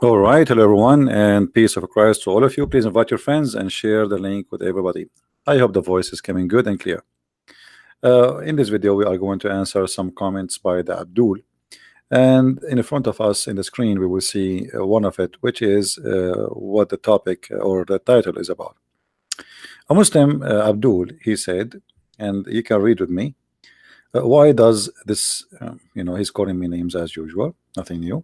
All right, hello everyone, and peace of Christ to all of you. Please invite your friends and share the link with everybody. I hope the voice is coming good and clear. In this video, we are going to answer some comments by the Abdul, and in front of us in the screen, we will see one of it, which is what the topic or the title is about. A Muslim, Abdul, he said, and you can read with me. Why does this? He's calling me names as usual, nothing new.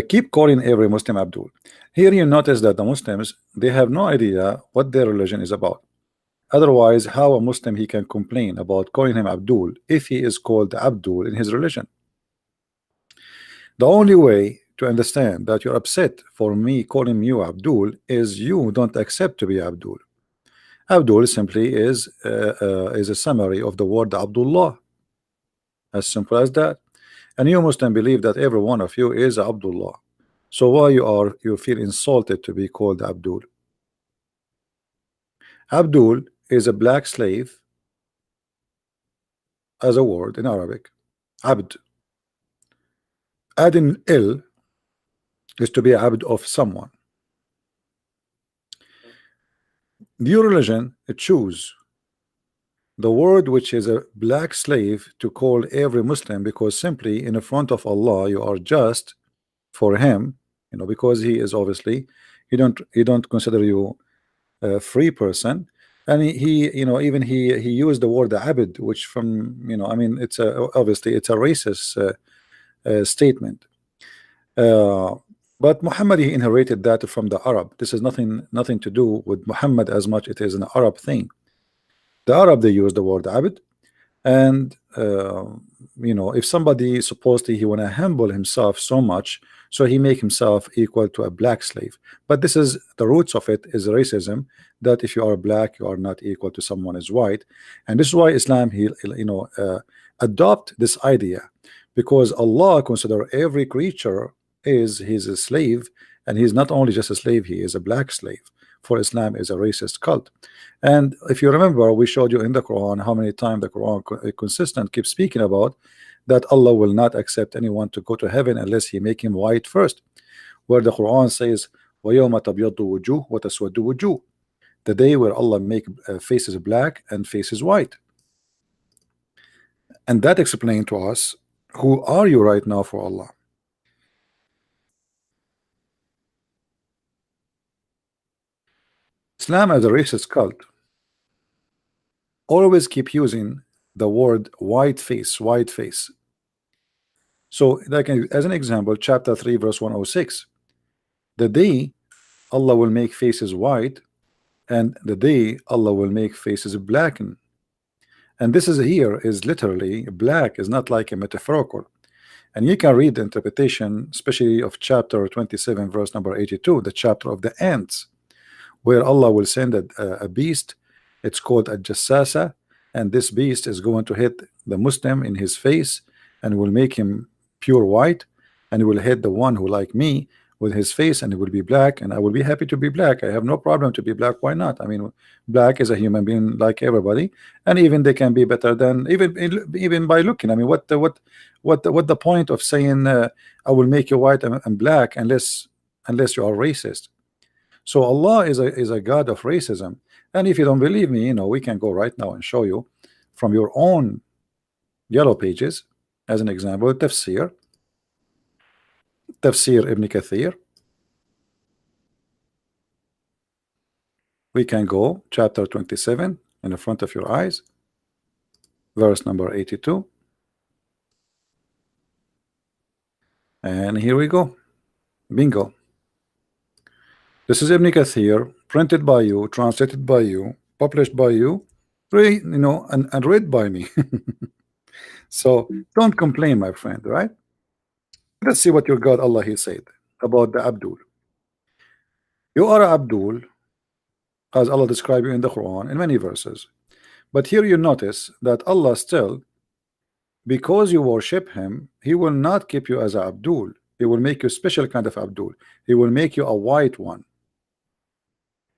Keep calling every Muslim Abdul. Here you notice that the Muslims, they have no idea what their religion is about. Otherwise, how a Muslim he can complain about calling him Abdul if he is called Abdul in his religion? The only way to understand that you're upset for me calling you Abdul is you don't accept to be Abdul. Abdul simply is a summary of the word Abdullah. As simple as that. And you Muslim believe that every one of you is Abdullah. So why you feel insulted to be called Abdul? Abdul is a black slave as a word in Arabic. Abd. Adding il is to be abd of someone. Your religion choose the word which is a black slave to call every Muslim, because simply in front of Allah you are just for him, because he is obviously he don't consider you a free person, and he even he used the word abd, which from I mean it's obviously it's a racist statement. But Muhammad, he inherited that from the Arab. This is nothing to do with Muhammad as much it is an Arab thing. The Arab, they use the word abd, and if somebody supposedly he want to humble himself so much, so he make himself equal to a black slave. But this is the roots of it is racism, that if you are black you are not equal to someone is white. And this is why Islam he adopt this idea, because Allah consider every creature is his slave, and he's not only just a slave, he is a black slave. For Islam is a racist cult. And if you remember, we showed you in the Quran how many times the Quran consistent keeps speaking about that Allah will not accept anyone to go to heaven unless he make him white first, where the Quran says وَيَوْمَ تَبْيَضُّ وُجُوهٌ وَتَسْوَدُّ وُجُوهٌ, the day where Allah make faces black and faces white. And that explained to us, who are you right now for Allah? Islam as a racist cult always keep using the word white face, white face. So like as an example, chapter 3 verse 106, the day Allah will make faces white, and the day Allah will make faces blacken. And this is here is literally black, is not like a metaphorical. And you can read the interpretation, especially of chapter 27 verse number 82, the chapter of the ants, where Allah will send a beast. It's called a jassasa, and this beast is going to hit the Muslim in his face and will make him pure white, and will hit the one who like me with his face, and it will be black, and I will be happy to be black. I have no problem to be black. Why not? I mean, black is a human being like everybody, and even they can be better than even by looking. I mean, what the point of saying I will make you white and black unless you are racist? So Allah is a God of racism. And if you don't believe me, we can go right now and show you from your own yellow pages. As an example, Tafsir Ibn Kathir. We can go chapter 27 in the front of your eyes, verse number 82. And here we go. Bingo. This is Ibn Kathir, printed by you, translated by you, published by you, and read by me. So don't complain, my friend, right? Let's see what your God Allah he said about the Abdul. You are Abdul, as Allah described you in the Quran in many verses. But here you notice that Allah still, because you worship him, he will not keep you as a Abdul. He will make you a special kind of Abdul. He will make you a white one.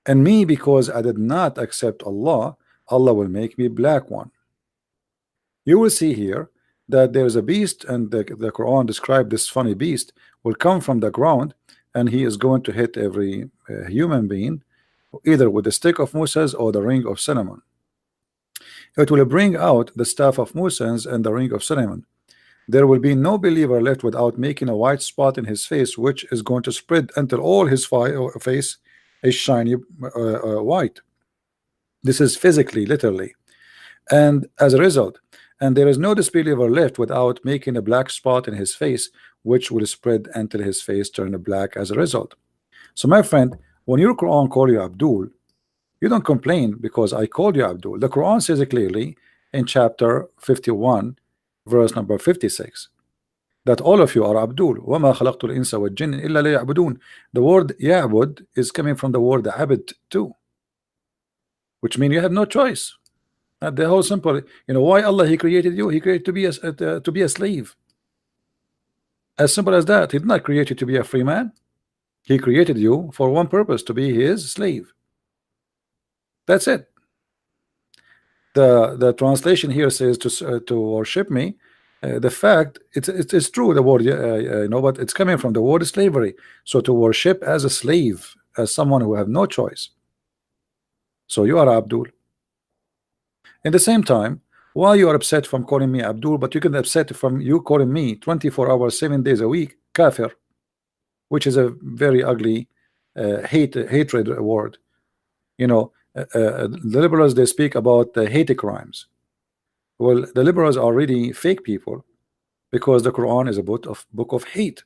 And me, because I did not accept Allah, Allah will make me black one. You will see here that there is a beast, and the Quran described this funny beast will come from the ground, and he is going to hit every human being either with the stick of Moses or the ring of cinnamon. It will bring out the staff of Moses and the ring of cinnamon. There will be no believer left without making a white spot in his face, which is going to spread until all his face is shiny white. This is physically, literally. And as a result, and there is no disbeliever left without making a black spot in his face, which will spread until his face turn black as a result. So my friend, when your Quran call you Abdul, you don't complain because I called you Abdul. The Quran says it clearly in chapter 51 verse number 56 that all of you are Abdul. وَمَا خَلَقْتُ الْإِنسَ وَالْجِنَّ إِلَّا لِيَعْبُدُونَ. The word Ya'bud is coming from the word Abd too, which means you have no choice. The whole simple, you know, why Allah He created you? He created to be a slave. As simple as that. He did not create you to be a free man. He created you for one purpose, to be His slave. That's it. The translation here says to worship me. The fact it's true, the word you know, but it's coming from the word slavery. So to worship as a slave, as someone who have no choice. So you are Abdul. In the same time, why you are upset from calling me Abdul, but you can upset from you calling me 24 hours 7 days a week kafir, which is a very ugly hatred word. You know, the liberals, they speak about the hate crimes. Well, the liberals are really fake people, because the Quran is a book of hate.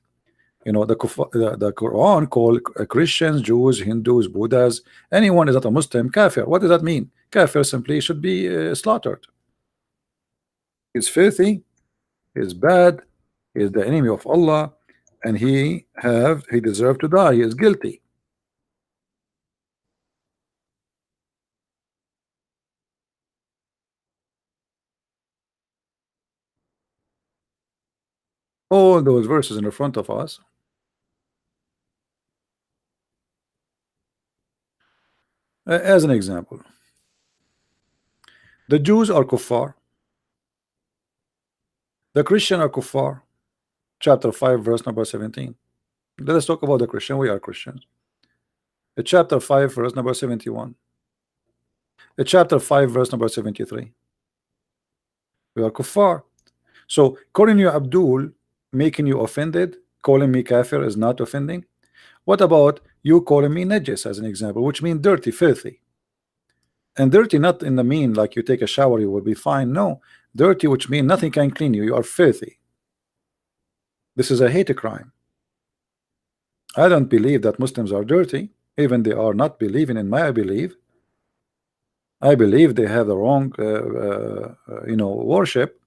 You know, the Quran call Christians, Jews, Hindus, Buddhas, anyone is not a Muslim kafir. What does that mean? Kafir simply should be slaughtered. He's filthy, he's bad, he's the enemy of Allah, and he deserved to die. He is guilty. All those verses in the front of us. As an example, the Jews are kuffar, the Christian are kuffar. Chapter 5 verse number 17. Let us talk about the Christian. We are Christians. Chapter 5 verse number 71. Chapter 5 verse number 73. We are kuffar. So calling you Abdul, making you offended, calling me kafir is not offending. What about you calling me najis as an example, which means dirty, filthy? And dirty not in the mean like you take a shower you will be fine. No, dirty which means nothing can clean you. You are filthy. This is a hate crime. I don't believe that Muslims are dirty, even they are not believing in my belief. I believe they have the wrong you know, worship,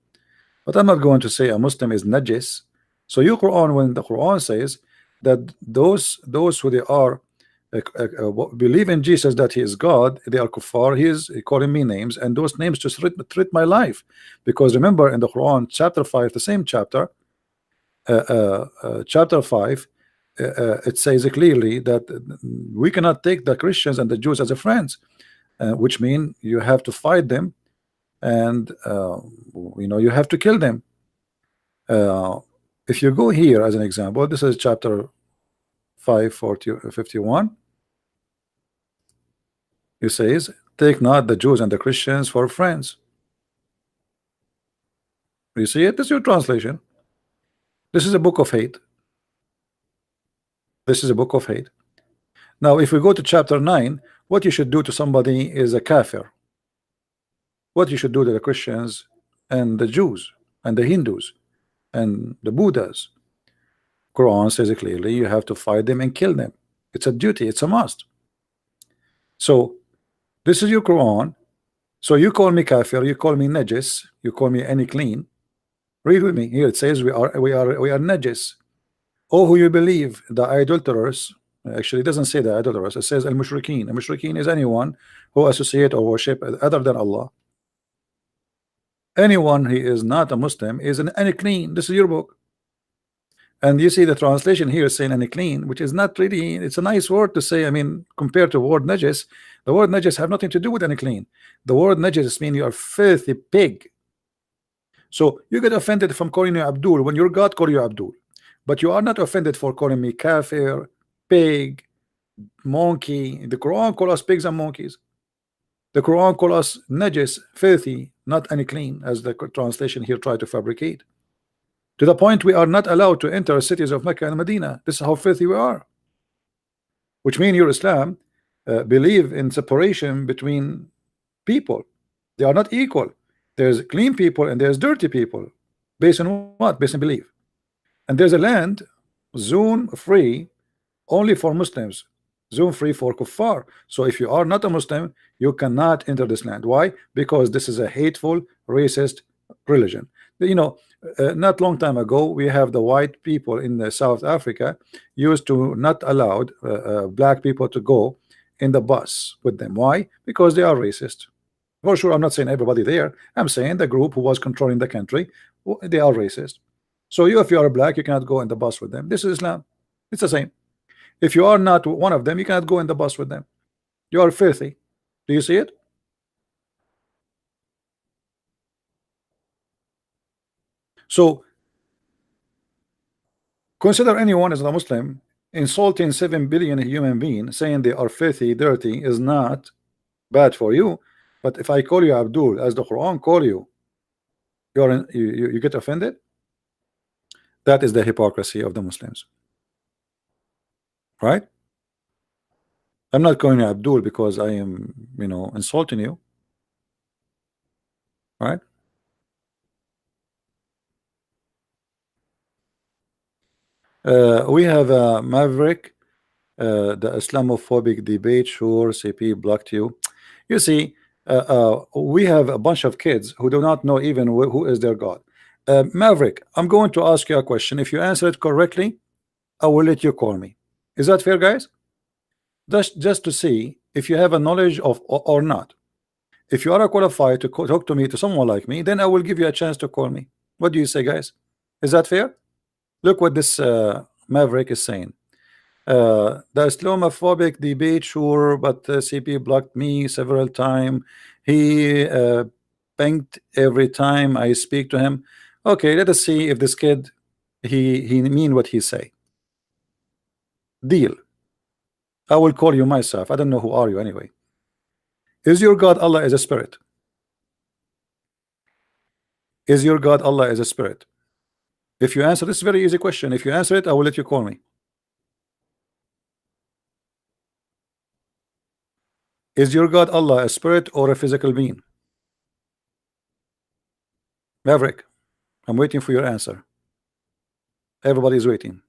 but I'm not going to say a Muslim is najis. So your Quran, when the Quran says that those who they are believe in Jesus, that he is God, they are kuffar, he is calling me names, and those names just threat my life. Because remember in the Quran chapter 5, the same chapter, chapter 5, it says clearly that we cannot take the Christians and the Jews as a friends, which mean you have to fight them, and you know, you have to kill them. If you go here as an example, this is chapter 51. It says, take not the Jews and the Christians for friends. You see it? This is your translation. This is a book of hate. This is a book of hate. Now if we go to chapter 9, what you should do to somebody is a kafir. What you should do to the Christians and the Jews and the Hindus and the Buddhas, Quran says it clearly, you have to fight them and kill them. It's a duty, it's a must. So this is your Quran. So you call me kafir, you call me najis, you call me any clean. Read with me. Here it says we are najis. Oh, who you believe, the idolaters. Actually it doesn't say the idolaters, it says al-mushrikeen. Al-mushrikeen is anyone who associate or worship other than Allah. Anyone who is not a Muslim is an clean. This is your book. And you see the translation here saying any clean, which is not really, it's a nice word to say. I mean, compared to the word najis, the word najis have nothing to do with any clean. The word najis means you are filthy pig. So you get offended from calling you Abdul when your God call you Abdul, but you are not offended for calling me kafir, pig, monkey. The Quran call us pigs and monkeys. The Quran call us najis, filthy, not unclean, as the translation here try to fabricate. To the point we are not allowed to enter cities of Mecca and Medina. This is how filthy we are. Which means your Islam believe in separation between people. They are not equal. There's clean people and there's dirty people. Based on what? Based on belief. And there's a land zone free only for Muslims, zone free for kuffar. So if you are not a Muslim, you cannot enter this land. Why? Because this is a hateful, racist religion. You know, not long time ago, we have the white people in the South Africa used to not allowed black people to go in the bus with them. Why? Because they are racist. For sure, I'm not saying everybody there. I'm saying the group who was controlling the country, they are racist. So you, if you are black, you cannot go in the bus with them. This is Islam. It's the same. If you are not one of them, you cannot go in the bus with them. You are filthy. Do you see it? So consider anyone as a Muslim insulting 7 billion human beings, saying they are filthy, dirty, is not bad for you. But if I call you Abdul, as the Quran call you, you get offended. That is the hypocrisy of the Muslims, right? I'm not calling you Abdul because I am, insulting you, right? We have a Maverick, the Islamophobic debate. Sure, CP blocked you. You see, we have a bunch of kids who do not know even who is their God. Maverick, I'm going to ask you a question. If you answer it correctly, I will let you call me. Is that fair, guys? Just to see if you have a knowledge of or not. If you are qualified to talk to me, to someone like me, then I will give you a chance to call me. What do you say, guys? Is that fair? Look what this Maverick is saying. The Islamophobic debate, sure, but CP blocked me several times. He pinged every time I speak to him. Okay, let us see if this kid he mean what he say. Deal. I will call you myself. I don't know who are you anyway. Is your God Allah is a spirit? Is your God Allah is a spirit? If you answer this very easy question, if you answer it, I will let you call me. Is your God Allah a spirit or a physical being? Maverick, I'm waiting for your answer. Everybody is waiting.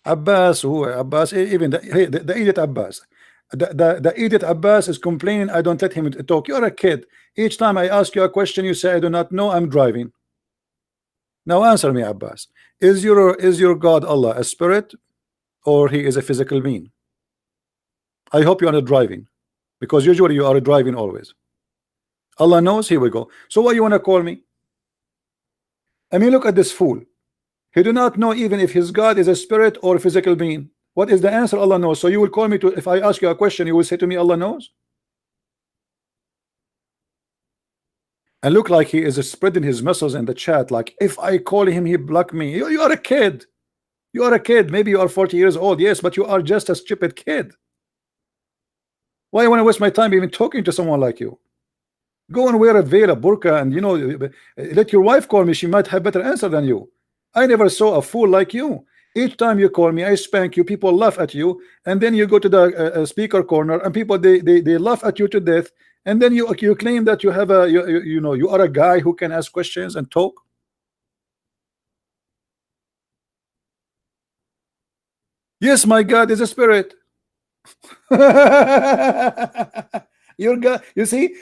Abbas, who Abbas, even the idiot Abbas. The idiot Abbas is complaining I don't let him talk. You're a kid. Each time I ask you a question, you say I do not know, I'm driving. Now answer me, Abbas. Is your God Allah a spirit or he is a physical being? I hope you are not driving, because usually you are driving always. Allah knows. Here we go. So why you want to call me? I mean, look at this fool. He do not know even if his God is a spirit or a physical being. What is the answer? Allah knows. So you will call me to, if I ask you a question, you will say to me Allah knows? And look like he is spreading his muscles in the chat, like if I call him he block me. You are a kid. You are a kid. Maybe you are 40 years old, yes, but you are just a stupid kid. Why I want to waste my time even talking to someone like you? Go and wear a veil, a burqa, and let your wife call me. She might have better answer than you. I never saw a fool like you. Each time you call me, I spank you. People laugh at you, and then you go to the speaker corner, and people they laugh at you to death. And then you claim that you have you are a guy who can ask questions and talk. Yes, my God is a spirit. Your God, you see,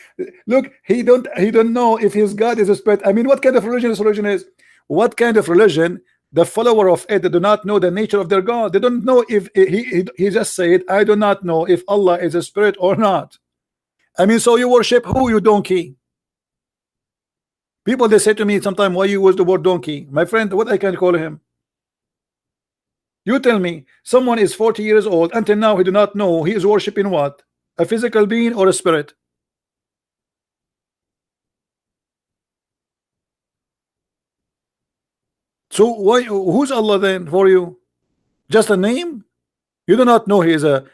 look, he don't know if his God is a spirit. I mean, what kind of religion this religion is? What kind of religion? The follower of it, they do not know the nature of their God. They don't know if he just said, I do not know if Allah is a spirit or not. I mean, so you worship who, you donkey? People, they say to me sometimes, why you use the word donkey? My friend, what I can call him? You tell me. Someone is 40 years old, until now he do not know he is worshiping what? A physical being or a spirit? So why, who's Allah then for you? Just a name? You do not know he is a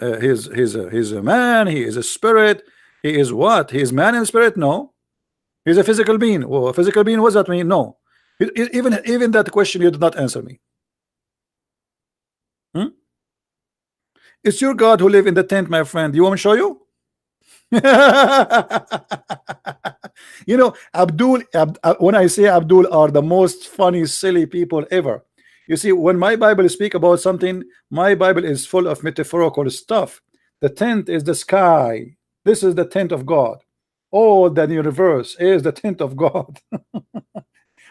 he's a man, he is a spirit, he is what? He is man and spirit? No. He's a physical being. Well, a physical being, what does that mean? No. Even that question you did not answer me. Hmm? It's your God who live in the tent, my friend. You want me to show you? You know, when I say Abdul are the most funny, silly people ever. You see, when my Bible speak about something, my Bible is full of metaphorical stuff. The tent is the sky. This is the tent of God. All the universe is the tent of God.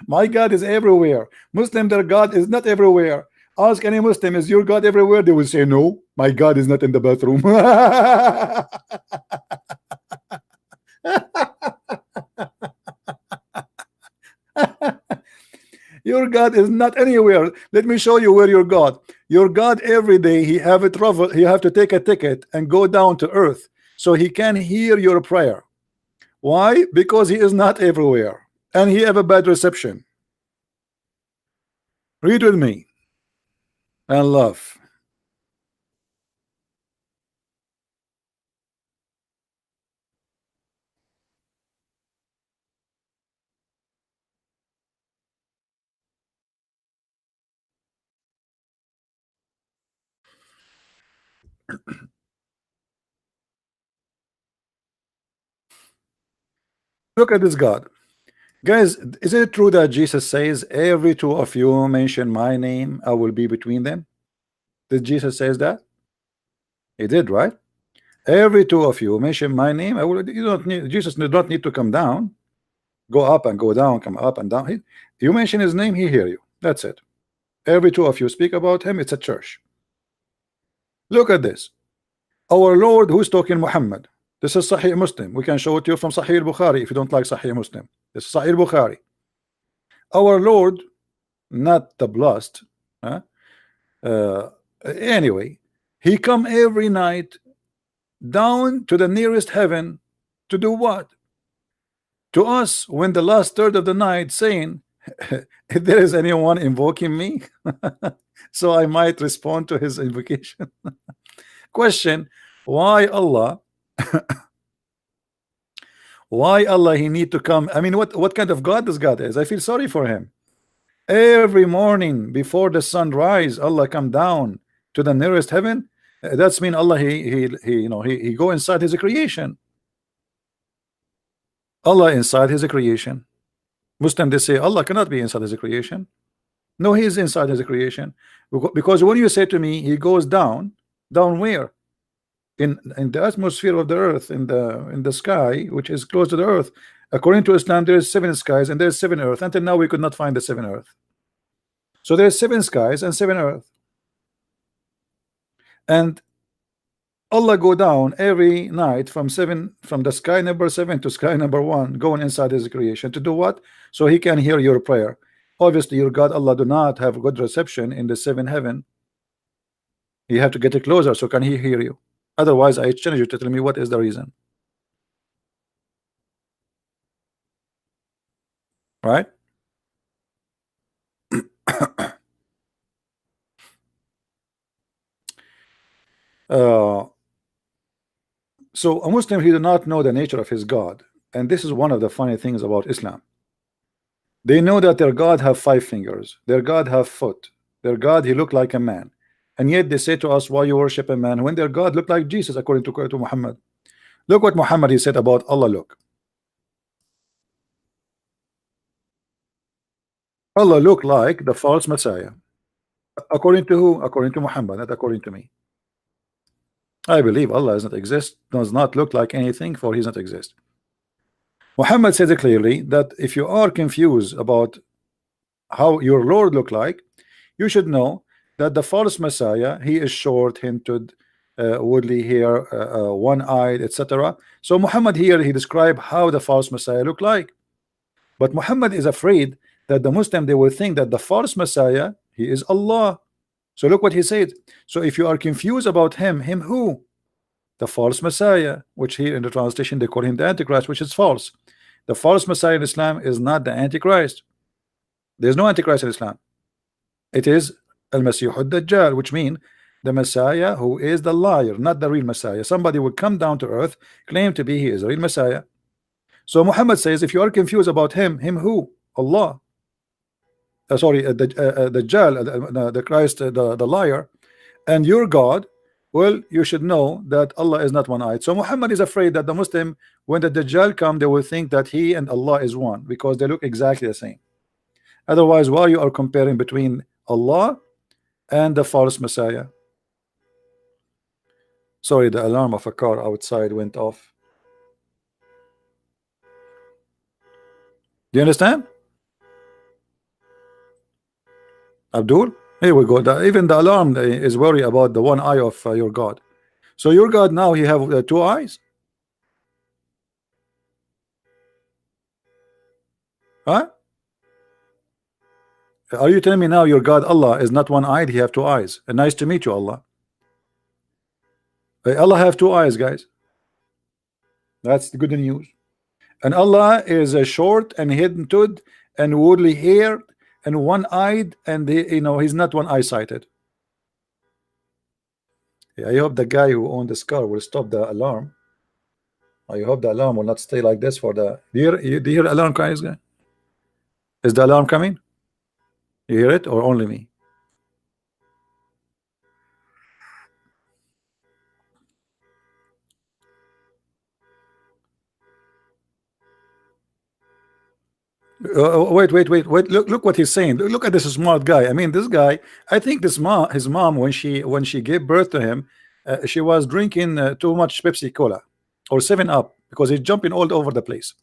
My God is everywhere. Muslim, their God is not everywhere. Ask any Muslim, is your God everywhere? They will say, no, my God is not in the bathroom. Your God is not anywhere. Let me show you where your God. Your God every day he have a travel. He have to take a ticket and go down to earth so he can hear your prayer. Why? Because he is not everywhere and he have a bad reception. Read with me and laugh. Look at this God. Guys, is it true that Jesus says, every two of you mention my name, I will be between them? Did Jesus says that? He did, right? Every two of you mention my name, I will. You don't need, Jesus did not need to come down, go up and go down, come up and down. You mention his name, he hear you. That's it. Every two of you speak about him, it's a church. Look at this. Our Lord, who's talking? Muhammad. This is Sahih Muslim. We can show it to you from Sahih Bukhari if you don't like Sahih Muslim. This is Sahih Bukhari. Our Lord, not the blessed, anyway, he come every night down to the nearest heaven to do what? To us, when the last third of the night, saying, if there is anyone invoking me, so I might respond to his invocation. Question: why Allah? Why Allah he need to come? I mean, what kind of God this God is? I feel sorry for him. Every morning before the sun rise, Allah come down to the nearest heaven. That's mean Allah he go inside his creation. Allah inside his creation. Muslim, they say Allah cannot be inside his creation. No, he is inside his creation. Because when you say to me he goes down where? In the atmosphere of the earth, in the sky, which is close to the earth. According to Islam, there is 7 skies and there's 7 earth. Until now we could not find the 7 earth. So there's 7 skies and 7 earth. And Allah go down every night from the sky number 7 to sky number 1, going inside his creation to do what? So he can hear your prayer. Obviously your God Allah do not have good reception in the 7th heaven. You have to get it closer, so can he hear you? Otherwise I challenge you to tell me what is the reason. Right? So a Muslim, he do not know the nature of his God, and this is one of the funny things about Islam. They know that their God have 5 fingers, their God have foot, their God he look like a man, and yet they say to us, why you worship a man when their God look like Jesus? According to Muhammad, look what Muhammad he said about Allah. Look, Allah look like the false Messiah. According to who? According to Muhammad, not according to me. I believe Allah does not exist, does not look like anything, for he does not exist. Muhammad says it clearly that if you are confused about how your Lord look like, you should know that the false Messiah, he is short, hinted, woolly hair, one-eyed, etc. So Muhammad here, he described how the false Messiah look like. But Muhammad is afraid that the Muslim, they will think that the false Messiah, he is Allah. So look what he said. So if you are confused about him who? The false Messiah, which here in the translation they call him the Antichrist, which is false. The false Messiah in Islam is not the Antichrist. There's no Antichrist in Islam. It is Al-Masih al-Dajjal, which means the Messiah who is the liar, not the real Messiah. Somebody will come down to earth, claim to be he is a real Messiah. So Muhammad says, if you are confused about him who? Allah. Sorry, the Dajjal, the Christ, the liar, and your God. Well, you should know that Allah is not one-eyed. So Muhammad is afraid that the Muslim, when the Dajjal come, they will think that he and Allah is one, because they look exactly the same. Otherwise, why you are comparing between Allah and the false Messiah? Sorry, the alarm of a car outside went off. Do you understand? Abdul? Here we go. Even the alarm is worried about the one eye of your God. So your God now, he have two eyes? Huh? Are you telling me now your God Allah is not one-eyed, he have two eyes? And nice to meet you, Allah. Allah have two eyes, guys. That's the good news. And Allah is a short and hidden-toed and woolly hair and one-eyed, and he's not one-eye sighted. Yeah, I hope the guy who owned this car will stop the alarm. I hope the alarm will not stay like this for the. Do you hear the alarm, guys? Is the alarm coming? You hear it, or only me? Wait. Look what he's saying. Look at this smart guy. I mean, this guy. I think his mom, when she gave birth to him, she was drinking too much Pepsi Cola or 7-Up, because he's jumping all over the place.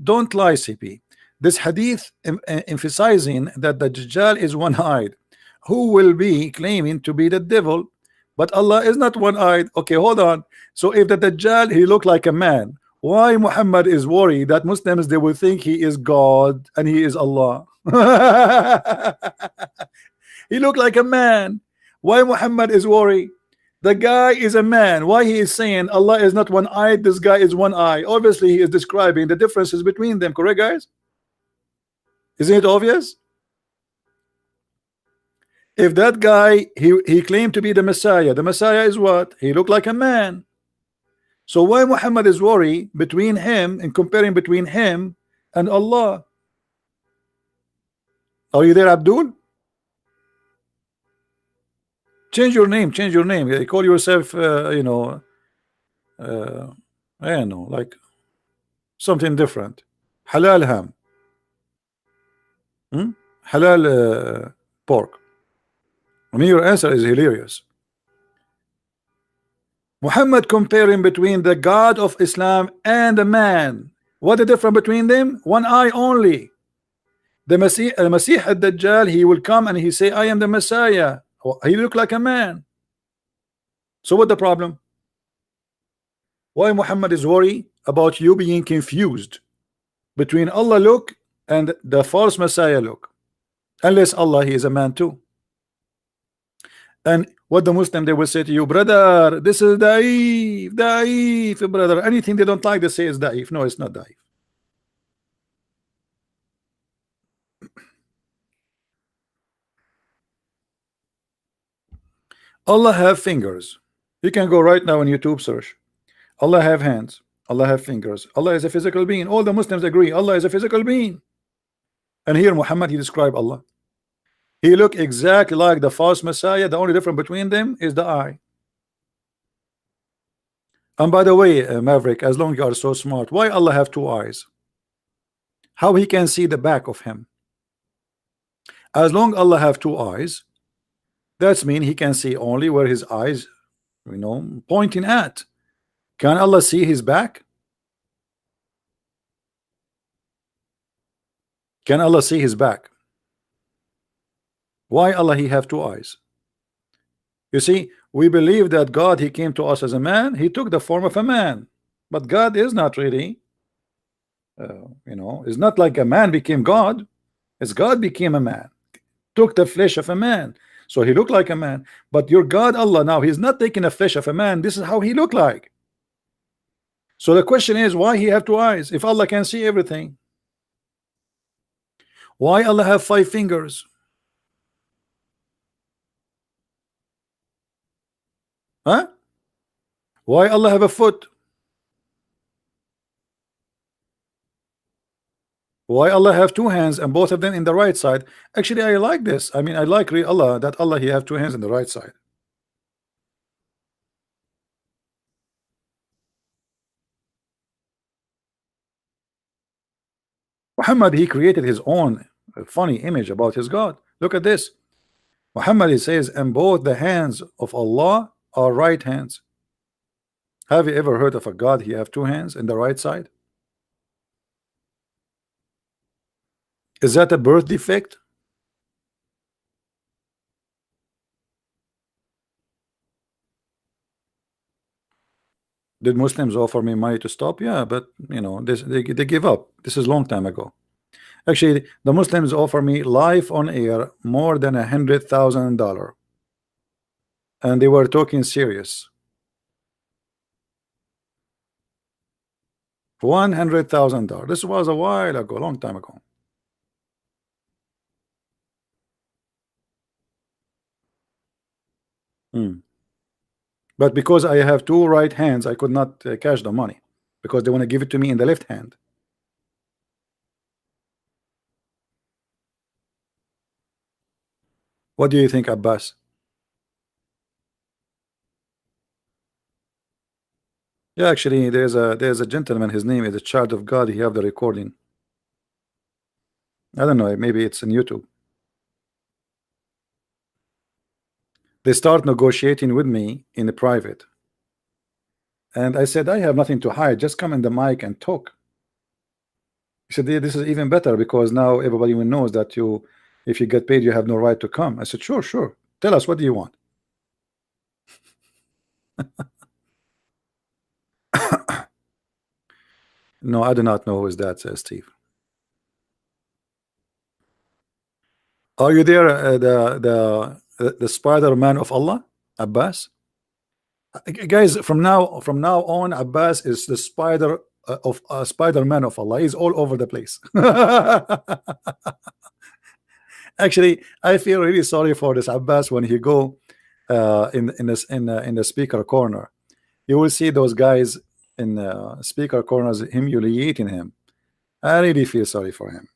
Don't lie, CP. This hadith emphasizing that the Dajjal is one-eyed, who will be claiming to be the devil, but Allah is not one-eyed. Okay, hold on. So if the Dajjal, he looked like a man, why Muhammad is worried that Muslims, they will think he is God and he is Allah? He looked like a man. Why Muhammad is worried? The guy is a man. Why he is saying Allah is not one-eyed, this guy is one-eye? Obviously he is describing the differences between them. Correct, guys? Isn't it obvious? If that guy, he claimed to be the Messiah is what? He looked like a man. So why Muhammad is worried between him and comparing between him and Allah? Are you there, Abdul? Change your name. You call yourself I don't know, like something different. Halal ham. Halal pork. I mean, your answer is hilarious. Muhammad comparing between the God of Islam and a man. What the difference between them? One eye only. The Masih al-Dajjal, he will come and he say, I am the Messiah. He look like a man. So what the problem? Why Muhammad is worried about you being confused between Allah look and the false Messiah look? Unless Allah, he is a man too. And what the Muslim, they will say to you, brother, this is da'if, brother. Anything they don't like, they say is da'if. No, it's not da'if. Allah have fingers. You can go right now on YouTube search. Allah have hands. Allah have fingers. Allah is a physical being. All the Muslims agree Allah is a physical being. And here Muhammad, he described Allah. He looked exactly like the false Messiah. The only difference between them is the eye. And by the way, Maverick, as long as you are so smart, why Allah have two eyes? How he can see the back of him? As long Allah have two eyes, that's mean he can see only where his eyes, pointing at. Can Allah see his back? Can Allah see his back? Why Allah he have two eyes? You see, we believe that God, he came to us as a man. He took the form of a man, but God is not really it's not like a man became God. It's God became a man, took the flesh of a man, so he looked like a man. But your God Allah now, he's not taking the flesh of a man. This is how he looked like. So the question is, why he have two eyes if Allah can see everything? Why Allah have 5 fingers? Huh? Why Allah have a foot? Why Allah have 2 hands and both of them in the right side? Actually, I like this. I mean, I like Allah, that Allah he have 2 hands in the right side. Muhammad, he created his own funny image about his God. Look at this. Muhammad, he says, and both the hands of Allah are right hands. Have you ever heard of a God he have 2 hands in the right side? Is that a birth defect? Did Muslims offer me money to stop? Yeah, but you know, they give up. This is a long time ago. Actually, the Muslims offer me live on air more than $100,000, and they were talking serious. $100,000. This was a while ago, long time ago. But because I have 2 right hands, I could not cash the money because they want to give it to me in the left hand. What do you think, Abbas? Yeah, actually, there's a gentleman. His name is a child of God. He have the recording. I don't know. Maybe it's on YouTube. They start negotiating with me in the private, and I said, I have nothing to hide. Just come in the mic and talk. He said, yeah, this is even better because now everybody knows that you, if you get paid, you have no right to come. I said, sure, sure. Tell us, what do you want? No, I do not know who is that, says Steve. Are you there, the Spider-Man of Allah, Abbas? Guys, from now on, Abbas is the Spider-Man of Allah. He's all over the place. Actually, I feel really sorry for this Abbas when he go in the speaker corner. You will see those guys in speaker corners humiliating him. I really feel sorry for him.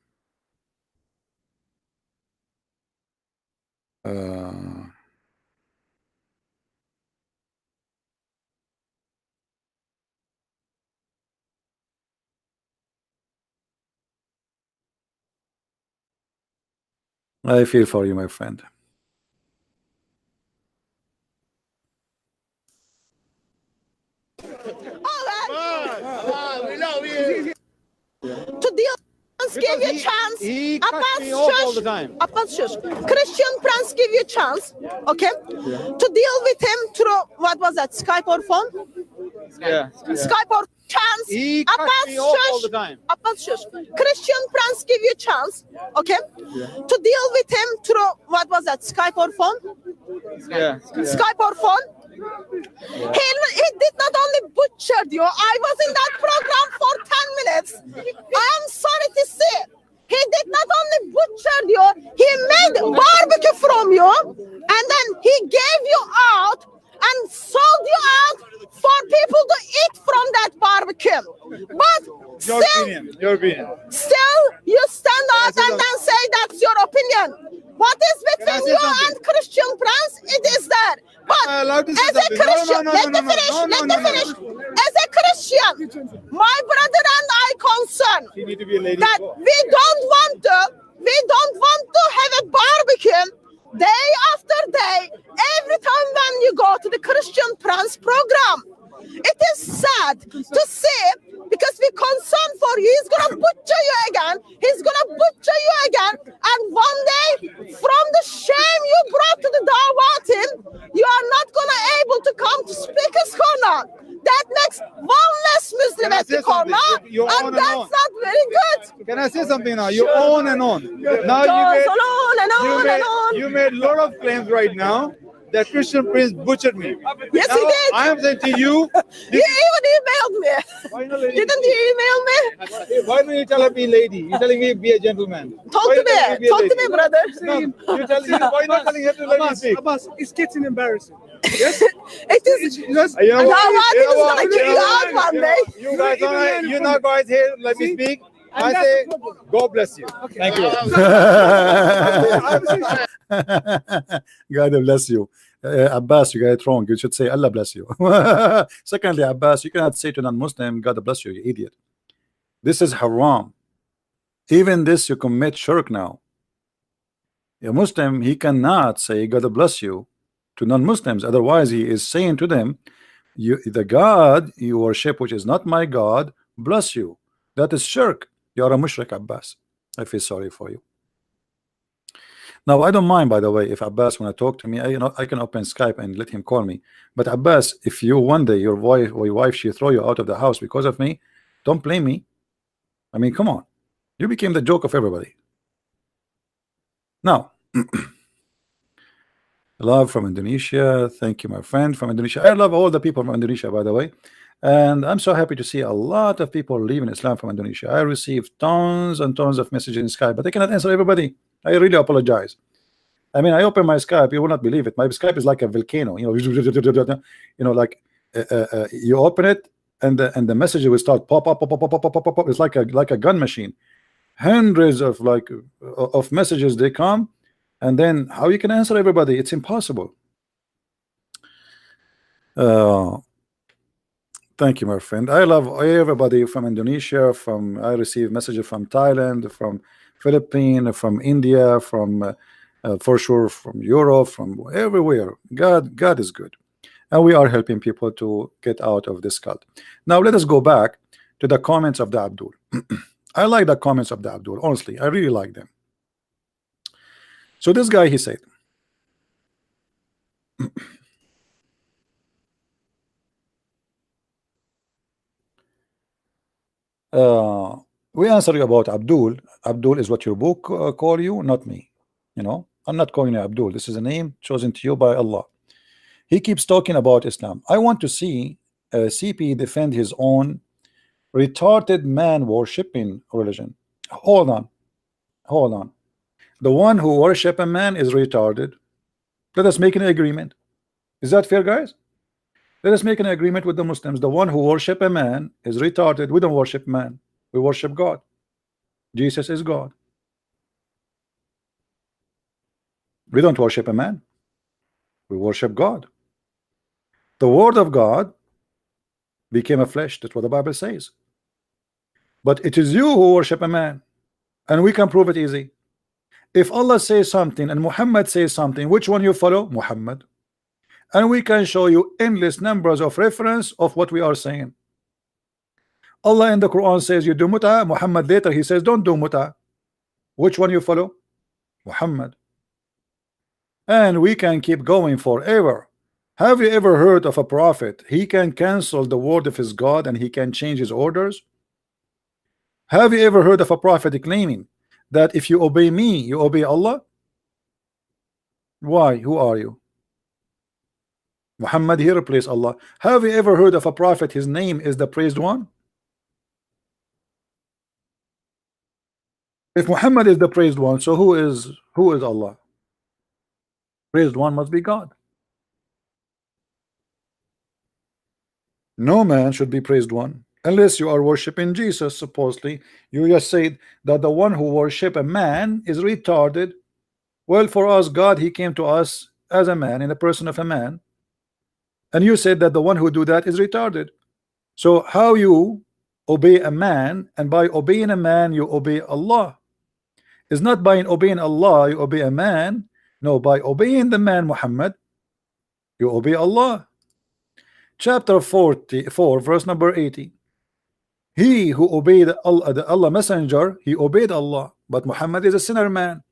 I feel for you, my friend. We love you. To deal, give you a chance. He cuts me off all the time. Christian friends give you a chance, okay, to deal with him through what was that, Skype or phone? Yeah. Skype or chance. He cuts me off all the time. Christian friends give you a chance, okay, to deal with him through what was that, Skype or phone? Yeah. Skype or phone. He did not only butchered you. I was in that program for 10 minutes. I am sorry to say, he did not only butcher you, he made barbecue from you, and then he gave you out and sold you out for people to eat from that barbecue. But Your opinion. still you stand out and then say that's your opinion. What is between you and Christian friends? It is that. But as a Christian, let me finish. As a Christian, my brother and I concern that we don't want to have a barbecue day after day every time when you go to the Christian friends program. It is sad to see, because we're concerned for you. He's gonna butcher you again. He's gonna butcher you again. And one day, from the shame you brought to the Dawah team, you are not gonna able to come to Speaker's Corner. That makes one less Muslim at the corner, and that's not very good. Can I say something now? You own and on. Now you made a lot of claims right now. that Christian prince butchered me. Yes, Now, he did. I am saying to you, He even emailed me. Didn't he email me? why don't you tell her be a lady? You're telling me be a gentleman. Talk Why to you telling me. be a Talk to lady? me, brother. No, you're telling me, why not telling her to let me speak? Abbas, it's getting embarrassing. Yes? It is. Yes? You know And what? our Martin You know is what? gonna kick You you know out what? one day. You guys don't. You know, guys here. Let me speak. I that's say, the problem. God bless you. Thank you. God bless you. Abbas, you got it wrong. You should say Allah bless you. Secondly, Abbas, you cannot say to non-Muslim, God bless you, you idiot. This is haram. Even this, you commit shirk now. A Muslim, he cannot say God bless you to non-Muslims. Otherwise, he is saying to them, the God you worship, which is not my God, bless you. That is shirk. You are a mushrik, Abbas. I feel sorry for you. Now, I don't mind, by the way, if Abbas want to talk to me, I can open Skype and let him call me. But Abbas, if you one day your wife she throw you out of the house because of me, don't blame me. I mean, come on, you became the joke of everybody. Now, love from Indonesia. Thank you, my friend from Indonesia. I love all the people from Indonesia, by the way. And I'm so happy to see a lot of people leaving Islam from Indonesia. I received tons and tons of messages in Skype, but I cannot answer everybody. I really apologize. I mean, I open my Skype, you will not believe it. My Skype is like a volcano, like you open it and the message will start pop up, pop up, pop up, pop up, pop up. It's like a gun machine. Hundreds of of messages they come, and then how you can answer everybody? It's impossible. Thank you, my friend. I love everybody from Indonesia. I receive messages from Thailand, from Philippines, from India, from for sure from Europe, from everywhere. God is good, and we are helping people to get out of this cult. Now let us go back to the comments of the Abdul. I like the comments of the Abdul. Honestly, I really like them. So this guy, he said, we answer you about Abdul. Abdul is what your book call you, not me. I'm not calling you Abdul. This is a name chosen to you by Allah. He keeps talking about Islam. I want to see CP defend his own retarded man worshipping religion. Hold on. The one who worship a man is retarded. Let us make an agreement. Is that fair, guys? Let us make an agreement with the Muslims. The one who worship a man is retarded. We don't worship man. We worship God. Jesus is God. We don't worship a man. We worship God. The word of God became a flesh. That's what the Bible says. But it is you who worship a man, and we can prove it easy. If Allah says something and Muhammad says something, which one you follow? Muhammad. And we can show you endless numbers of reference of what we are saying. Allah in the Quran says you do muta. Muhammad later he says don't do muta. Which one you follow? Muhammad. And we can keep going forever. Have you ever heard of a prophet? He can cancel the word of his God and he can change his orders. Have you ever heard of a prophet claiming that if you obey me, you obey Allah? Why? Who are you? Muhammad here replace Allah. Have you ever heard of a prophet? His name is the praised one. If Muhammad is the praised one, so who is Allah? Praised one must be God. No man should be praised one unless you are worshiping Jesus. Supposedly you just said that the one who worship a man is retarded. Well, for us, God, he came to us as a man in the person of a man, and you said that the one who do that is retarded. So how you obey a man, and by obeying a man you obey Allah? It's not by obeying Allah you obey a man. No, by obeying the man Muhammad you obey Allah. Chapter 44 verse number 80. He who obeyed Allah, the Allah messenger, he obeyed Allah, but Muhammad is a sinner man.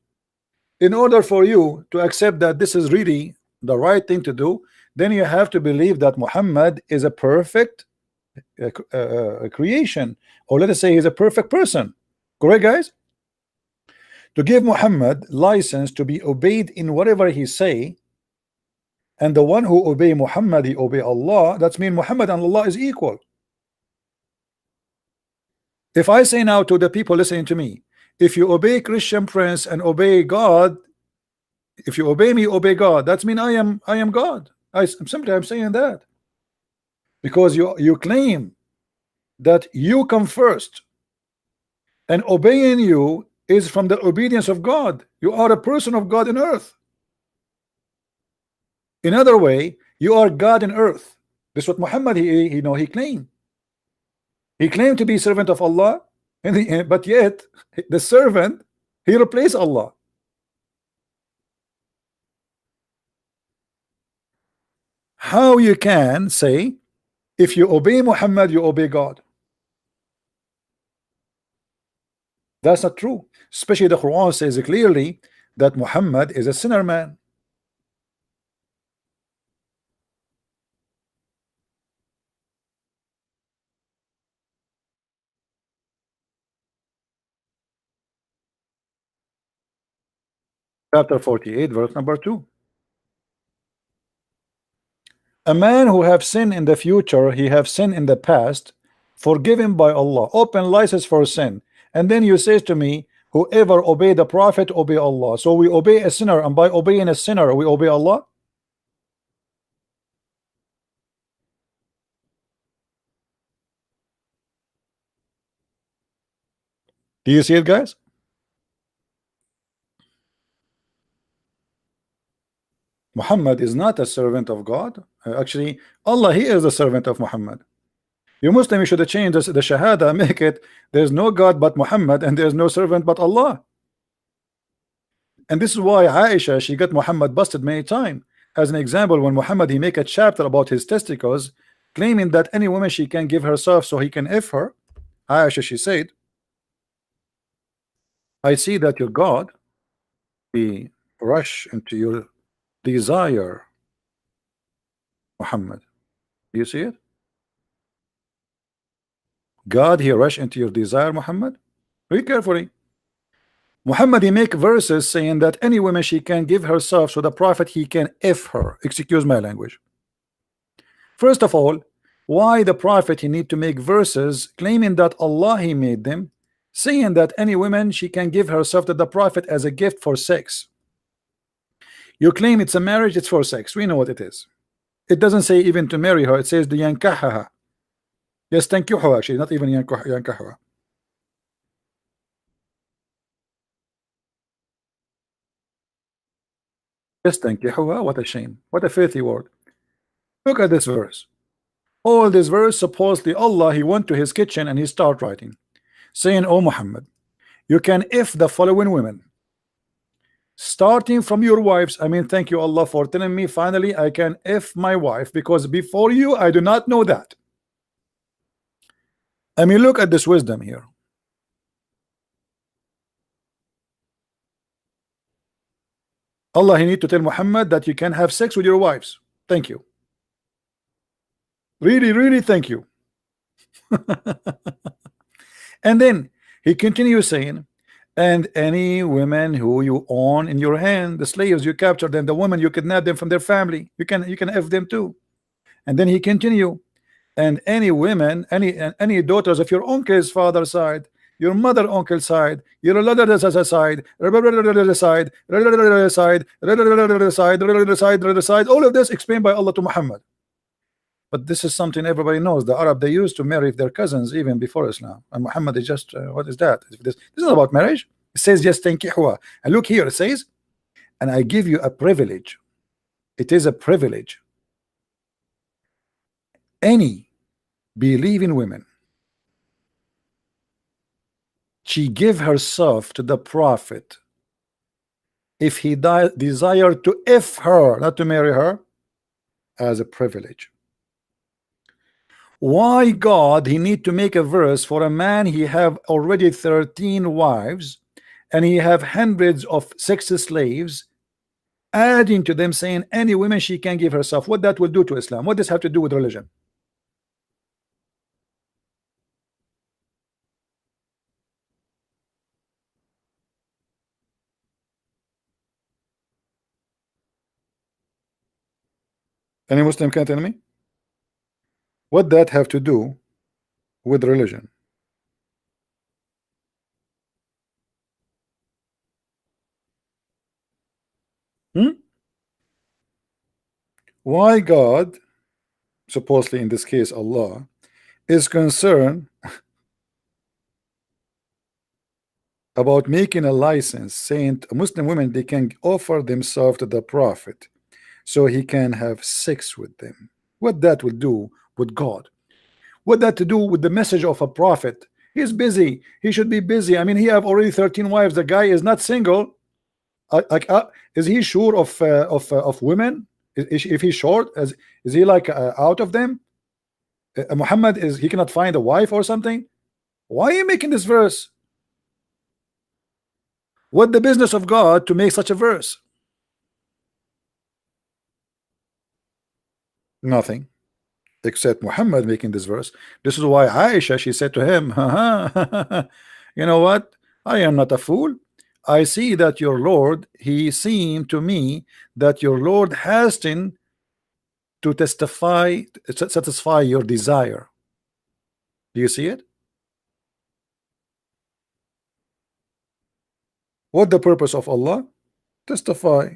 In order for you to accept that this is really the right thing to do, then you have to believe that Muhammad is a perfect creation, or let us say he's a perfect person. Correct, guys? To give Muhammad license to be obeyed in whatever he say, and the one who obey Muhammad, he obey Allah. That's mean Muhammad and Allah is equal. If I say now to the people listening to me, if you obey Christian Prince and obey God, if you obey me, obey God, that's mean I am God. I'm saying that because you claim that you come first, and obeying you is from the obedience of God. You are a person of God in earth. In other way, you are God in earth. This is what Muhammad he claimed. He claimed to be servant of Allah, but yet the servant, he replaced Allah. How you can say if you obey Muhammad you obey God? That's not true. Especially the Quran says clearly that Muhammad is a sinner man. Chapter 48 verse number 2. A man who have sinned in the future, he have sinned in the past, forgiven by Allah, open license for sin. And then you say to me, whoever obey the Prophet obey Allah. So we obey a sinner, and by obeying a sinner we obey Allah. Do you see it, guys? Muhammad is not a servant of God. Actually, Allah, he is the servant of Muhammad. You Muslim, you should have changed the Shahada, make it there's no God but Muhammad and there's no servant but Allah. And this is why Aisha, she got Muhammad busted many times. As an example, when Muhammad he make a chapter about his testicles, claiming that any woman she can give herself so he can F her, Aisha, she said, I see that your God, he rush into your desire, Muhammad. Do you see it? God, he rush into your desire, Muhammad. Read carefully. Muhammad he make verses saying that any woman she can give herself so the Prophet he can F her. Excuse my language. First of all, why the Prophet he need to make verses claiming that Allah he made them, saying that any woman she can give herself to the Prophet as a gift for sex? You claim it's a marriage, it's for sex. We know what it is. It doesn't say even to marry her, it says the yankahaha. Yes, thank you, actually, not even yankahaha. Yes, thank you. What a shame. What a filthy word. Look at this verse. All this verse, supposedly Allah, he went to his kitchen and he start writing, saying, oh Muhammad, you can if the following women, starting from your wives. I mean, thank you Allah for telling me finally I can if my wife, because before you I do not know that. I mean, look at this wisdom here. Allah, he need to tell Muhammad that you can have sex with your wives. Thank you. Really thank you. And then he continues saying, and any women who you own in your hand, the slaves you capture them, the women you kidnap them from their family, you can F them too. And then he continue, and any women, any daughters of your uncle's father's side, your mother uncle side, your other side, side, all of this explained by Allah to Muhammad. But this is something everybody knows. The Arab, they used to marry their cousins even before Islam, and Muhammad is just what is that? This is not about marriage. It says just tankihwa. And look here, it says, and I give you a privilege. It is a privilege. Any believing women, she give herself to the Prophet if he desire to F her, not to marry her, as a privilege. Why God he need to make a verse for a man he have already 13 wives and he have hundreds of sex slaves, adding to them saying any woman she can give herself? What that will do to Islam? What does have to do with religion? Any Muslim can tell me what that have to do with religion? Hmm? Why God, supposedly in this case Allah, is concerned about making a license saying Muslim women they can offer themselves to the Prophet so he can have sex with them? What that will do with God? What that to do with the message of a prophet? He's busy. He should be busy. I mean, he have already 13 wives. The guy is not single. Like, is he sure of women? If he's short, is he like out of them? Muhammad is he cannot find a wife or something? Why are you making this verse? What the business of God to make such a verse? Nothing except Muhammad making this verse. This is why Aisha she said to him, you know what? I am not a fool. I see that your Lord, he seemed to me that your Lord hastened to testify, satisfy your desire. Do you see it? What the purpose of Allah? Testify,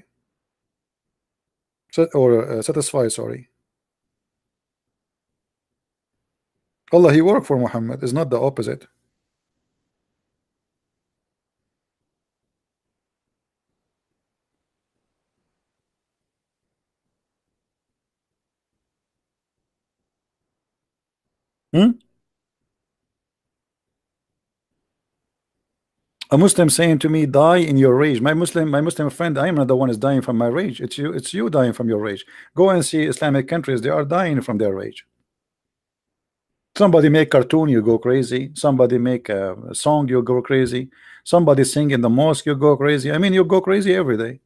or satisfy, sorry. Allah, he worked for Muhammad, is not the opposite. Hmm? A Muslim saying to me, die in your rage. My Muslim friend, I am not the one is dying from my rage. It's you dying from your rage. Go and see Islamic countries, they are dying from their rage. Somebody make cartoon, you go crazy. Somebody make a song, you go crazy. Somebody sing in the mosque, you go crazy. I mean, you go crazy every day.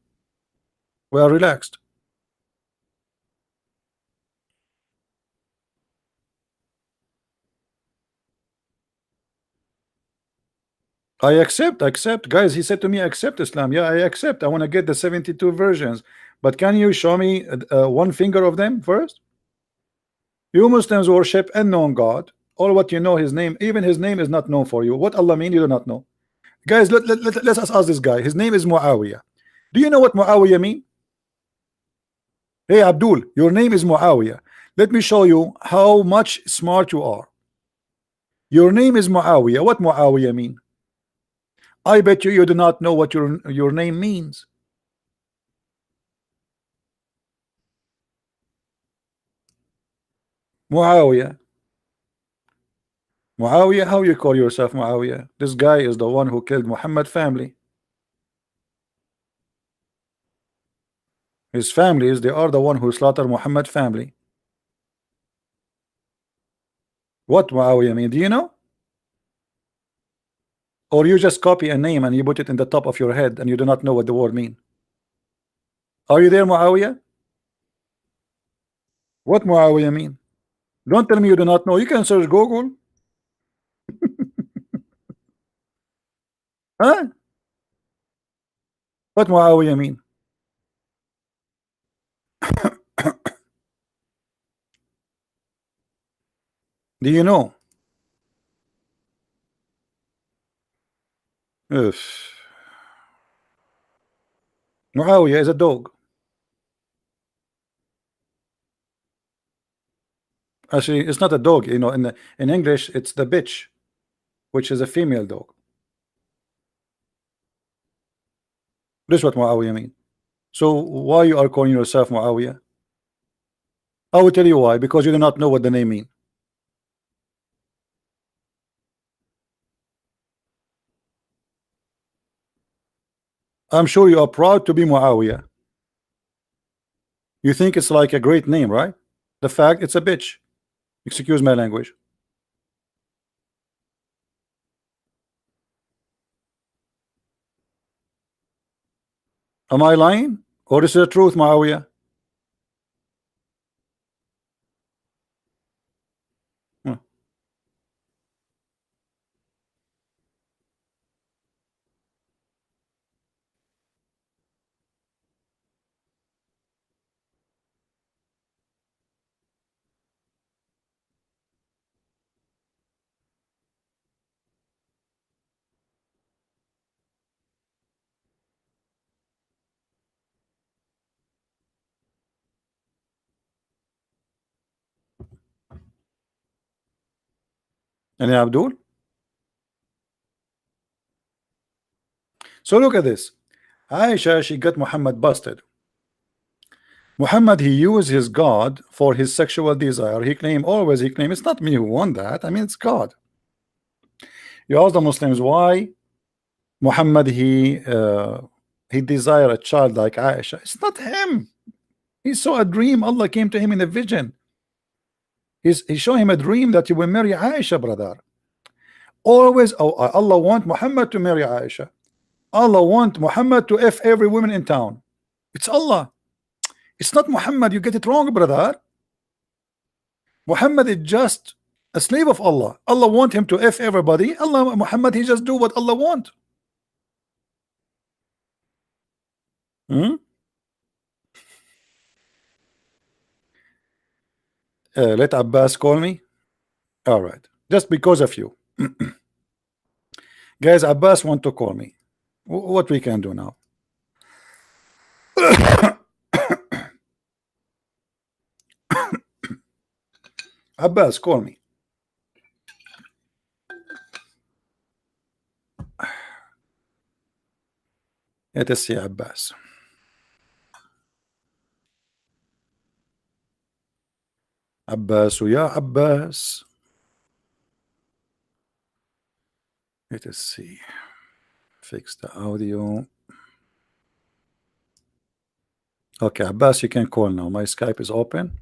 We are relaxed. I accept, guys. He said to me, accept Islam. Yeah, I accept. I want to get the 72 versions, but can you show me one finger of them first? You Muslims worship unknown God. All what you know, his name, even his name is not known for you. What Allah mean, you do not know. Guys, let's ask this guy. His name is Muawiyah. Do you know what Muawiyah mean? Hey Abdul, your name is Muawiyah. Let me show you how much smart you are. Your name is Muawiyah. What Muawiyah mean? I bet you do not know what your name means. Muawiyah. Muawiyah, how you call yourself Muawiyah? This guy is the one who killed Muhammad family. His families, they are the one who slaughtered Muhammad family. What Muawiyah mean? Do you know? Or you just copy a name and you put it in the top of your head and you do not know what the word mean? Are you there, Muawiyah? What Muawiyah mean? Don't tell me you do not know. You can search Google. Huh? What Muawiyah mean? Do you know? If Muawiyah is a dog. Actually, it's not a dog. You know, in English, it's the bitch, which is a female dog. This is what Muawiyah mean. So why you are calling yourself Muawiyah? I will tell you why. Because you do not know what the name mean. I'm sure you are proud to be Muawiyah. You think it's like a great name, right? The fact it's a bitch. Excuse my language. Am I lying? Or is it the truth, Muawiyah? Hmm. Any Abdul? So look at this. Aisha, she got Muhammad busted. Muhammad, he used his God for his sexual desire. He claimed, always he claimed, it's not me who won that. I mean, it's God. You ask the Muslims why Muhammad he desired a child like Aisha. It's not him. He saw a dream. Allah came to him in a vision. He showed him a dream that he will marry Aisha, brother. Always, oh, Allah want Muhammad to marry Aisha. Allah want Muhammad to F every woman in town. It's Allah. It's not Muhammad. You get it wrong, brother. Muhammad is just a slave of Allah. Allah want him to F everybody. Allah, Muhammad, he just do what Allah want. Let Abbas call me. All right, just because of you. Guys, Abbas want to call me. What we can do now? Abbas, call me. Let us see Abbas. Abbas, yeah, Abbas. Let us see. Fix the audio. Okay, Abbas, you can call now. My Skype is open.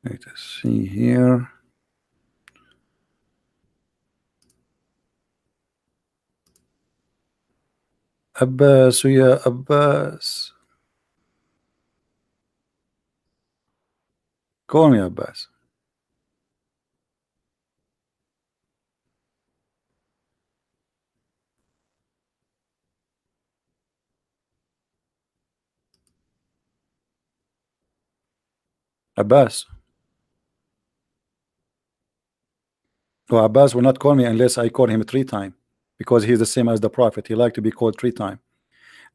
Let us see here. Abbas, yeah, Abbas. Call me, Abbas. Abbas. Oh, Abbas will not call me unless I call him 3 times, because he's the same as the Prophet. He like to be called 3 times.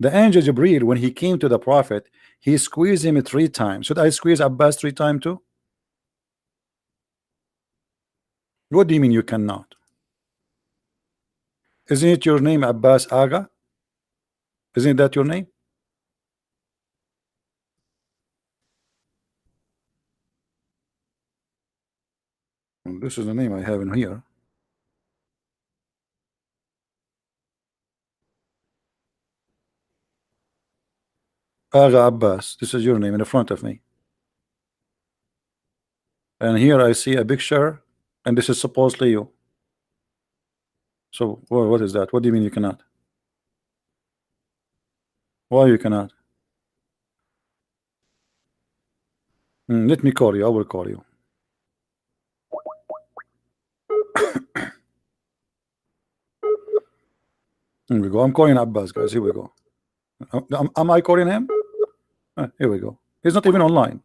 The angel Jibril, when he came to the Prophet, he squeezed him 3 times. Should I squeeze Abbas 3 times too? What do you mean you cannot? Isn't it your name, Abbas Aga? Isn't that your name? Well, this is the name I have in here. Aga Abbas. This is your name in the front of me. And here I see a picture, and this is supposedly you. So what is that? What do you mean you cannot? Why you cannot? Let me call you. I will call you. Here we go. I'm calling Abbas, guys. Here we go. Am I calling him? Here we go. He's not even online.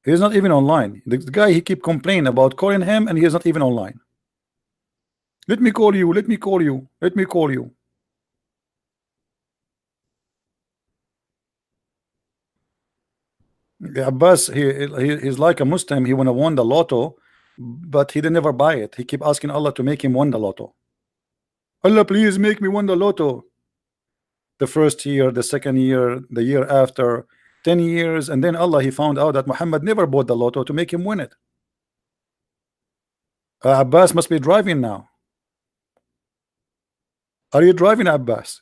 He's not even online. The guy, he keep complaining about calling him, and he is not even online. Let me call you. Let me call you. Let me call you. Abbas, he's like a Muslim. He wanna won the lotto, but he didn't never buy it. He keep asking Allah to make him win the lotto. Allah, please make me win the lotto. The first year, the second year, the year after, 10 years, and then Allah, he found out that Muhammad never bought the lotto to make him win it. Abbas must be driving now. Are you driving, Abbas?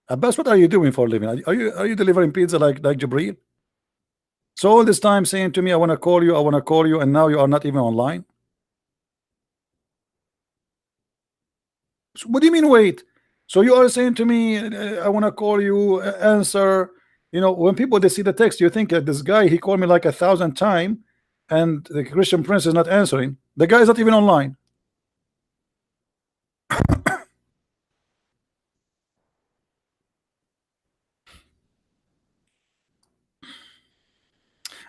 Abbas, what are you doing for a living? Are you delivering pizza like Jibreel? So all this time saying to me, I want to call you, I want to call you, and now you are not even online. So what do you mean wait? So you are saying to me, I want to call you, answer. You know, when people they see the text, you think this guy, he called me like 1,000 times, and the Christian Prince is not answering. The guy is not even online.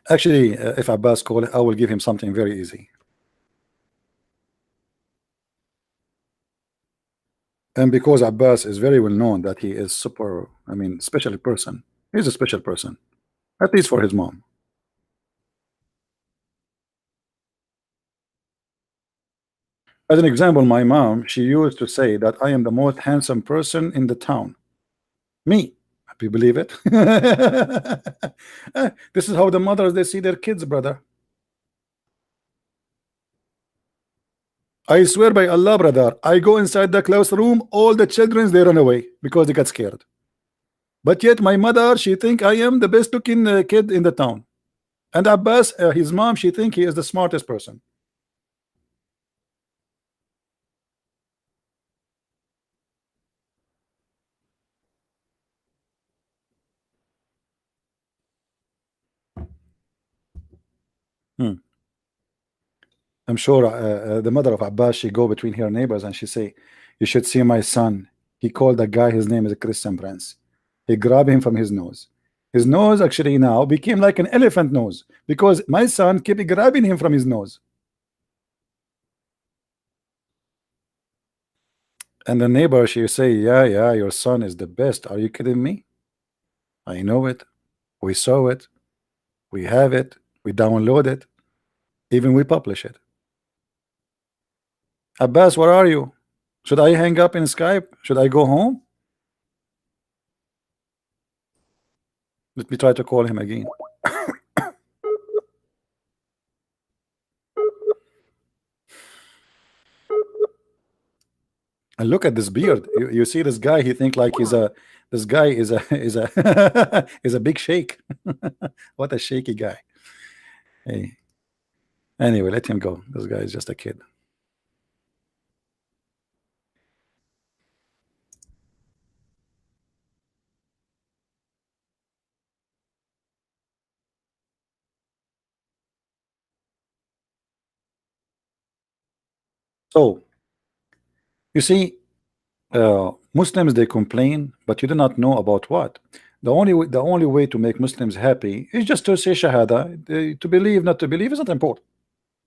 Actually, if Abbas call, I will give him something very easy. And because Abbas is very well known that he is super, I mean, special person, He's a special person, at least for his mom. As an example, my mom, she used to say that I am the most handsome person in the town. Me. Do you believe it? This is how the mothers they see their kids, brother. I swear by Allah, brother, I go inside the classroom, all the children they run away because they got scared. But yet my mother, she think I am the best looking kid in the town. And Abbas, his mom, she think he is the smartest person. I'm sure the mother of Abbas, she go between her neighbors and she say, you should see my son. He called the guy, his name is a Christian Prince. He grabbed him from his nose. His nose actually now became like an elephant nose because my son kept grabbing him from his nose. And the neighbor, she say, yeah, your son is the best. Are you kidding me? I know it. We saw it. We have it. We download it. Even we publish it. Abbas, where are you? Should I hang up in Skype? Should I go home? Let me try to call him again. And look at this beard. You see this guy, he think like this guy is a is a big shake. What a shaky guy. Hey. Anyway, let him go. This guy is just a kid. So you see, Muslims they complain, but you do not know about what. The only way to make Muslims happy is just to say Shahada. To believe, not to believe is not important.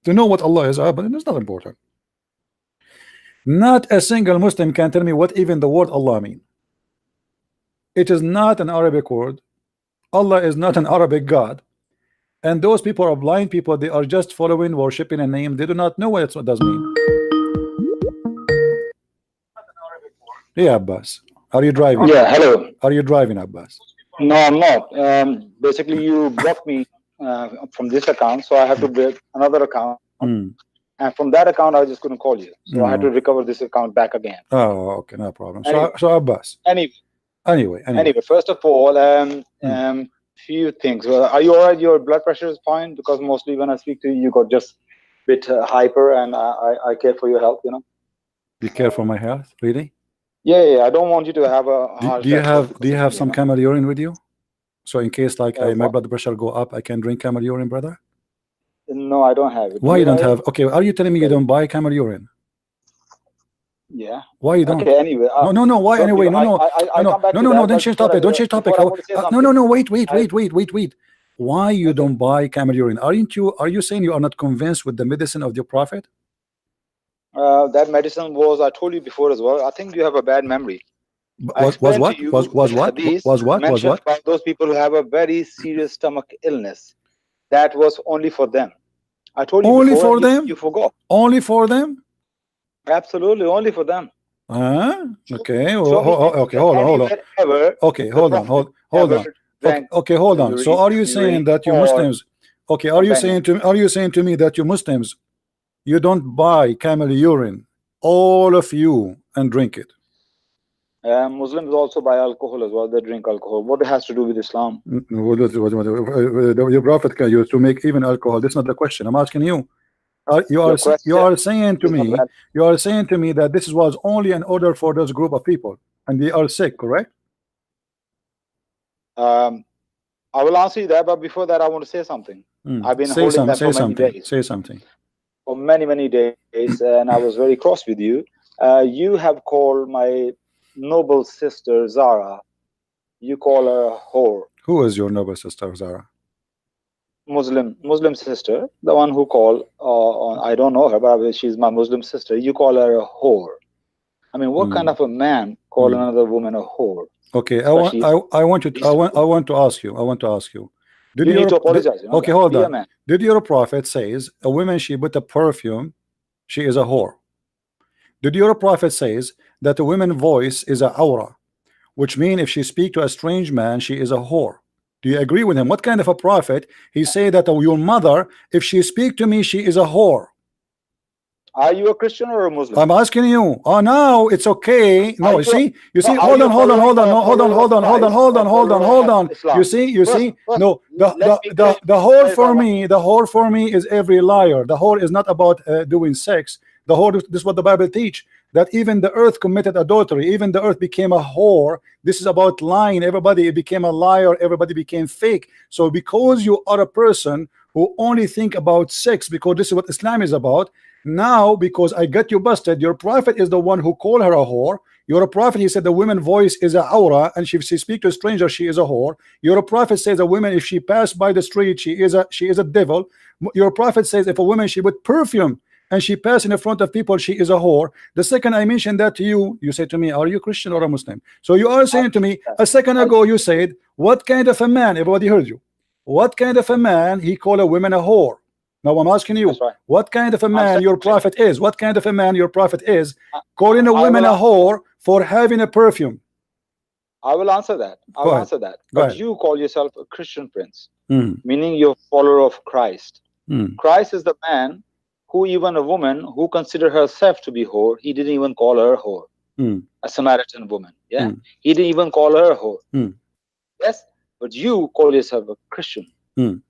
To know what Allah is, but it's not important. Not a single Muslim can tell me what even the word Allah mean. It is not an Arabic word. Allah is not an Arabic God. And those people are blind people. They are just following, worshiping a name. They do not know what it does mean. Yeah, Abbas. Are you driving? Yeah, hello. Are you driving, Abbas? No, I'm not. Basically, you blocked me from this account, so I have to break another account. And from that account, I just couldn't call you. So I had to recover this account back again. Oh, okay, no problem. Anyway. So Abbas. Anyway. First of all, few things. Are you alright? Your blood pressure is fine? Because mostly when I speak to you, you got just a bit hyper, and I care for your health, you know. You care for my health, really? Yeah. I don't want you to have a heart attack. Do you have some camel urine with you? So in case like my blood pressure go up, I can drink camel urine, brother? No, I don't have it. Why you don't have? Okay, are you telling me you don't buy camel urine? Yeah. Why you don't? Okay, anyway. No. Why anyway? No. Don't change topic. Don't change topic. No. Wait. Why you don't buy camel urine? Are you saying you are not convinced with the medicine of your prophet? That medicine was, I told you before as well. I think you have a bad memory. Was what? About those people who have a very serious stomach illness. That was only for them. I told you only before, for them. You forgot. Only for them. Absolutely, only for them. Okay. Okay. Hold on. Okay. Hold on. Okay. Hold on. So are you saying that you Muslims? Okay. Are you saying to me that you Muslims, you don't buy camel urine, all of you, and drink it? Muslims also buy alcohol as well. They drink alcohol. What it has to do with Islam? Your prophet used to make even alcohol. That's not the question. I'm asking you. You are saying to me that this was only an order for this group of people, and they are sick, correct? I will answer you that, but before that, I want to say something. I've been holding that for many days. Say something. For many days, and I was very cross with you. You have called my noble sister Zara. You call her a whore. Who is your noble sister Zara? Muslim sister, the one who called. I don't know her, but she's my Muslim sister. You call her a whore. I mean, what kind of a man call another woman a whore? Okay, I want to ask you. Did you need to apologize. You know, okay, hold on. Man. Did your prophet says a woman she put a perfume, she is a whore? Did your prophet says that a woman's voice is a aura, which means if she speak to a strange man, she is a whore? Do you agree with him? What kind of a prophet? He say that your mother, if she speak to me, she is a whore. Are you a Christian or a Muslim? I'm asking you. Oh, no, it's okay. No, you see, hold on. You see. No, the whore for me is every liar. The whore is not about doing sex. The whore, this is what the Bible teach, that even the earth committed adultery, even the earth became a whore. This is about lying. Everybody became a liar. Everybody became fake. So because you are a person who only think about sex, because this is what Islam is about. Now, because I got you busted, your prophet is the one who called her a whore. Your prophet, he said the woman's voice is a aura, and if she speak to a stranger, she is a whore. Your prophet says a woman, if she pass by the street, she is a devil. Your prophet says if a woman she put perfume and she pass in the front of people, she is a whore. The second I mentioned that to you, you say to me, are you Christian or a Muslim? So you are saying to me a second ago, you said, what kind of a man? Everybody heard you. What kind of a man he called a woman a whore? Now I'm asking you, right. What kind of a man your prophet is? What kind of a man your prophet is calling a woman a whore for having a perfume? I will answer that. I will answer that. But you call yourself a Christian prince, meaning you're a follower of Christ. Christ is the man who, even a woman who considered herself to be whore, he didn't even call her a whore. A Samaritan woman. Yeah. He didn't even call her a whore. Yes. But you call yourself a Christian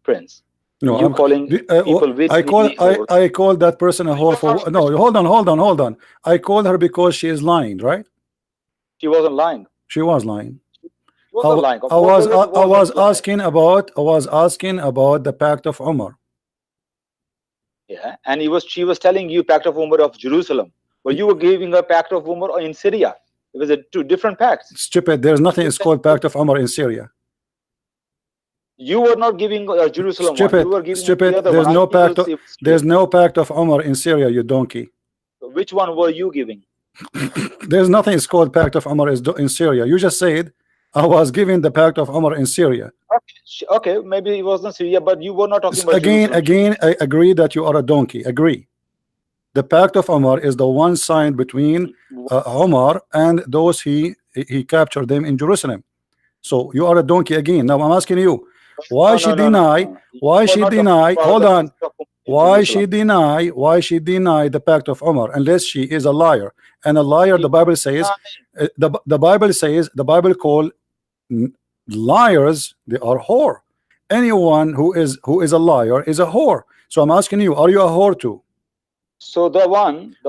prince. No, you calling people I call that person a whore for no. Hold on. I called her because she is lying, right? She wasn't lying. She was lying. She wasn't lying. I was asking about the Pact of Omar. Yeah, and she was telling you Pact of Omar of Jerusalem, but you were giving a Pact of Omar in Syria. It was two different pacts. Stupid. There's nothing is called Pact of Omar in Syria. You were not giving Jerusalem. Stupid. You were giving Stupid. There's no pact. There's no Pact of Omar in Syria. You donkey. So which one were you giving? There's nothing is called Pact of Omar in Syria. You just said I was giving the Pact of Omar in Syria. Okay, maybe it wasn't Syria, but you were not talking about again. I agree that you are a donkey. Agree. The Pact of Omar is the one signed between Omar and those he captured them in Jerusalem. So you are a donkey again. Now I'm asking you. Why she deny? Why she deny? Hold on. Why she deny? Why she deny the Pact of Omar unless she is a liar? And a liar, the Bible says, the Bible call liars, they are whore. Anyone who is a liar is a whore. So I'm asking you, are you a whore too? So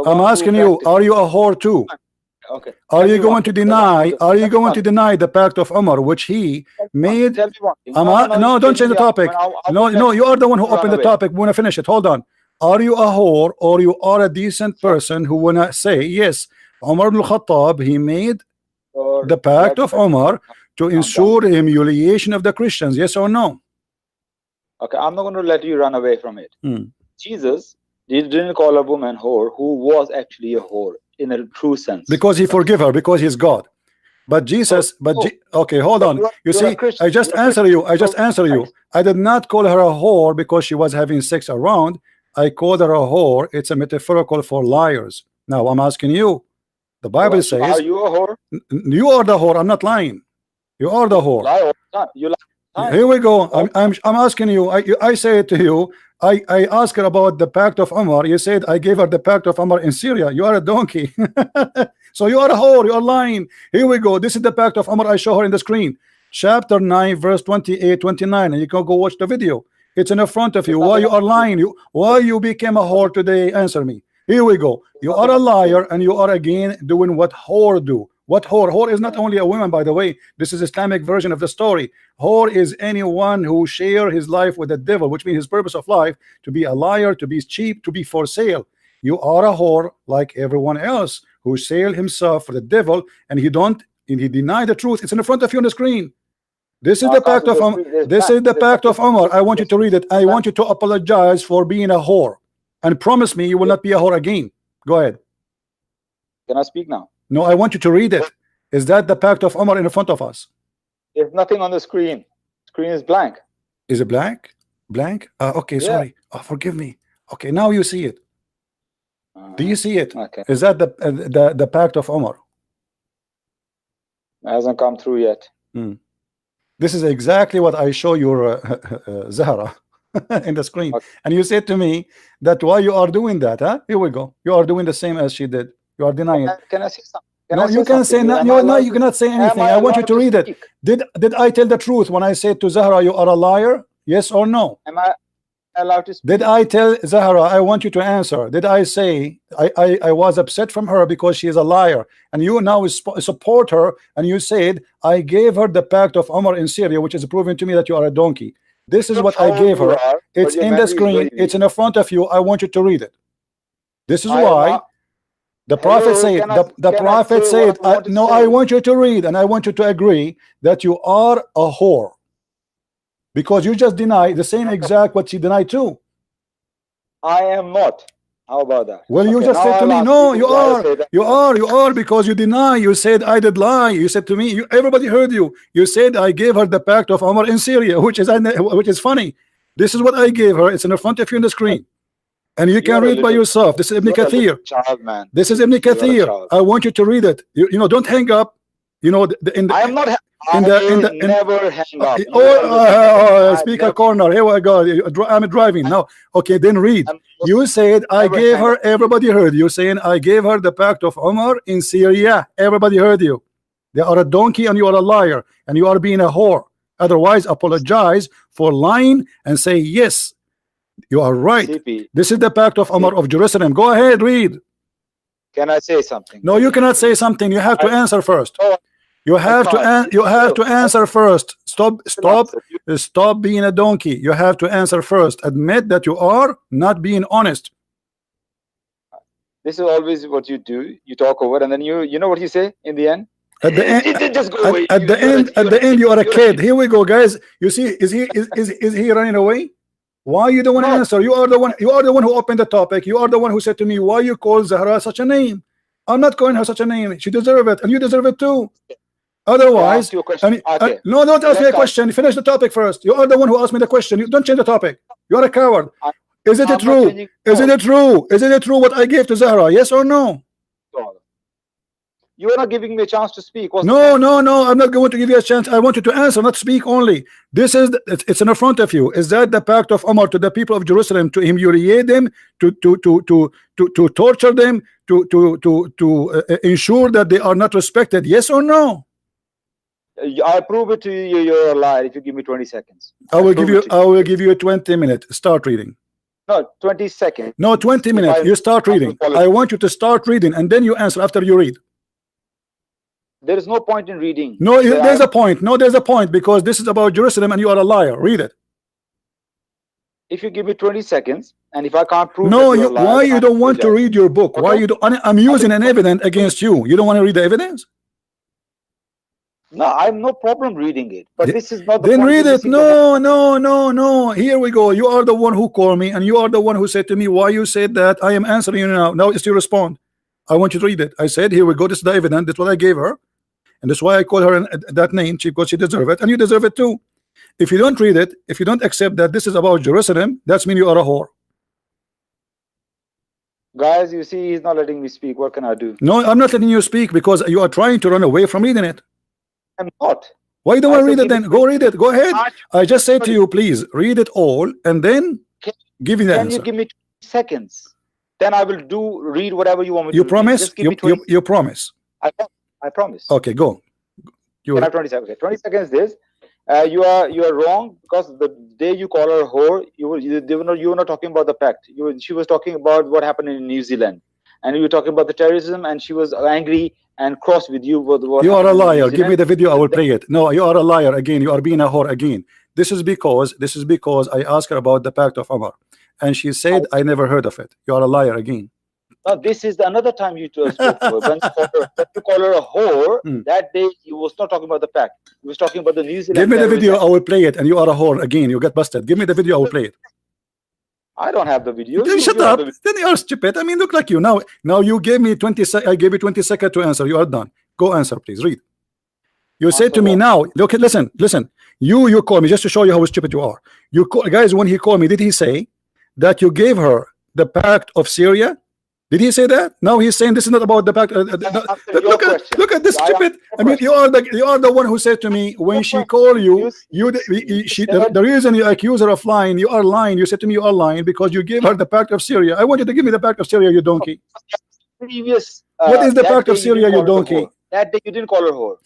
I'm asking you, are you a whore too? Okay. Are you going to deny? Are you going to deny the Pact of Omar, which he made? No, don't change the topic. No, you are the one who opened the topic. We want to finish it. Hold on. Are you a whore or you are a decent person who wanna say yes? Omar ibn Khattab, he made the Pact of Omar to ensure humiliation of the Christians. Yes or no? Okay, I'm not going to let you run away from it. Jesus didn't call a woman whore who was actually a whore in a true sense, because he forgive her, because he's God. But Jesus, okay, hold on. You see, I just answer you. I did not call her a whore because she was having sex around. I called her a whore. It's a metaphorical for liars. Now I'm asking you. The Bible says, are you a whore? You are the whore. I'm not lying. You are the whore. You lie. Here we go. I'm asking you. I say it to you. I asked her about the Pact of Omar. You said I gave her the Pact of Omar in Syria. You are a donkey. So you are a whore. You are lying. Here we go. This is the Pact of Omar. I show her in the screen. Chapter 9, verse 28, 29. And you can go watch the video. It's in the front of you. Why you are lying? Why you became a whore today? Answer me. Here we go. You are a liar, and you are again doing what whore do. What whore? Whore is not only a woman, by the way. This is Islamic version of the story. Whore is anyone who share his life with the devil, which means his purpose of life to be a liar, to be cheap, to be for sale. You are a whore like everyone else who sell himself for the devil, and he deny the truth. It's in the front of you on the screen. This is the Pact of Omar. This is the Pact of Omar. I want you to read it. I want you to apologize for being a whore, and promise me you will not be a whore again. Go ahead. Can I speak now? No, I want you to read it. Is that the pact of Omar in front of us? There's nothing on the screen. Screen is blank. Is it blank? Blank? Okay, Yeah. sorry. Oh, forgive me. Okay, now you see it. Do you see it? Okay. Is that the pact of Omar? It hasn't come through yet. This is exactly what I show your Zahra in the screen. Okay. And you said to me that why you are doing that, huh? Here we go. You are doing the same as she did. You are denying it. Can I say something? No, you can say no. No, you cannot say anything. I want you to read it. Did I tell the truth when I said to Zahra, you are a liar? Yes or no? Am I allowed to speak? Did I tell Zahra, I want you to answer? Did I say I was upset from her because she is a liar, and you now support her, and you said I gave her the pact of Omar in Syria, which is proving to me that you are a donkey. This is what I gave her. It's in the screen. It's in front of you. I want you to read it. This is why the Prophet said, the Prophet said, no, I want you to read, and I want you to agree that you are a whore. Because you just deny the same exact what she denied too. I am not. How about that? Well, you Okay, just said to me, no, you are are, because you deny. You said I did lie. You said to me, everybody heard you. You said I gave her the pact of Omar in Syria, which is funny. This is what I gave her. It's in front of you on the screen, and you can read by yourself. This is Ibn Kathir. This is Ibn Kathir. I want you to read it. You know, don't hang up. You know, I am not. Never hang up. Speaker corner. Here we go. I'm driving now. Okay, then read. You said I gave her. Everybody heard you saying I gave her the pact of Omar in Syria. Everybody heard you. They are a donkey and you are a liar and you are being a whore. Otherwise, apologize for lying and say yes, you are right. CP. This is the pact of Omar of Jerusalem. Go ahead, read. Can I say something? No, you cannot say something. You have to answer first. You have to answer first. Stop being a donkey. You have to answer first. Admit that you are not being honest. This is always what you do. You talk over, and then you know what you say in the end. At the end, just go away. At the end, you are a kid. Here we go, guys. You see, is he running away? Why you don't want to answer? You are the one. You are the one who opened the topic. You are the one who said to me, "Why you call Zahra such a name?" I'm not calling her such a name. She deserves it, and you deserve it too. Otherwise, no, don't ask me a question. Finish the topic first. You are the one who asked me the question. You don't change the topic. You are a coward. Is it true? Is it true? Is it true what I gave to Zahra? Yes or no? You are not giving me a chance to speak. No. I'm not going to give you a chance. I want you to answer, not speak only. This is it's in front of you. Is that the pact of Omar to the people of Jerusalem, to humiliate them, to torture them, to ensure that they are not respected? Yes or no? I prove it to you. You're a liar if you give me 20 seconds. I will give you a 20 minutes. Start reading. No, 20 seconds. No, 20 minutes. You start reading. I want you to start reading, and then you answer after you read. There is no point in reading. No, there's a point. No, there's a point, because this is about Jerusalem, and you are a liar. Read it. If you give me 20 seconds, and if I can't prove, why you don't want to read your book? Okay. Why you don't? I'm using an evidence against you. You don't want to read the evidence? No, I have no problem reading it, but this is not the then point. Read it. No. Here we go. You are the one who called me, and you are the one who said to me, why you said that? I am answering you now. Now it's your respond. I want you to read it. I said, here we go. This is the evidence. That's what I gave her, and that's why I call her that name, because she deserves it, and you deserve it too. If you don't read it, if you don't accept that this is about Jerusalem, that's mean you are a whore. Guys, you see, he's not letting me speak. What can I do? No, I'm not letting you speak because you are trying to run away from reading it. I'm not. Why don't I read it then? Go read it. Go ahead. I just say to you, please read it all and then give me the answer. Can you give me 20 seconds? Then I will read whatever you want me to. You promise? You promise? I promise. Okay, go. You have 20 seconds. Okay, 20 seconds. This you are wrong, because the day you call her a whore, you were not talking about the pact. She was talking about what happened in New Zealand, and you were talking about the terrorism, and she was angry and cross with you. You are a liar. Give me the video. I will play it. No, you are a liar again. You are being a whore again. This is because I asked her about the pact of Omar, and she said I never heard of it. You are a liar again. No, this is another time you spoke to her. When you call her a whore, that day you was not talking about the pact. You was talking about the New Zealand. Give me the video. I will play it, and you are a whore again. You get busted. Give me the video. I will play it. I don't have the video. Then shut up. Then you are stupid. I mean, look like you now. Now you gave me 20 seconds. I gave you 20 seconds to answer. You are done. Go answer, please. Read. You say to me now. Look, listen. You call me just to show you how stupid you are. You call, guys. When he called me, did he say that you gave her the pact of Syria? Did he say that? No, he's saying this is not about the pact. Look at this stupid. I mean, you are the one who said to me when she called you, the reason you accuse her of lying, you are lying. You said to me you are lying because you gave her the pact of Syria. I want you to give me the pact of Syria, you donkey. Previous. What is the pact of Syria, you donkey? That day you didn't call her whore.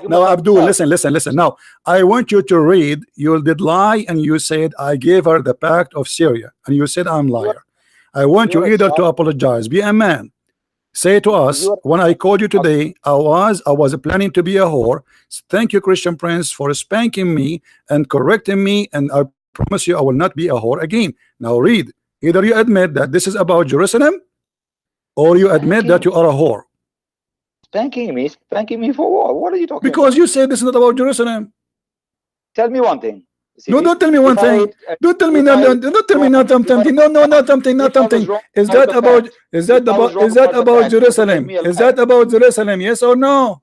Now, Abdul, listen. Now, I want you to read. You did lie, and you said I gave her the pact of Syria, and you said I'm liar. I want you either to apologize, be a man, say to us, when I called you today, I was planning to be a whore. Thank you, Christian Prince, for spanking me and correcting me, and I promise you I will not be a whore again. Now read. Either you admit that this is about Jerusalem, or you admit that you are a whore. Spanking me for what? What are you talking about? Because you said this is not about Jerusalem. Tell me one thing. No, don't tell me one thing. Don't tell me nothing. Don't tell me not something. No, not something. Is that about Jerusalem? Is that about Jerusalem? Yes or no?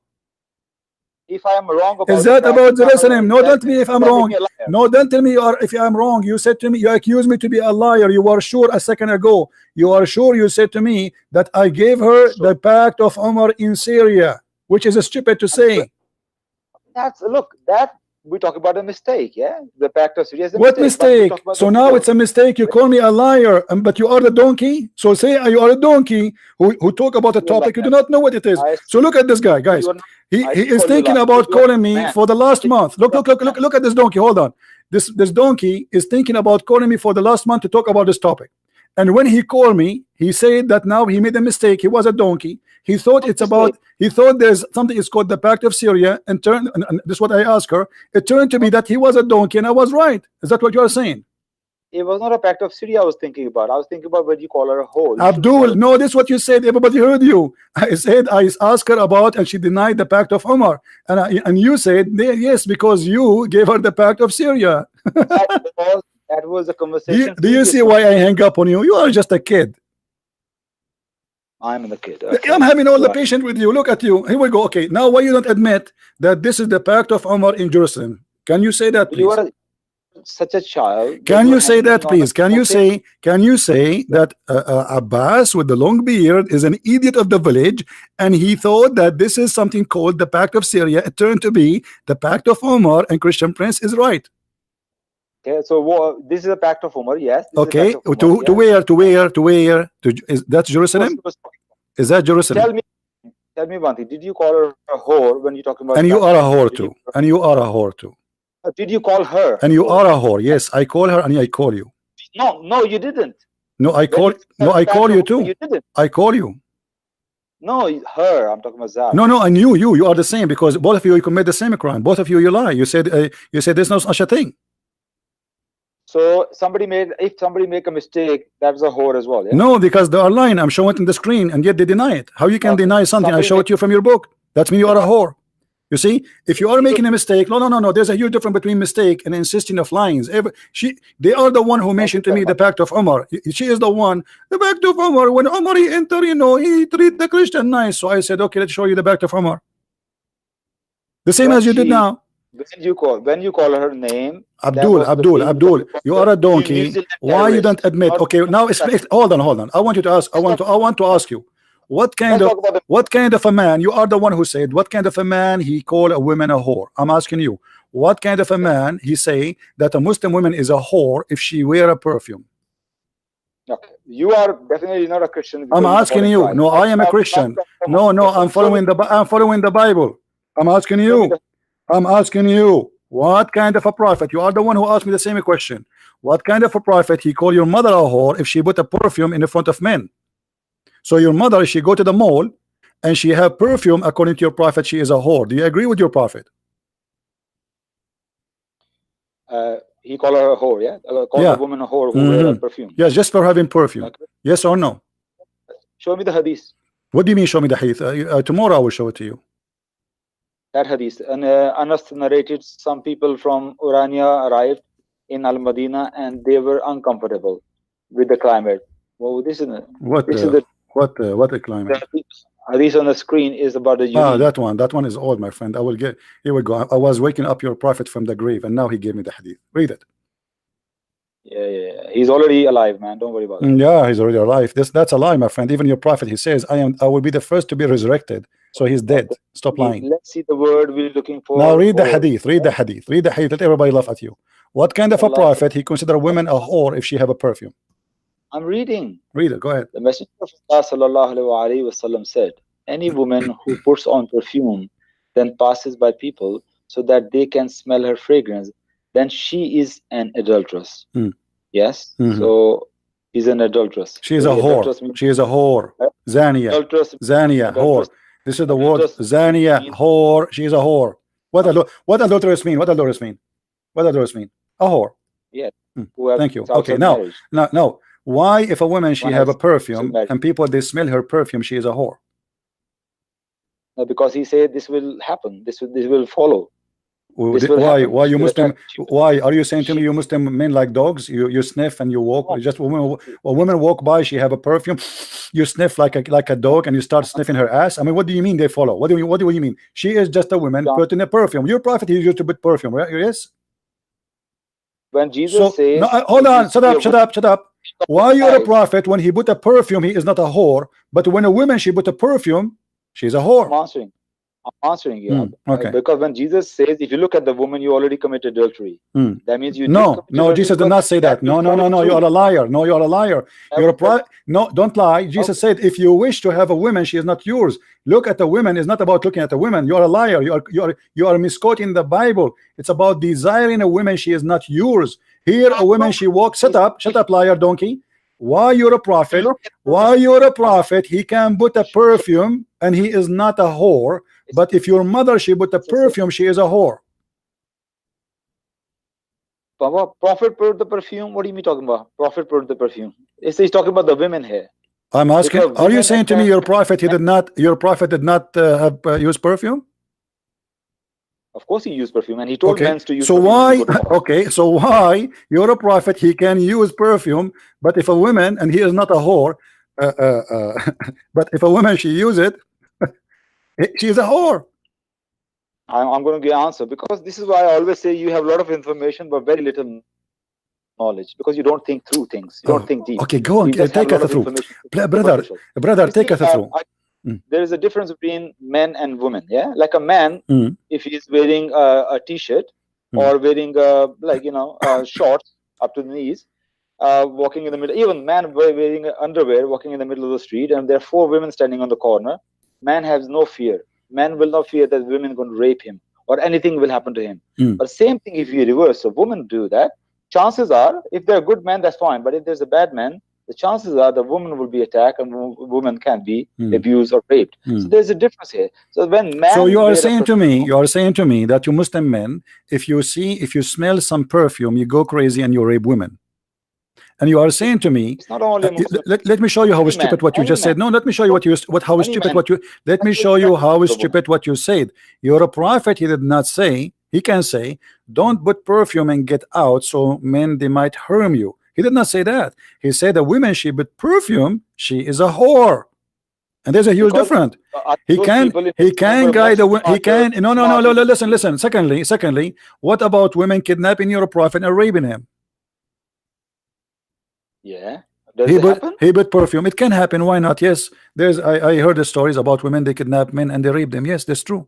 If I am wrong about is that about Jerusalem? No, don't tell me if I'm wrong. No, don't tell me if I'm wrong. You said to me, you accused me to be a liar. You were sure a second ago. You are sure you said to me that I gave her the pact of Omar in Syria, which is stupid to say. We talk about a mistake, yeah? The pact of Syria is a what mistake? So now it's a mistake. You call me a liar, but you are the donkey. So say you are a donkey who talk about a topic you do not know what it is. So look at this guy, guys. He is thinking about calling me for the last month. Look at this donkey. Hold on. This donkey is thinking about calling me for the last month to talk about this topic. And when he called me, he said that now he made a mistake. He was a donkey. He thought there's something is called the pact of Syria, and this is what I asked her. It turned to be that he was a donkey, and I was right. Is that what you are saying? It was not a pact of Syria I was thinking about. I was thinking about when you call her a whore. Abdul, no, this is what you said. Everybody heard you. I said I asked her about, and she denied the pact of Omar. And you said yes, because you gave her the pact of Syria. That was a conversation. Do you see why I hang up on you? You are just a kid. I'm the kid. Okay. I'm having all the patience with you. Look at you. Here we go. Okay, now why you don't admit that this is the pact of Omar in Jerusalem? Can you say that, please? You are such a child. Can you say that, please? Can you say that Abbas with the long beard is an idiot of the village, and he thought that this is something called the pact of Syria? It turned to be the pact of Omar, and Christian Prince is right. Okay, so this is a pact of Omar, yes. Okay, to where? Is that Jerusalem? Is that Jerusalem? Tell me one thing. Did you call her a whore when you're talking about? And you are a whore too. And you are a whore too. Did you call her? And you are a whore. Yes, I call her and I call you. No, you didn't. No, I call you too. You didn't. I call you. No, her. I'm talking about Zach. No, and you are the same, because both of you commit the same crime. Both of you lie. You said there's no such a thing. So if somebody make a mistake, that's a whore as well. Yeah? No, because they are lying. I'm showing it on the screen, and yet they deny it. How you can deny something? I show it to you from your book. That's mean you are a whore. You see, if you are making a mistake, no. There's a huge difference between mistake and insisting of lying. They are the one who mentioned to me the pact of Omar. She is the one. The pact of Omar. When Omar he entered, he treat the Christian nice. So I said, okay, let's show you the pact of Omar. The same as you did now. When you call her name, Abdul, you are a donkey. Why you don't admit? Okay, now hold on. I want to ask you, what kind of a man? You are the one who said what kind of a man he called a woman a whore. I'm asking you, what kind of a man he say that a Muslim woman is a whore if she wear a perfume? Okay, you are definitely not a Christian. I'm asking you. No, I am a Christian. No, I'm following the Bible. I'm asking you, what kind of a prophet? You are the one who asked me the same question. What kind of a prophet he called your mother a whore if she put a perfume in the front of men? So your mother, if she go to the mall and she have perfume, according to your prophet, she is a whore. Do you agree with your prophet? He called her a whore, yeah? Called a woman a whore who wear perfume. Yes, just for having perfume. Okay. Yes or no? Show me the hadith. What do you mean show me the hadith? Tomorrow I will show it to you. That hadith. And Anas narrated some people from Urania arrived in Al-Madinah and they were uncomfortable with the climate. Well, this is what a climate. Hadith on the screen is about the that one is old, my friend. I will get, here we go. I was waking up your prophet from the grave and now he gave me the hadith. Read it. Yeah. He's already alive, man. Don't worry about it. Yeah, he's already alive. That's a lie, my friend. Even your prophet, he says, I will be the first to be resurrected. So he's dead. Stop lying. Let's see the word we're looking for. Now read the hadith. Read the hadith. Read the hadith. Let everybody laugh at you. What kind of a prophet he consider women a whore if she have a perfume? I'm reading. Read it. Go ahead. The Messenger of Allah sallallahu alaihi wasallam said, any woman who puts on perfume then passes by people so that they can smell her fragrance, then she is an adulteress. Yes. So she's an adulteress. She is a whore. She is a whore. Zania. Zania. Whore. This is the word. Zania. Whore. She is a whore. What adulteress mean? What adulteress mean? What adulteress mean? A whore. Yeah. Thank you. Okay. Now, why if a woman she have a perfume and people they smell her perfume, she is a whore? No, because he said this will happen. This will follow. Why you Muslim? Why are you saying to me you Muslim men like dogs? You sniff and you walk. Just a woman walk by, she have a perfume, you sniff like a dog and you start sniffing her ass. I mean, what do you mean they follow? What do you mean? She is just a woman putting a perfume. Your prophet he used to put perfume, right? Yes. When Jesus says, no, hold on, shut up. Why you're a prophet when he put a perfume he is not a whore, but when a woman she put a perfume she's a whore? I'm answering you. Okay. Because when Jesus says, if you look at the woman, you already committed adultery. That means you. No, Jesus did not say that. No. You are a liar. No, you are a liar. You're a prophet. No, don't lie. Jesus said, if you wish to have a woman, she is not yours. Look at the women. It's not about looking at the women. You are a liar. You are misquoting the Bible. It's about desiring a woman. She is not yours. Here, a woman she walks. Shut up, liar, donkey. Why you're a prophet? Why you're a prophet? He can put a perfume and he is not a whore. But if your mother she put a perfume, she is a whore. Baba, prophet put the perfume. What are you talking about? Prophet put the perfume. He's talking about the women here. I'm asking. Are you saying to me your prophet he did not? Your prophet did not have used perfume? Of course he used perfume, and he told men to use. So why? Okay, so why you're a prophet? He can use perfume, but if a woman and he is not a whore, but if a woman she use it, she is a whore. I'm going to give an answer because this is why I always say you have a lot of information but very little knowledge because you don't think through things. You don't think deep. Okay, go on. Take us through, brother. Take us through. There is a difference between men and women. Yeah, like a man, if he's wearing a t-shirt or wearing shorts up to the knees, walking in the middle. Even man wearing underwear, walking in the middle of the street, and there are 4 women standing on the corner. Man has no fear. Man will not fear that women are going to rape him or anything will happen to him. But same thing if you reverse. So women do that. Chances are, if they're a good man, that's fine. But if there's a bad man, the chances are the woman will be attacked and woman can be abused or raped. So there's a difference here. So when man, so you are saying to me that you Muslim men, if you smell some perfume, you go crazy and you rape women. And you are saying to me, it's not only let me show you how stupid what you just said. No, let me show you how stupid what you. Let me show you how stupid what you said. You're a prophet. He did not say. He can say, don't put perfume and get out, so men they might harm you. He did not say that. He said the women she put perfume, she is a whore. And there's a huge difference. He can guide the he can no listen. Secondly, what about women kidnapping your prophet and raping him? Yeah. He put perfume. It can happen. Why not? Yes. I heard the stories about women they kidnap men and they rape them. Yes, that's true.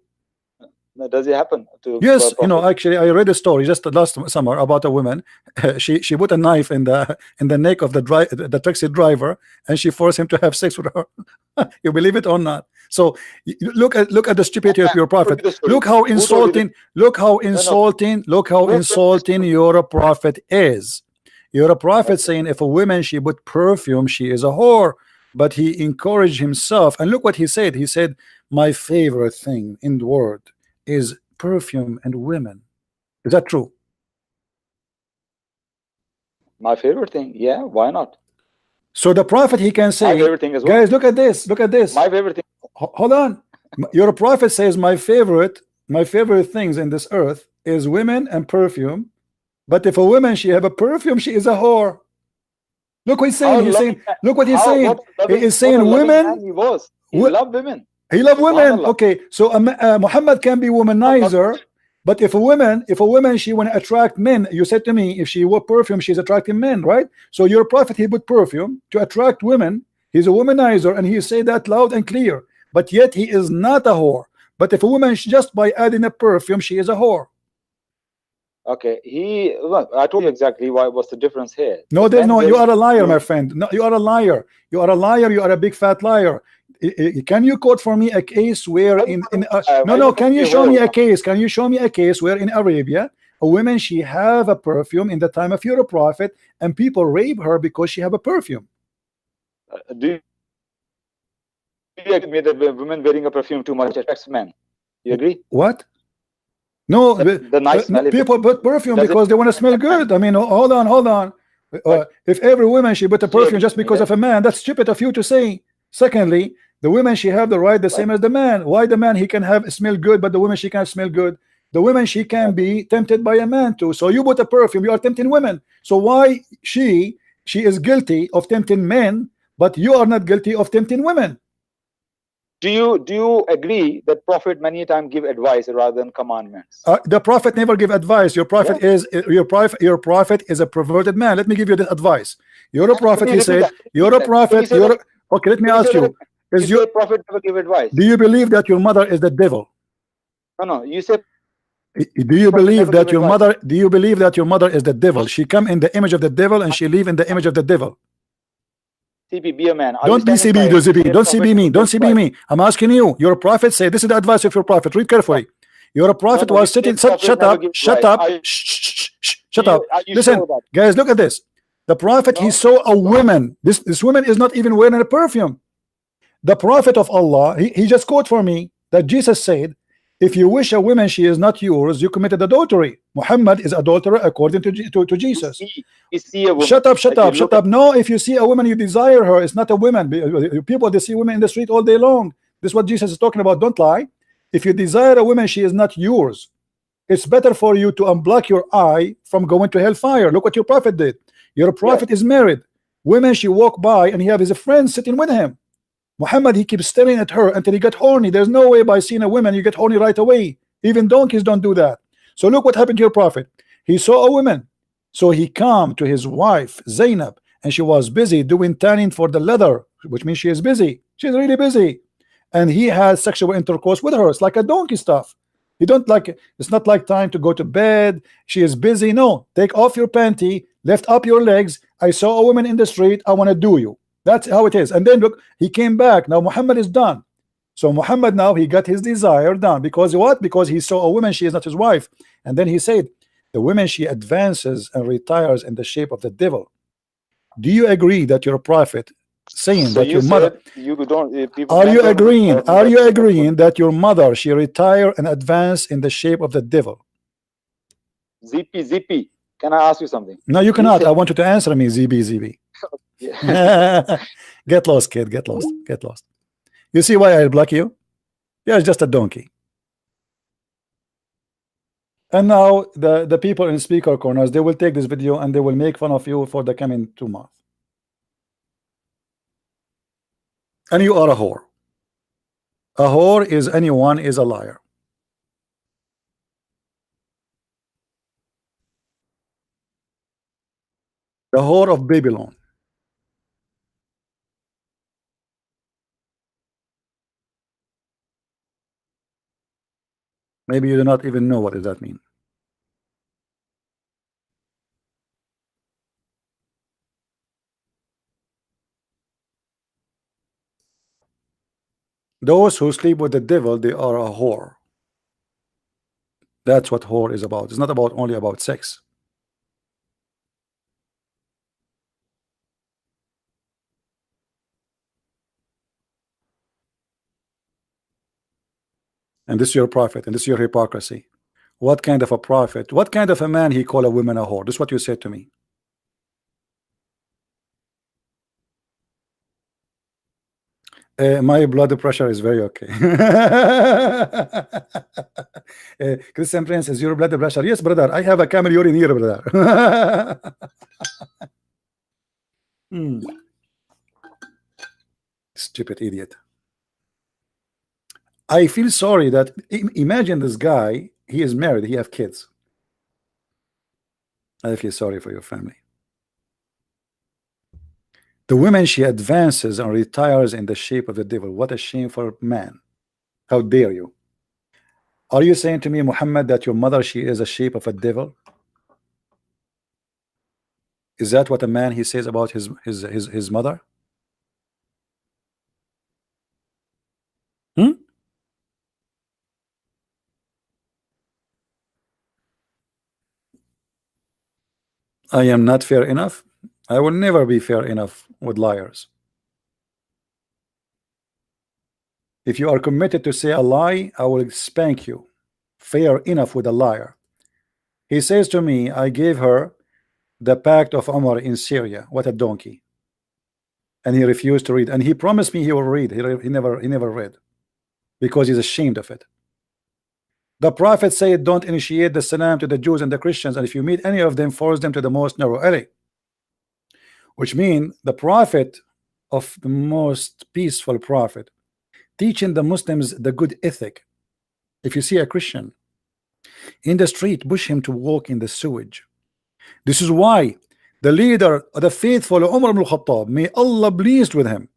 Does it happen? Yes, actually, I read a story just last summer about a woman. She put a knife in the neck of the taxi driver, and she forced him to have sex with her. You believe it or not? So look at the stupidity of your prophet. Look how insulting. Look how insulting your prophet is. You're a prophet saying if a woman she put perfume, she is a whore. But he encouraged himself, and look what he said. He said, "My favorite thing in the world is perfume and women." Is that true? My favorite thing, yeah. Why not? So the prophet he can say, my favorite thing as well. Guys, look at this. Look at this. My favorite thing. Hold on. Your prophet says my favorite things in this earth is women and perfume. But if a woman she have a perfume, she is a whore. Look what he's saying. He's saying, look what he's saying. He is saying women. He loved women. He loved women. Okay, so Muhammad can be womanizer, but if a woman she want to attract men, you said to me if she wore perfume, she's attracting men, right? So your prophet he put perfume to attract women. He's a womanizer, and he say that loud and clear. But yet he is not a whore. But if a woman just by adding a perfume, she is a whore. Okay, look, I told you exactly what's the difference here. No, there's no. You are a liar, my friend. No, you are a liar. You are a liar. You are a big fat liar. Can you quote for me a case where can you show me a case? Can you show me a case where in Arabia a woman she have a perfume in the time of your prophet and people rape her because she have a perfume? Do you agree that women wearing a perfume too much attracts men? You agree? What? No, the nice people put perfume because they want to smell good. I mean, hold on. If every woman she put a perfume just because of a man, that's stupid of you to say. Secondly, the women she have the right the same as the man. Why the man he can have smell good, but the woman she can't smell good? The woman she can be tempted by a man too. So you put a perfume, you are tempting women. So why she is guilty of tempting men, but you are not guilty of tempting women? Do you agree that prophet many times give advice rather than commandments? The prophet never give advice. Your prophet is your prophet is a perverted man. Let me give you the advice. You're a prophet. He said you're a prophet. Okay. Let me ask you: is your prophet never give advice? Do you believe that your mother is the devil? No. You said. Do you believe that your mother? Do you believe that your mother is the devil? She come in the image of the devil and she live in the image of the devil. CB, be a man. Don't be CB, don't CB me, don't CB me. I'm asking you. Your prophet say this is the advice of your prophet. Read carefully. Your prophet was sitting. Shut up. Shut up. Shut up. Listen, guys, look at this. The prophet he saw a woman. This woman is not even wearing a perfume. The prophet of Allah he just quote for me that Jesus said, if you wish a woman she is not yours, you committed adultery. Muhammad is adulterer according to Jesus. You see a woman, shut up. No, if you see a woman you desire her, it's not a woman. People they see women in the street all day long. This is what Jesus is talking about. Don't lie. If you desire a woman she is not yours, it's better for you to unblock your eye from going to hellfire. Look what your prophet did. Your prophet is married. Women she walk by and he have his friends sitting with him. Muhammad he keeps staring at her until he got horny. There's no way by seeing a woman you get horny right away. Even donkeys don't do that. So look what happened to your prophet. He saw a woman, so he came to his wife Zainab, and she was busy doing tanning for the leather, which means she is busy. She's really busy, and he had sexual intercourse with her. It's like a donkey stuff. You don't like. It's not like time to go to bed. She is busy. No, take off your panty, lift up your legs. I saw a woman in the street. I want to do you. That's how it is. And then look, he came back. Now Muhammad is done. So Muhammad now he got his desire done because what? Because he saw a woman she is not his wife. And then he said the woman she advances and retires in the shape of the devil. Do you agree that you're a prophet saying that your mother are you agreeing that your mother she retire and advance in the shape of the devil? ZP, can I ask you something? No, you cannot. I want you to answer me, ZB. Get lost, kid. Get lost. You see why I block you? Yeah, it's just a donkey. And now the people in speaker corners, they will take this video and they will make fun of you for the coming 2 months. And you are a whore. A whore is anyone is a liar. The whore of Babylon. Maybe you do not even know what does that mean. Those who sleep with the devil, they are a whore. That's what whore is about. It's not about only about sex. And this is your prophet, and this is your hypocrisy. What kind of a prophet? What kind of a man he call a woman a whore? This is what you said to me. My blood pressure is very okay. Christian Prince, is your blood pressure? Yes, brother. I have a camel urine here, brother. Stupid idiot. I feel sorry that imagine this guy. He is married. He have kids. I feel sorry for your family. The woman, she advances and retires in the shape of the devil. What a shame for man. How dare you? Are you saying to me, Muhammad, that your mother, she is a shape of a devil? Is that what a man he says about his mother? I am not fair enough. I will never be fair enough with liars. If you are committed to say a lie, I will spank you. Fair enough with a liar. He says to me, I gave her the pact of Omar in Syria. What a donkey. And he refused to read. And he promised me he will read. He never read. Because he's ashamed of it. The Prophet said, don't initiate the salam to the Jews and the Christians, and if you meet any of them, force them to the most narrow alley. Which means the Prophet of the most peaceful Prophet teaching the Muslims the good ethic. If you see a Christian in the street, push him to walk in the sewage. This is why the leader of the faithful, Umar ibn Khattab, may Allah pleased with him,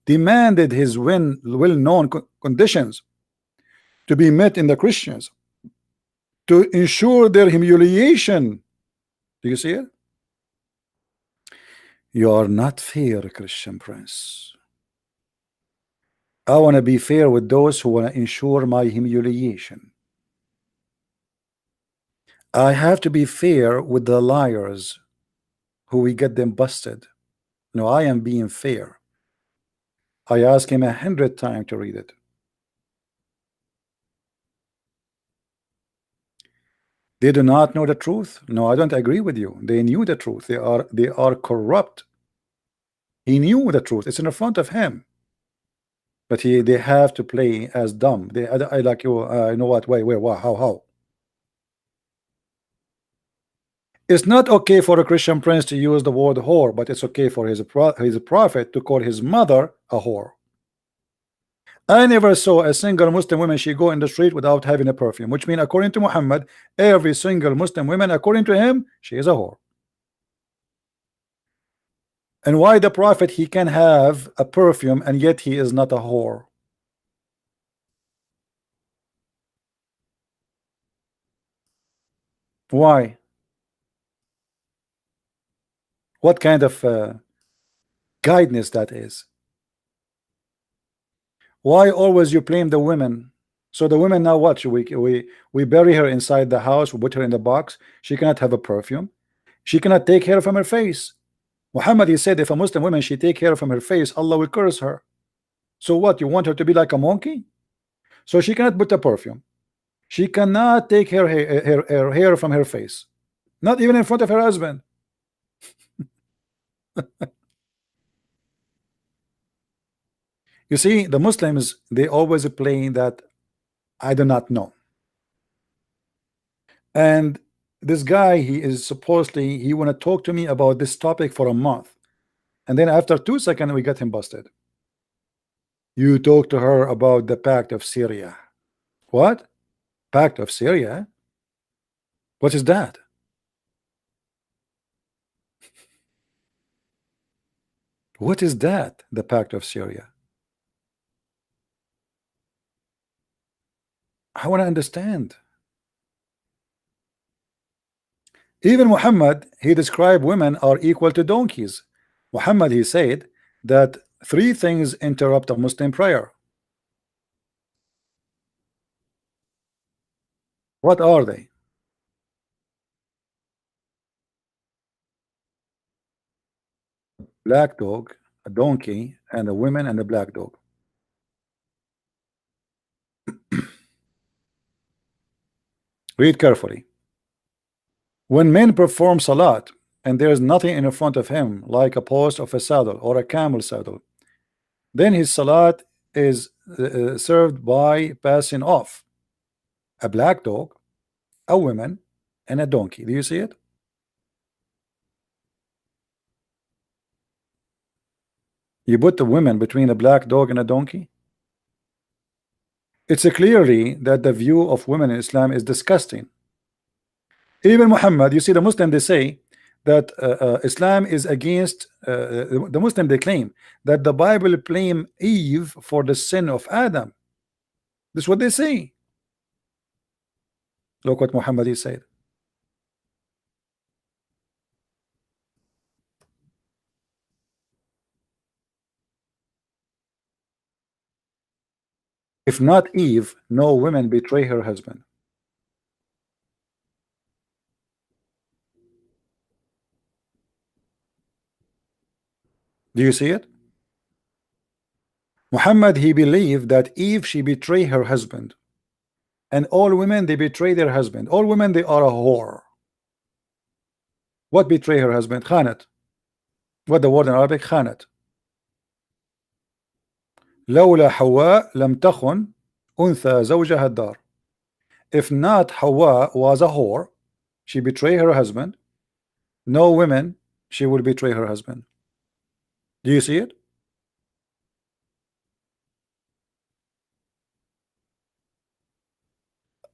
demanded his well-known conditions to be met in the Christians to ensure their humiliation. Do you see it? You are not fair, Christian Prince. I want to be fair with those who want to ensure my humiliation. I have to be fair with the liars who we get them busted. No, I am being fair. I asked him 100 times to read it. They do not know the truth. No, I don't agree with you. They knew the truth. They are corrupt. He knew the truth. It's in front of him. But they have to play as dumb. I like you. You know what? Wait, where? How? It's not okay for a Christian prince to use the word whore, but it's okay for his prophet to call his mother a whore. I never saw a single Muslim woman she go in the street without having a perfume, which means according to Muhammad, every single Muslim woman, according to him, she is a whore. And why the prophet, he can have a perfume and yet he is not a whore? Why? What kind of guidance that is? Why always you blame the women? So the women now what? We bury her inside the house, we put her in the box. She cannot have a perfume. She cannot take hair from her face. Muhammad, he said, if a Muslim woman she take hair from her face, Allah will curse her. So what? You want her to be like a monkey? So she cannot put a perfume. She cannot take her hair from her face, not even in front of her husband. You see, the Muslims, they always play that I do not know. And this guy, he is supposedly, he want to talk to me about this topic for a month. And then after 2 seconds, we got him busted. You talk to her about the Pact of Syria. What? Pact of Syria? What is that? What is that? The Pact of Syria? I want to understand. Even Muhammad, he described women are equal to donkeys. Muhammad, he said that 3 things interrupt a Muslim prayer. What are they? Black dog, a donkey, and a woman and a black dog. Read carefully. When men perform salat and there is nothing in front of him like a post of a saddle or a camel saddle, then his salat is served by passing off a black dog, a woman, and a donkey. Do you see it? You put the women between a black dog and a donkey. It's clearly that the view of women in Islam is disgusting. Even Muhammad, you see, the Muslim, they say that Islam is against the Muslim, they claim that the Bible blame Eve for the sin of Adam. This is what they say. Look what Muhammad is said. If not Eve, no woman betray her husband. Do you see it? Muhammad, he believed that Eve, she betrayed her husband, and all women, they betray their husband. All women, they are a whore. What betray her husband? Khanat. What the word in Arabic? Khanat. لولا حواء لم تخن أنثى زوجها الدار. If not Hawa was a whore, she betrayed her husband, no women, she will betray her husband. Do you see it?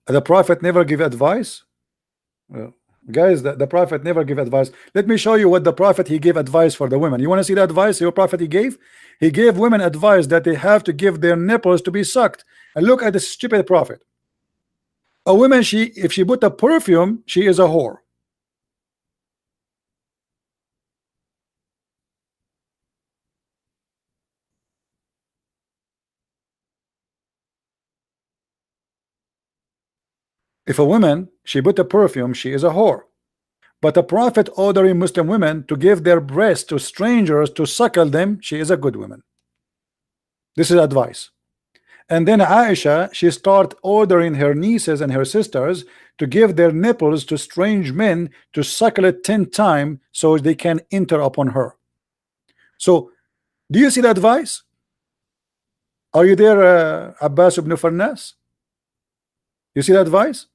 The Prophet never give advice. Well, guys, the Prophet never give advice. Let me show you what the Prophet, he gave advice for the women. You want to see the advice your Prophet he gave? He gave women advice that they have to give their nipples to be sucked. And look at the stupid Prophet. A woman, if she put a perfume, she is a whore. If a woman, she put a perfume, she is a whore. But the Prophet ordering Muslim women to give their breasts to strangers to suckle them, she is a good woman. This is advice. And then Aisha, she start ordering her nieces and her sisters to give their nipples to strange men to suckle it 10 times so they can enter upon her. So, do you see the advice? Are you there, Abbas ibn Farnas? You see the advice?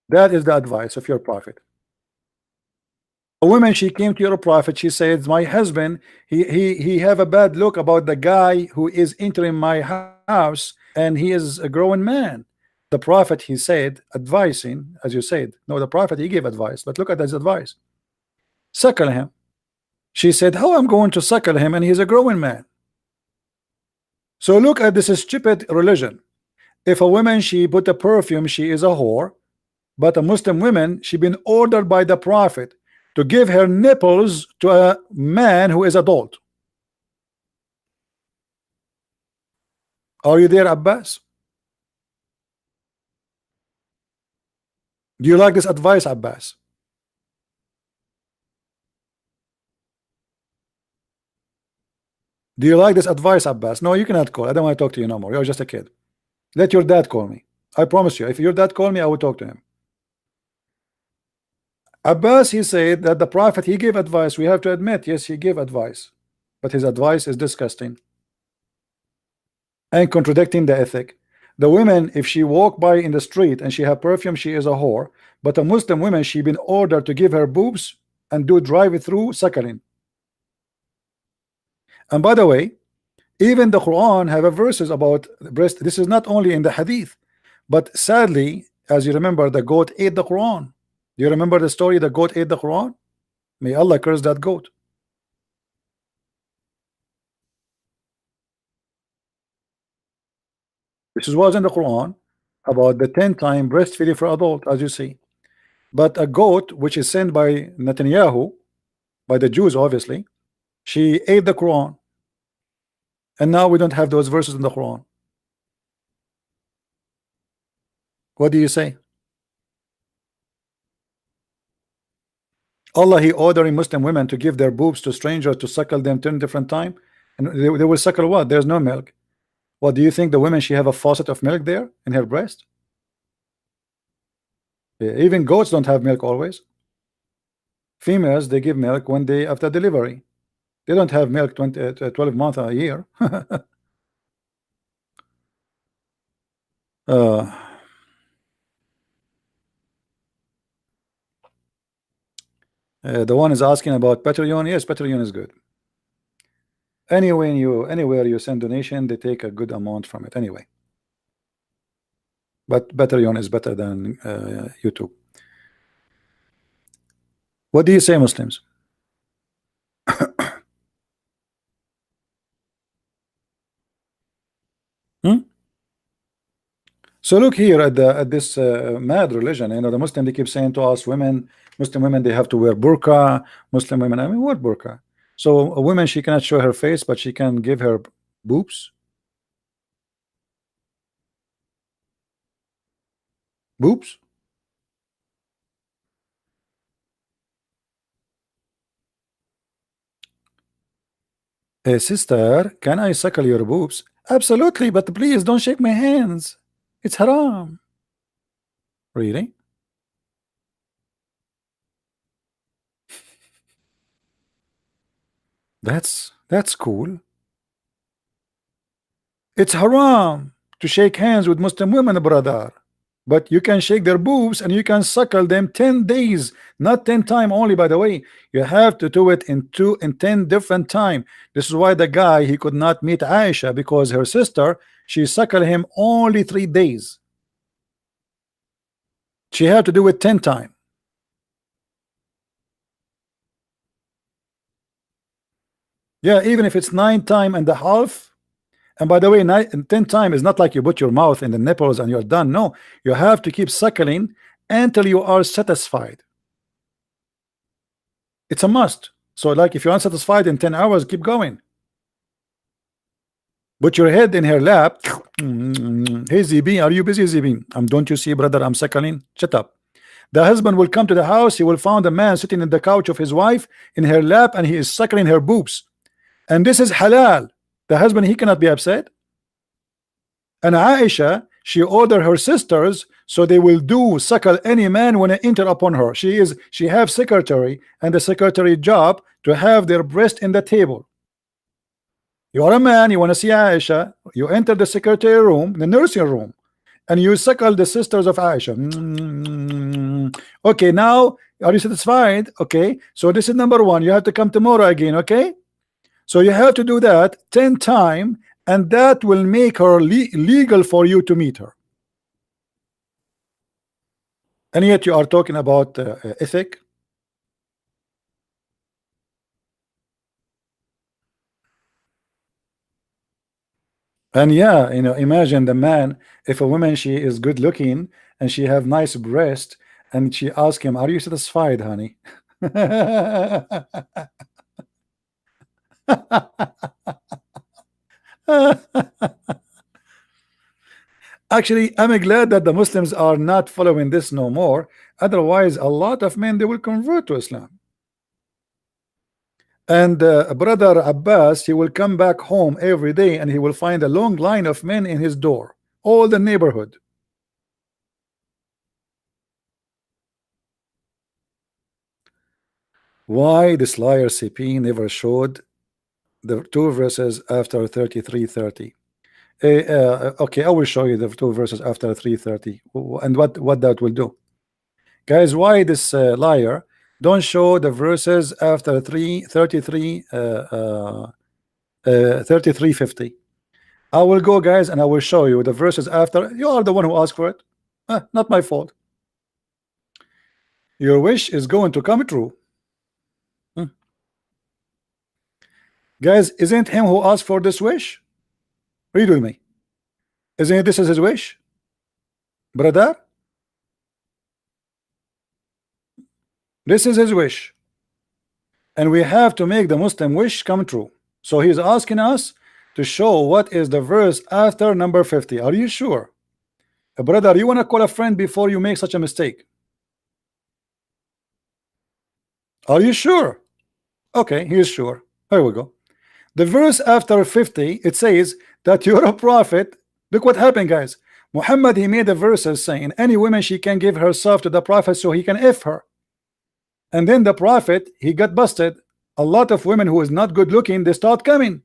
That is the advice of your Prophet. A woman, she came to your Prophet, she said, my husband, he have a bad look about the guy who is entering my house, and he is a growing man. The Prophet, he said, advising, as you said, no, the Prophet, he gave advice, but look at his advice. Suckle him. She said, how I'm going to suckle him and he's a growing man? So look at this stupid religion. If a woman, she put a perfume, she is a whore. But a Muslim woman, she been ordered by the Prophet to give her nipples to a man who is adult. Are you there, Abbas? Do you like this advice, Abbas? Do you like this advice, Abbas? No, you cannot call. I don't want to talk to you no more. You're just a kid. Let your dad call me. I promise you, if your dad call me, I will talk to him. Abbas, he said that the Prophet, he gave advice. We have to admit, yes, he gave advice, but his advice is disgusting and contradicting the ethic. The woman, if she walk by in the street and she have perfume, she is a whore. But a Muslim woman, she been ordered to give her boobs and do drive-through suckling. And by the way, even the Quran have a verses about breast. This is not only in the Hadith, but sadly, as you remember, the goat ate the Quran. Do you remember the story? The goat ate the Quran. May Allah curse that goat. This was in the Quran about the 10-time breastfeeding for adult, as you see. But a goat, which is sent by Netanyahu, by the Jews, obviously, she ate the Quran. And now we don't have those verses in the Quran. What do you say? Allah, he ordering Muslim women to give their boobs to strangers to suckle them 10 different times, and they will suckle what? There's no milk. What do you think the women, she have a faucet of milk there in her breast? Yeah, even goats don't have milk always. Females, they give milk one day after delivery. They don't have milk 12 months a year. The one is asking about Patreon. Yes, Patreon is good. Anywhere you send donation, they take a good amount from it anyway. But Patreon is better than YouTube. What do you say, Muslims? So look here at this mad religion. You know, the Muslim, they keep saying to us, Muslim women, they have to wear burqa. Muslim women, I mean, what burqa? So a woman, she cannot show her face, but she can give her boobs. Boobs? Hey, sister, can I suckle your boobs? Absolutely, but please don't shake my hands. It's haram. Really? That's cool. It's haram to shake hands with Muslim women, brother. But you can shake their boobs and you can suckle them 10 days, not 10 times only, by the way. You have to do it in 10 different times. This is why the guy, he could not meet Aisha, because her sister, she suckled him only 3 days. She had to do it 10 times. Yeah, even if it's 9 times and a half. And by the way, 10 times is not like you put your mouth in the nipples and you're done. No, you have to keep suckling until you are satisfied. It's a must. So like if you're unsatisfied in 10 hours, keep going. Put your head in her lap. Hey ZB, are you busy, ZB? Don't you see, brother, I'm suckling? Shut up. The husband will come to the house. He will find a man sitting in the couch of his wife in her lap, and he is suckling her boobs. And this is halal. The husband, he cannot be upset. And Aisha, she ordered her sisters so they will suckle any man when they enter upon her. She have secretary, and the secretary job to have their breast in the table. You are a man, you want to see Aisha, you enter the secretary room, the nursing room, and you suckle the sisters of Aisha. Okay, now are you satisfied? Okay, so this is number 1. You have to come tomorrow again. Okay, so you have to do that 10 times, and that will make her legal for you to meet her. And yet you are talking about ethic. And yeah, you know, imagine the man, if a woman, she is good looking and she have nice breast, and she ask him, are you satisfied, honey? Actually, I'm glad that the Muslims are not following this no more. Otherwise, a lot of men, they will convert to Islam. And brother Abbas, he will come back home every day and he will find a long line of men in his door, all the neighborhood. Why this liar CP never showed the 2 verses after 33:30? Okay, I will show you the 2 verses after 3:30 and what that will do. Guys, why this liar don't show the verses after 33:50? I will go, guys, and I will show you the verses after. You are the one who asked for it. Not my fault. Your wish is going to come true. Guys, isn't him who asked for this wish? Read with me. Isn't this is his wish, brother? This is his wish, and we have to make the Muslim wish come true. So he's asking us to show what is the verse after number 50. Are you sure, brother? You want to call a friend before you make such a mistake? Are you sure? Okay, he is sure. Here we go. The verse after 50, it says that you're a prophet. Look what happened, guys. Muhammad, he made the verses saying any woman, she can give herself to the prophet so he can F her. And then the prophet, he got busted. A lot of women who is not good looking, they start coming.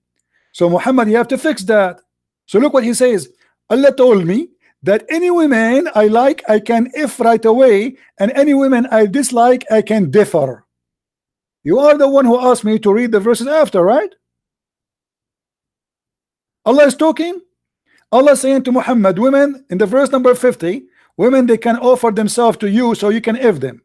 So Muhammad, you have to fix that. So look what he says. Allah told me that any women I like, I can if right away, and any women I dislike, I can differ. You are the one who asked me to read the verses after, right? Allah is talking. Allah saying to Muhammad, women, in the verse number 50, women, they can offer themselves to you so you can if them.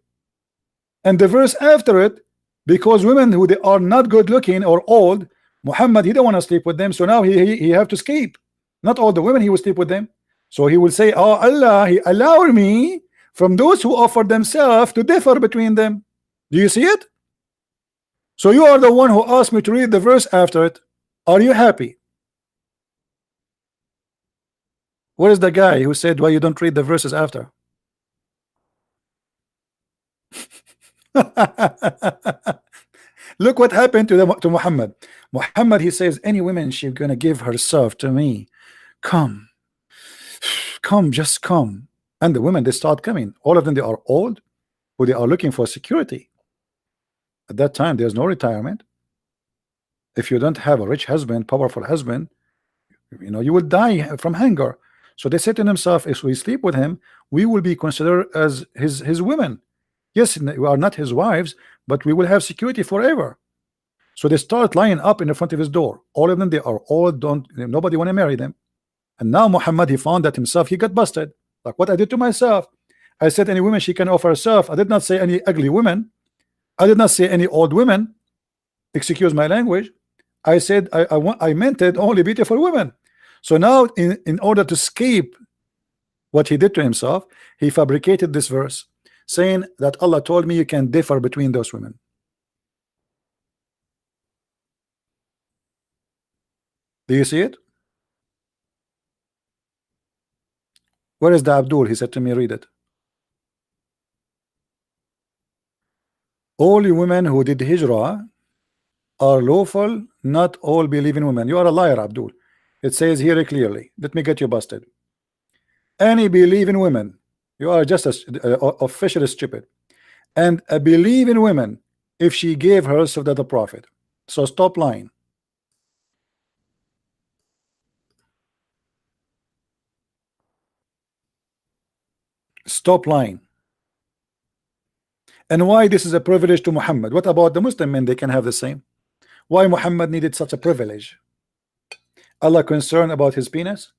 And the verse after it, because women who they are not good looking or old, Muhammad, he don't want to sleep with them, so now he have to escape. Not all the women he will sleep with them. So he will say, oh Allah, he allow me from those who offer themselves to differ between them. Do you see it? So you are the one who asked me to read the verse after it. Are you happy? Where is the guy who said why you don't read the verses after? Look what happened to Muhammad. Muhammad, he says, any woman, she's gonna give herself to me. Come, just come. And the women, they start coming. All of them, they are old, who they are looking for security. At that time, there's no retirement. If you don't have a rich husband, powerful husband, you know, you will die from hunger. So they said to themselves, if we sleep with him, we will be considered as his women. Yes, we are not his wives, but we will have security forever. So they start lining up in the front of his door. All of them, they are all nobody want to marry them. And now Muhammad, he found that himself, he got busted. Like what I did to myself. I said any woman she can offer herself. I did not say any ugly women. I did not say any old women. Excuse my language. I said I meant it only beautiful women. So now in order to escape what he did to himself, he fabricated this verse saying that Allah told me you can differ between those women. Do you see it? Where is the Abdul? He said to me, read it. All you women who did hijrah are lawful, not all believing women. You are a liar, Abdul. It says here clearly. Let me get you busted. Any believing women, you are just officially stupid. And a believing woman, if she gave herself to the prophet. So stop lying. Stop lying. And why this is a privilege to Muhammad? What about the Muslim men? They can have the same. Why Muhammad needed such a privilege? Allah concerned about his penis?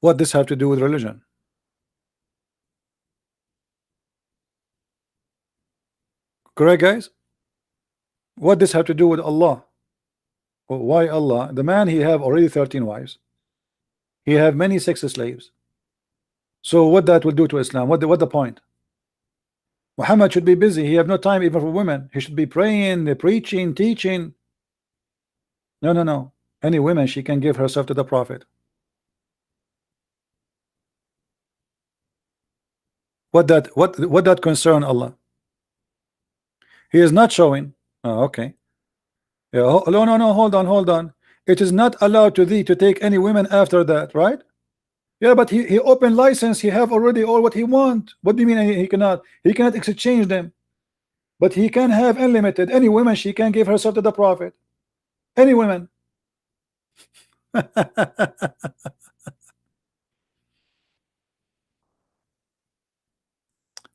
What this have to do with religion? Correct, guys? What this have to do with Allah? Why Allah? The man, he have already 13 wives. He have many sex slaves. So what that will do to Islam? What the point? Muhammad should be busy. He have no time even for women. He should be praying, preaching, teaching. No. Any woman, she can give herself to the prophet. What that concern Allah? He is not showing. Oh, okay. Yeah, no, hold on. It is not allowed to thee to take any women after that, right? Yeah, but he open license. He have already all what he want. What do you mean he cannot? He cannot exchange them. But he can have unlimited. Any woman, she can give herself to the prophet. Any women.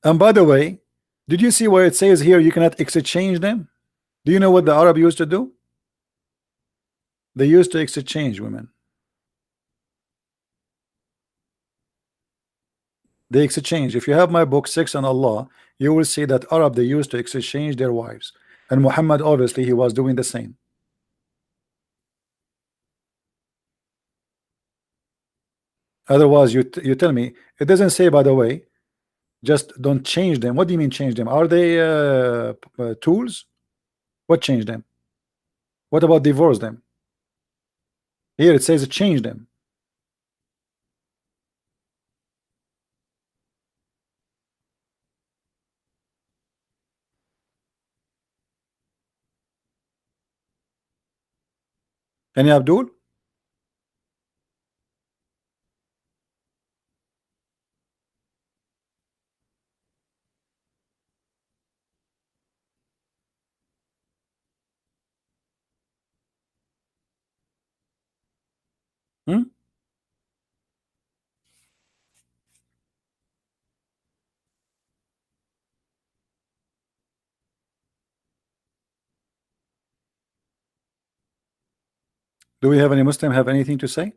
And by the way, did you see where it says here you cannot exchange them? Do you know what the Arab used to do? They used to exchange women. They exchange. If you have my book 6 on Allah, you will see that Arab, they used to exchange their wives. And Muhammad, obviously, he was doing the same. Otherwise, you tell me, it doesn't say, by the way, just don't change them. What do you mean change them? Are they tools? What change them? What about divorce them? Here it says change them. Any Abdul? Hmm? Do we have any Muslim have anything to say?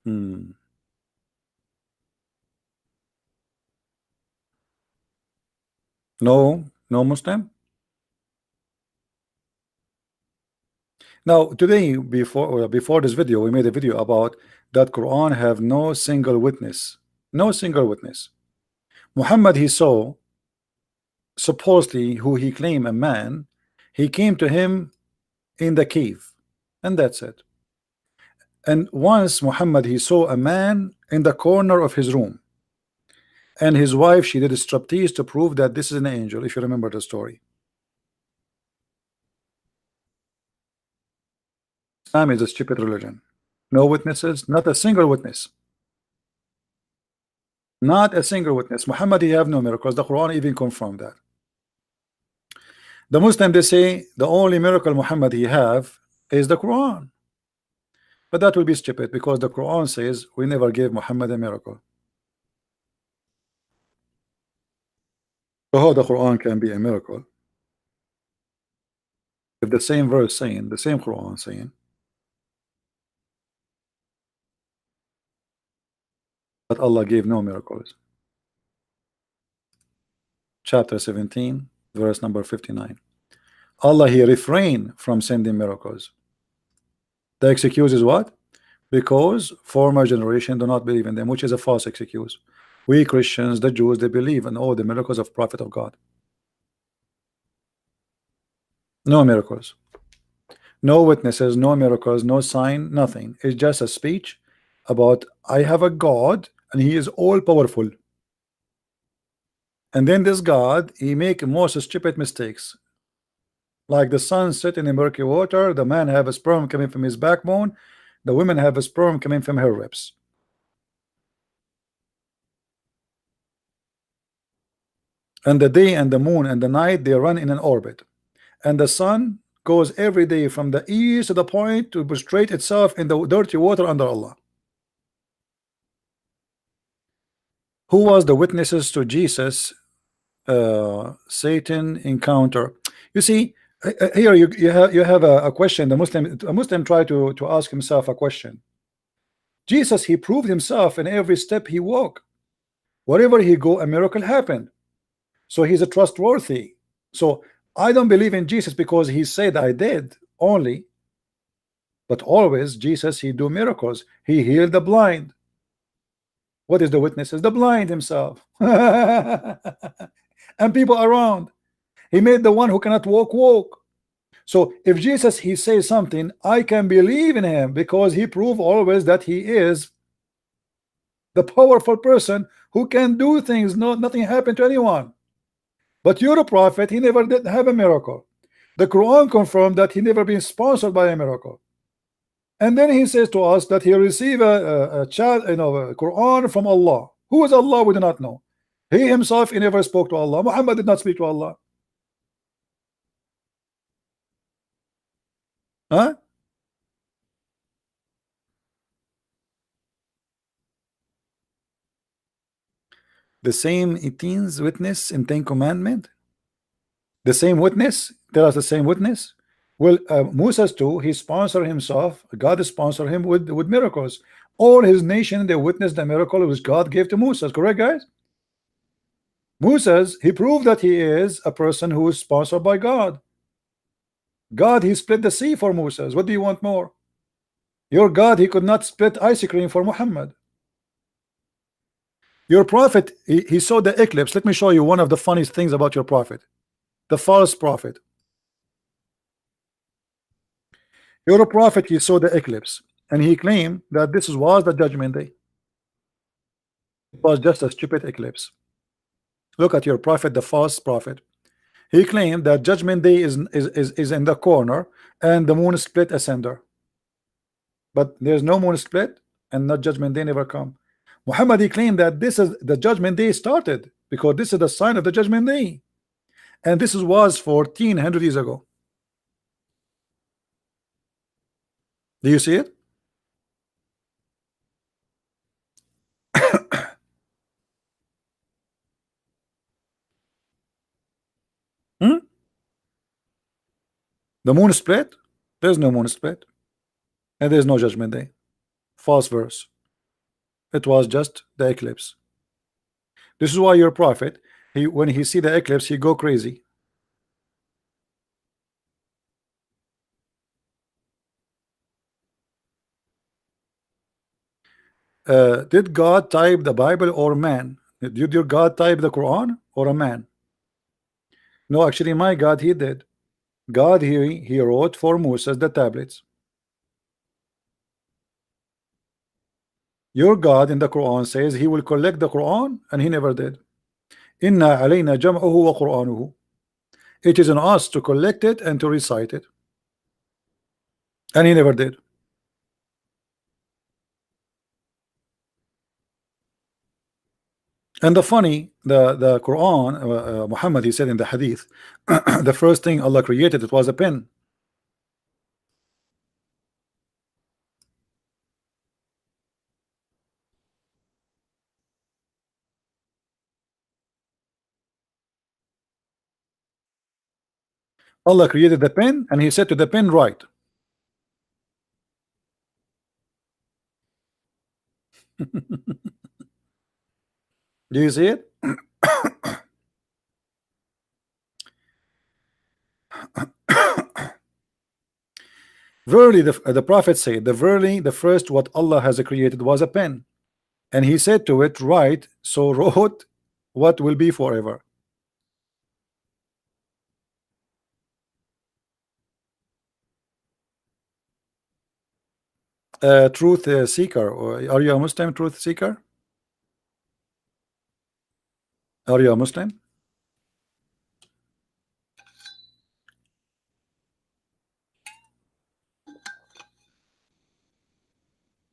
Hmm. No, no Muslim. Now today, before this video, we made a video about that Quran have no single witness. No single witness. Muhammad he saw, supposedly, who he claimed a man, he came to him in the cave, and that's it. And once Muhammad he saw a man in the corner of his room, and his wife she did a striptease to prove that this is an angel, if you remember the story. Islam is a stupid religion. No witnesses, not a single witness. Not a single witness. Muhammad he have no miracles. The Quran even confirmed that. The Muslim they say the only miracle Muhammad he have is the Quran. But that will be stupid because the Quran says we never gave Muhammad a miracle. So how the Quran can be a miracle? If the same verse saying, the same Quran saying that Allah gave no miracles. Chapter 17, verse number 59. Allah he refrained from sending miracles. The excuse is what? Because former generation do not believe in them, which is a false excuse. We Christians, the Jews, they believe in all the miracles of Prophet of God. No miracles, no witnesses, no miracles, no sign, nothing. It's just a speech about I have a God and he is all powerful. And then this God, he make most stupid mistakes. Like the sun set in the murky water, the man have a sperm coming from his backbone, the women have a sperm coming from her ribs. And the day and the moon and the night, they run in an orbit. And the sun goes every day from the east to the point to prostrate itself in the dirty water under Allah. Who was the witnesses to Jesus Satan encounter? You see, here you have a question. A Muslim tried to ask himself a question. Jesus, he proved himself in every step he walked. Wherever he go, a miracle happened. So he's a trustworthy. So I don't believe in Jesus because he said I did only, but always Jesus he do miracles. He healed the blind. What is the witnesses? The blind himself and people around. He made the one who cannot walk. So if Jesus he says something, I can believe in him because he proved always that he is the powerful person who can do things. Nothing happened to anyone. But your prophet, he never did have a miracle. The Quran confirmed that he never been sponsored by a miracle. And then he says to us that he received a Quran from Allah. Who is Allah? We do not know. He himself he never spoke to Allah. Muhammad did not speak to Allah. Huh? The same 18 witness in 10 commandment. The same witness. Tell us the same witness. Well, Moses too, he sponsored himself. God sponsored him with miracles. All his nation, they witnessed the miracle which God gave to Moses. Correct, guys? Moses, he proved that he is a person who is sponsored by God. God, he split the sea for Moses. What do you want more? Your God, he could not split ice cream for Muhammad. Your prophet, he saw the eclipse. Let me show you one of the funniest things about your prophet. The false prophet. Your prophet, he saw the eclipse and he claimed that this was the judgment day. It was just a stupid eclipse. Look at your prophet, the false prophet. He claimed that judgment day is in the corner and the moon split asunder. But there's no moon split and not judgment day never come. Muhammad, he claimed that this is the judgment day started because this is the sign of the judgment day, and this was 1400 years ago. Do you see it? Hmm? The moon split? There's no moon split, and there's no judgment day. False verse. It was just the eclipse. This is why your prophet, when he see the eclipse, he go crazy. Did God type the Bible or man? Did your God type the Quran or a man? No, actually, my God, he did. God, he wrote for Moses the tablets. Your God in the Quran says he will collect the Quran, and he never did. Inna alayna jam'uhu wa Qur'anuhu. It is on us to collect it and to recite it, and he never did. And the funny, the Quran, Muhammad, he said in the Hadith, the first thing Allah created, it was a pen. Allah created the pen, and he said to the pen, write. Do you see it? Verily, the prophet said, verily the first what Allah has created was a pen, and he said to it, write. So wrote what will be forever. Truth seeker, are you a Muslim? Truth seeker, are you a Muslim?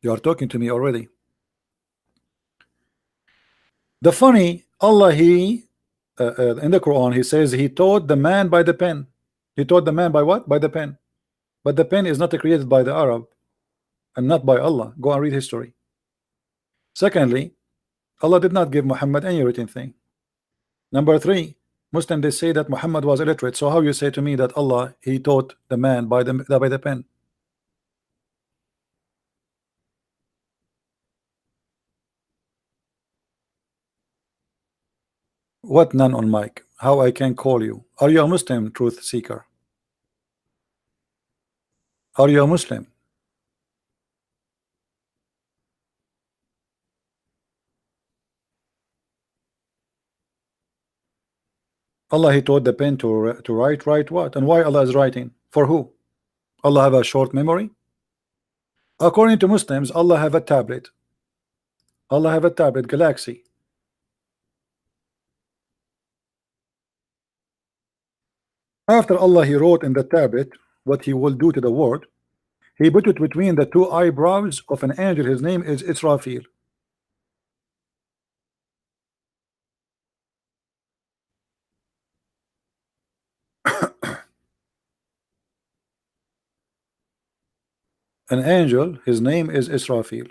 You are talking to me already. The funny, Allah, he in the Quran, he says he taught the man by the pen. He taught the man by what? By the pen. But the pen is not created by the Arab and not by Allah. Go and read history. Secondly, Allah did not give Muhammad any written thing. Number three, Muslim, they say that Muhammad was illiterate. So how you say to me that Allah, he taught the man by the pen? What none on mic? How I can call you? Are you a Muslim, truth seeker? Are you a Muslim? Allah, he taught the pen to write what? And why Allah is writing? For who? Allah have a short memory? According to Muslims, Allah have a tablet. Allah have a tablet, Galaxy. After Allah, he wrote in the tablet what he will do to the world. He put it between the two eyebrows of an angel. His name is Israfil. An angel, his name is Israfil.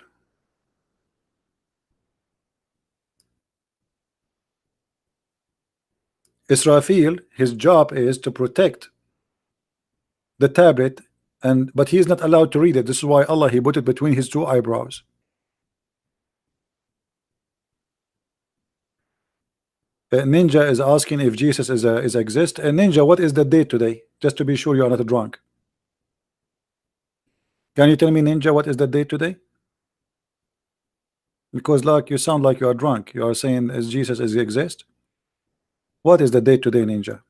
Israfil, his job is to protect the tablet, but he is not allowed to read it. This is why Allah, he put it between his two eyebrows. Ninja is asking if Jesus is exist. Ninja, what is the date today? Just to be sure you are not drunk. Can you tell me, Ninja, what is the date today? Because like you sound like you are drunk. You are saying is Jesus exist. What is the date today, Ninja?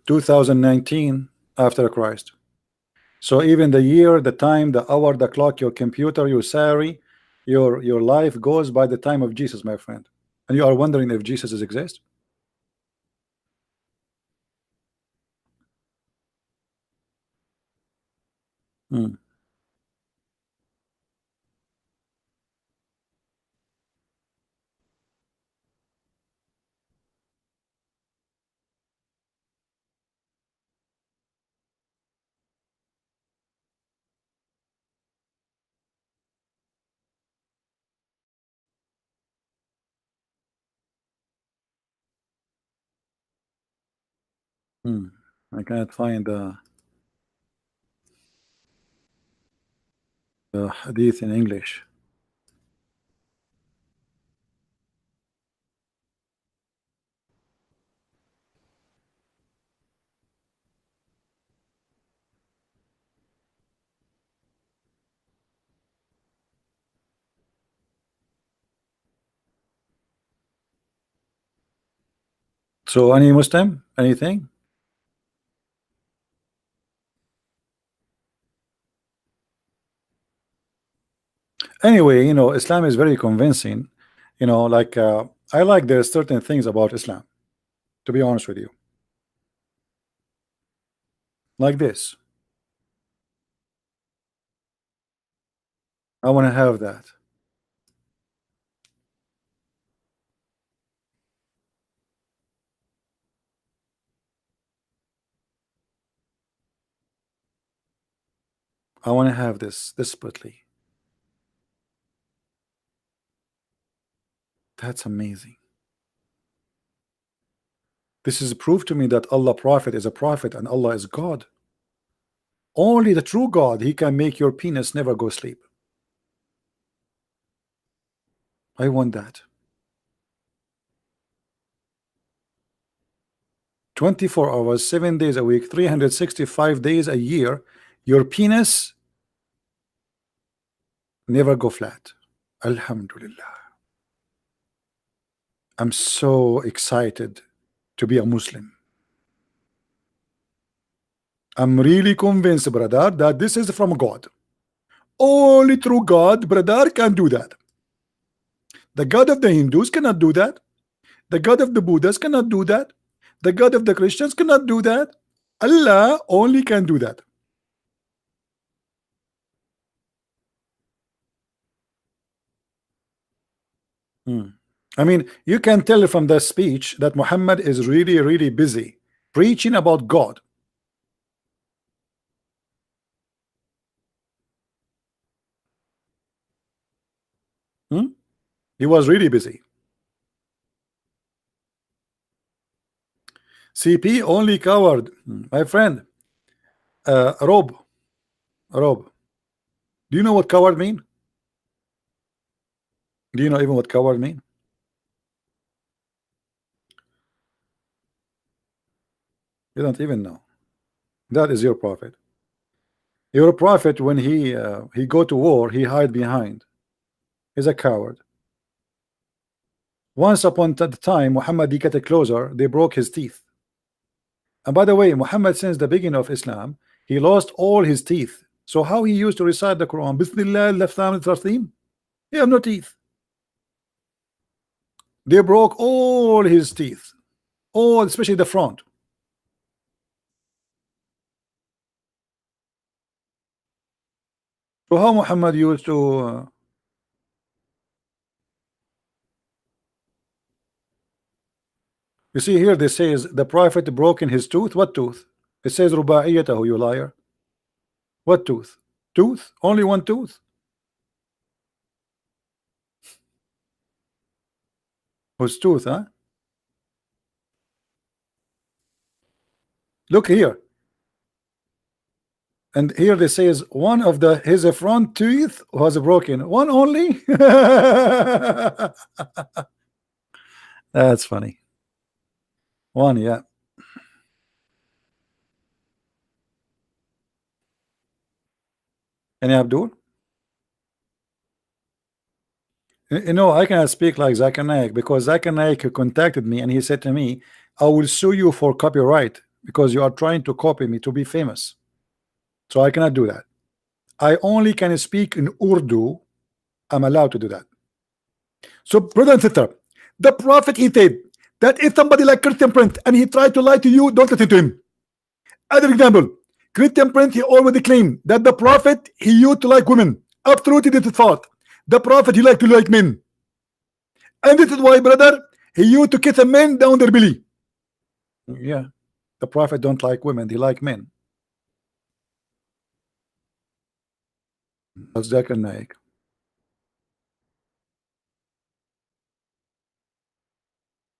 2019 after Christ. So even the year, the time, the hour, the clock, your computer, your salary, your life goes by the time of Jesus, my friend. And you are wondering if Jesus exists? I can't find the hadith in English. So any Muslim, anything? Anyway, you know, Islam is very convincing. You know, like I like there's certain things about Islam, to be honest with you. Like this. I want to have that. I want to have this desperately. That's amazing. This is proof to me that Allah Prophet is a prophet and Allah is God. Only the true God, he can make your penis never go sleep. I want that. 24 hours, 7 days a week, 365 days a year, your penis never go flat. Alhamdulillah. I'm so excited to be a Muslim. I'm really convinced, brother, that this is from God. Only true God, brother, can do that. The God of the Hindus cannot do that. The God of the Buddhists cannot do that. The God of the Christians cannot do that. Allah only can do that. I mean, you can tell from the speech that Muhammad is really, really busy preaching about God. He was really busy. CP only coward, my friend. Rob, do you know what coward mean? Do you know even what coward mean? You don't even know. That is your prophet. Your prophet, when he go to war, he hide behind. He's a coward. Once upon the time, Muhammad, he got closer, they broke his teeth. And by the way, Muhammad, since the beginning of Islam, he lost all his teeth. So how he used to recite the Quran? Bismillah, Rahim. He have no teeth. They broke all his teeth, all, especially the front. So how Muhammad used to you see here, they says the prophet broken his tooth. What tooth? It says ruba'iyatahu, you liar. What tooth? Tooth? Only one tooth? Whose tooth, huh? Look here. And here they says one of his front teeth was broken. One only? That's funny. One, yeah. Any Abdul? You know, I cannot speak like Zakir Naik because Zakir Naik contacted me and he said to me, I will sue you for copyright. because you are trying to copy me to be famous. So I cannot do that. I only can speak in Urdu. I'm allowed to do that. So, brother and sister, the prophet, he said that if somebody like Christian Prince and he tried to lie to you, don't listen to him. Other example, Christian Prince, he already claimed that the prophet, he used to like women. Absolutely, this is false. The prophet, he liked to like men. And this is why, brother, he used to kiss a man down their belly. Yeah, the prophet don't like women, he like men. That's Zakir Naik.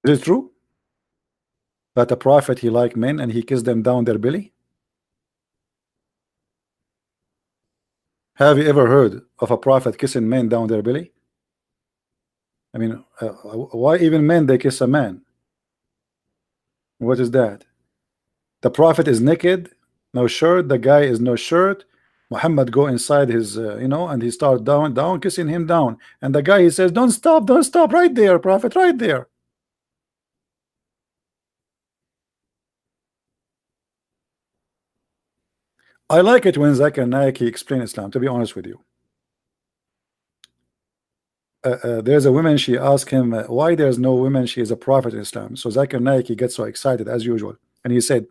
Is it true that the prophet, he like men and he kissed them down their belly? Have you ever heard of a prophet kissing men down their belly? I mean, why even men they kiss a man? What is that? The prophet is naked, no shirt. The guy is no shirt. Muhammad go inside his, and he start down, kissing him down. And the guy, he says, don't stop, right there, prophet, right there. I like it when Zakir Naik explain Islam, to be honest with you. There's a woman, she asked him why there's no women, she is a prophet in Islam. So Zakir Naik, he gets so excited as usual, and he said,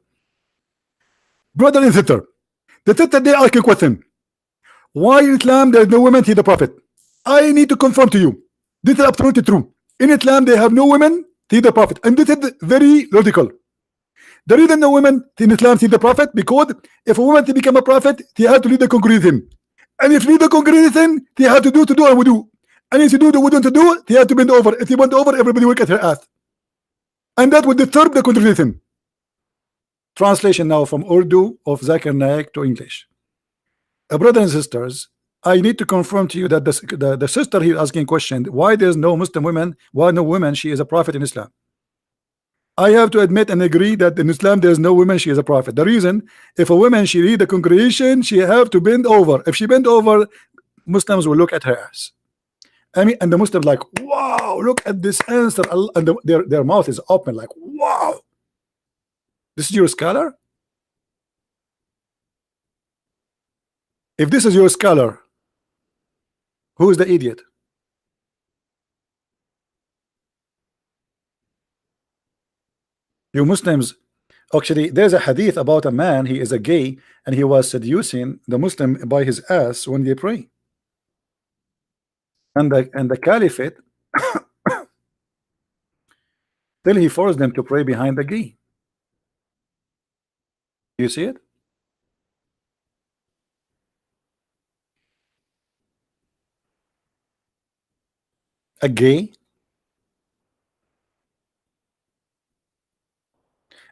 brother and sister, the sister they ask a question, why in Islam there's no women to the prophet? I need to confirm to you, this is absolutely true. In Islam they have no women to the prophet, and this is very logical. The reason no women in Islam see the prophet, because if a woman to become a prophet, they have to lead the congregation, and if lead the congregation, they have to do and wudu. And if you do the wouldn't to do, they have to bend over. If you bend over, everybody will get her ass. And that would disturb the conversation. Translation now from Urdu of Zakir Naik to English. Brothers and sisters, I need to confirm to you that the sister here asking question, why there's no Muslim women, why no women, she is a prophet in Islam. I have to admit and agree that in Islam there's no woman, she is a prophet. The reason, if a woman, she lead the congregation, she have to bend over. If she bend over, Muslims will look at her ass. I mean, and the Muslims like, wow, look at this answer, and their mouth is open like, wow, this is your scholar. If this is your scholar, who is the idiot? You Muslims, actually, there's a hadith about a man, he is a gay, and he was seducing the Muslim by his ass when they pray. And the caliphate, till he forced them to pray behind the gay. You see it? A gay.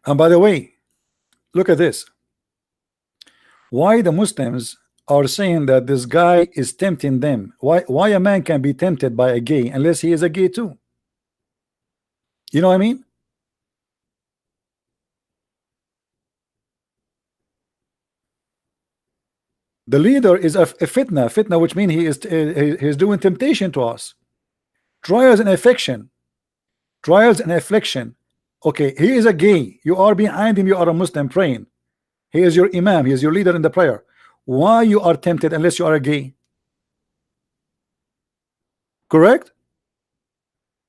And by the way, look at this. Why the Muslims are saying that this guy is tempting them? Why a man can be tempted by a gay unless he is a gay too? You know what I mean? The leader is a fitna, which means he is doing temptation to us. Trials and affliction. Okay, he is a gay. You are behind him. You are a Muslim praying. He is your imam. He is your leader in the prayer. Why you are tempted unless you are a gay? Correct?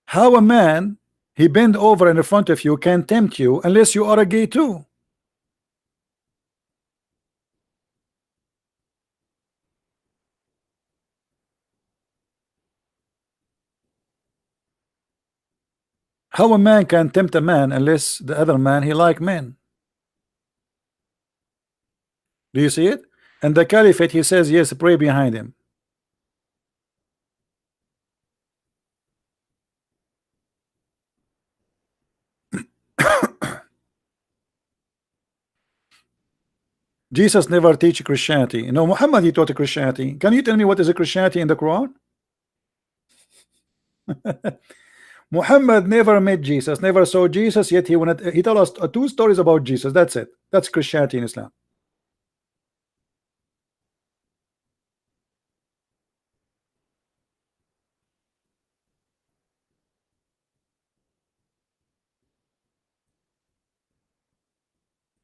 How a man he bend over in front of you can tempt you unless you are a gay too? How a man can tempt a man unless the other man he like men? Do you see it? And the caliphate, he says yes, pray behind him. Jesus never teach Christianity. No, Muhammad he taught Christianity. Can you tell me what is a Christianity in the Quran? Muhammad never met Jesus, never saw Jesus, yet he told us two stories about Jesus. That's it. That's Christianity in Islam.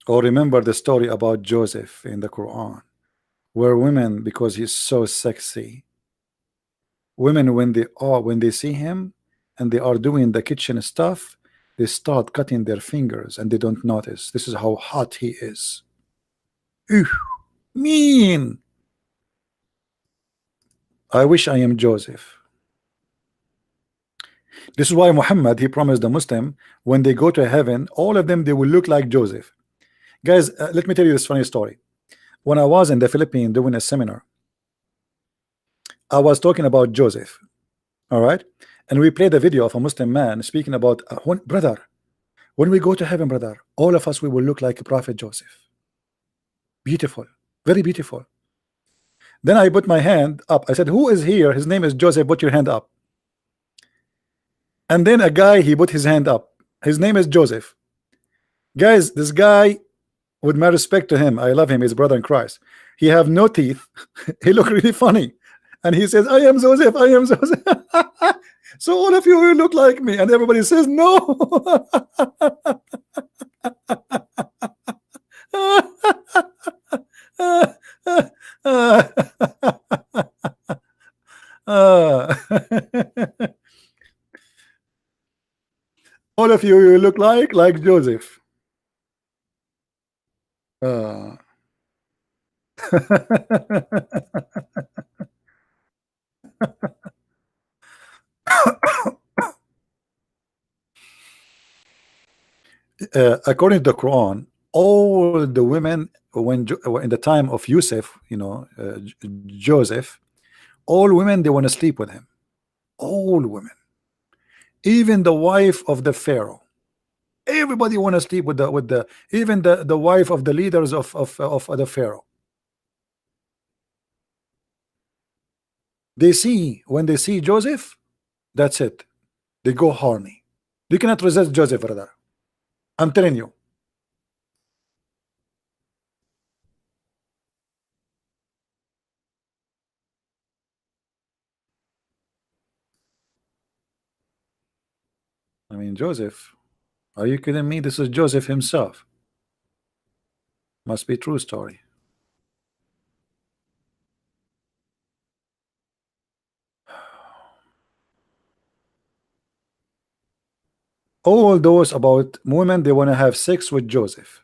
Or remember the story about Joseph in the Quran, where women, because he's so sexy, women when they see him and they are doing the kitchen stuff, they start cutting their fingers and they don't notice. This is how hot he is. Ew, mean. I wish I am Joseph. This is why Muhammad, he promised the Muslim, when they go to heaven, all of them, they will look like Joseph. Guys, let me tell you this funny story. When I was in the Philippines doing a seminar, I was talking about Joseph. All right, and we played a video of a Muslim man speaking about brother, when we go to heaven, brother, all of us, we will look like Prophet Joseph. Beautiful, very beautiful. Then I put my hand up. I said, who is here? His name is Joseph. Put your hand up. And then a guy, he put his hand up. His name is Joseph. Guys, this guy, with my respect to him, I love him, he's a brother in Christ. He have no teeth. He look really funny. And he says, I am Joseph, I am Joseph. So all of you will look like me. And everybody says, no. All of you will look like Joseph. According to the Quran, all the women, when in the time of Yusuf, Joseph, all women, they want to sleep with him. All women, even the wife of the Pharaoh, everybody want to sleep with the even the wife of the leaders of the Pharaoh. When they see Joseph, that's it, they go horny. You cannot resist Joseph, brother. I'm telling you. I mean, Joseph, are you kidding me? This is Joseph himself. Must be true story. All those about women, they want to have sex with Joseph.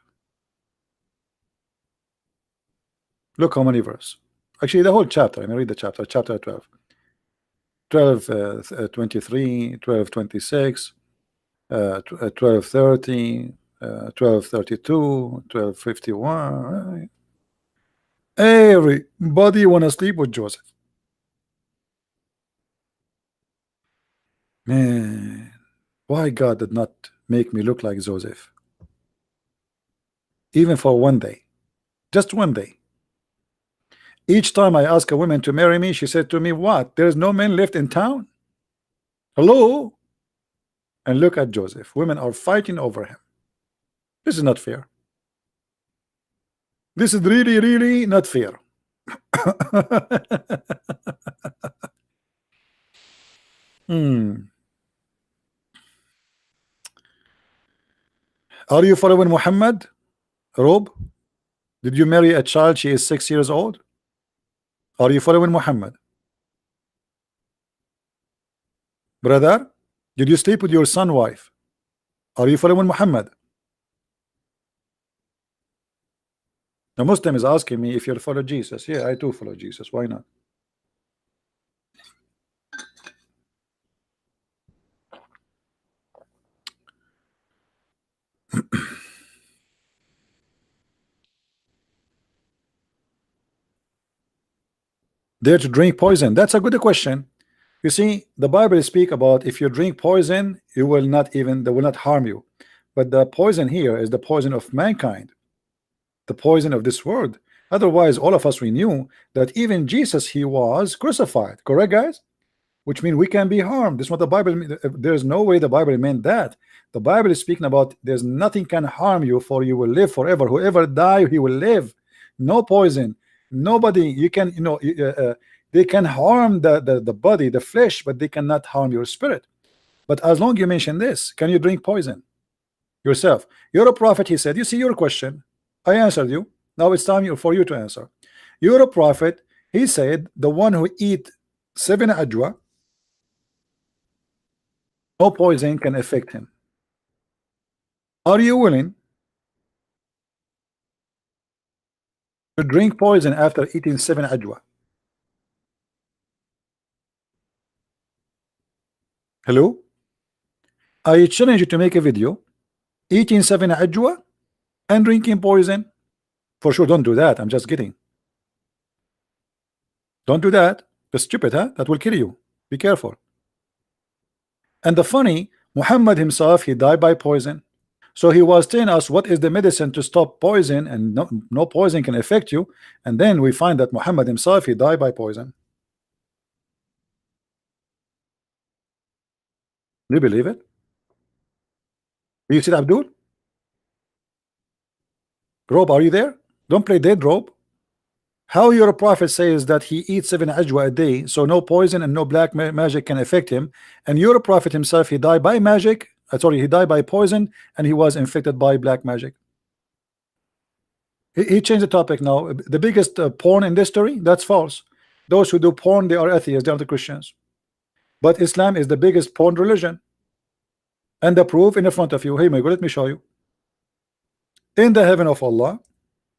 Look how many verses. Actually, the whole chapter. Let me read the chapter. Chapter 12. 12:23, 12:26, 12:30, 12:32, 12:51. Everybody want to sleep with Joseph. Man, why God did not make me look like Joseph? Even for one day. Just one day. Each time I ask a woman to marry me, she said to me, what? There's no men left in town? Hello? And look at Joseph. Women are fighting over him. This is not fair. This is really, really not fair. Are you following Muhammad? Rob? Did you marry a child? She is 6 years old. Are you following Muhammad? Brother, did you sleep with your son's wife? Are you following Muhammad? The Muslim is asking me if you follow Jesus. Yeah, I do follow Jesus. Why not? Dare to drink poison? That's a good question. You see, the Bible speak about if you drink poison, they will not harm you. But the poison here is the poison of mankind, the poison of this world. Otherwise, all of us, we knew that even Jesus, he was crucified. Correct, guys? Which means we can be harmed. This is what the Bible means. There's no way the Bible meant that. The Bible is speaking about there's nothing can harm you, for you will live forever. Whoever die, he will live. No poison. Nobody. You can, they can harm the body, the flesh, but they cannot harm your spirit. But as long you mention this, can you drink poison yourself? You're a prophet, he said. You see your question. I answered you. Now it's time for you to answer. You're a prophet. He said the one who eat 7 ajwa, no poison can affect him. Are you willing to drink poison after eating 7 ajwa? Hello? I challenge you to make a video eating 7 ajwa and drinking poison. For sure, don't do that. I'm just kidding. Don't do that. That's stupid, huh? That will kill you. Be careful. And the funny, Muhammad himself, he died by poison. So he was telling us what is the medicine to stop poison, and no poison can affect you. And then we find that Muhammad himself, he died by poison. Do you believe it? Do you see it, Abdul? Rob, are you there? Don't play dead, Rob. How your prophet says that he eats 7 ajwa a day, so no poison and no black magic can affect him, and your prophet himself, he died by magic. Sorry, he died by poison, and he was infected by black magic. He changed the topic now. The biggest porn in history, that's false. Those who do porn, they are atheists, they are the Christians. But Islam is the biggest porn religion. And the proof in front of you. Hey, my God, let me show you. In the heaven of Allah,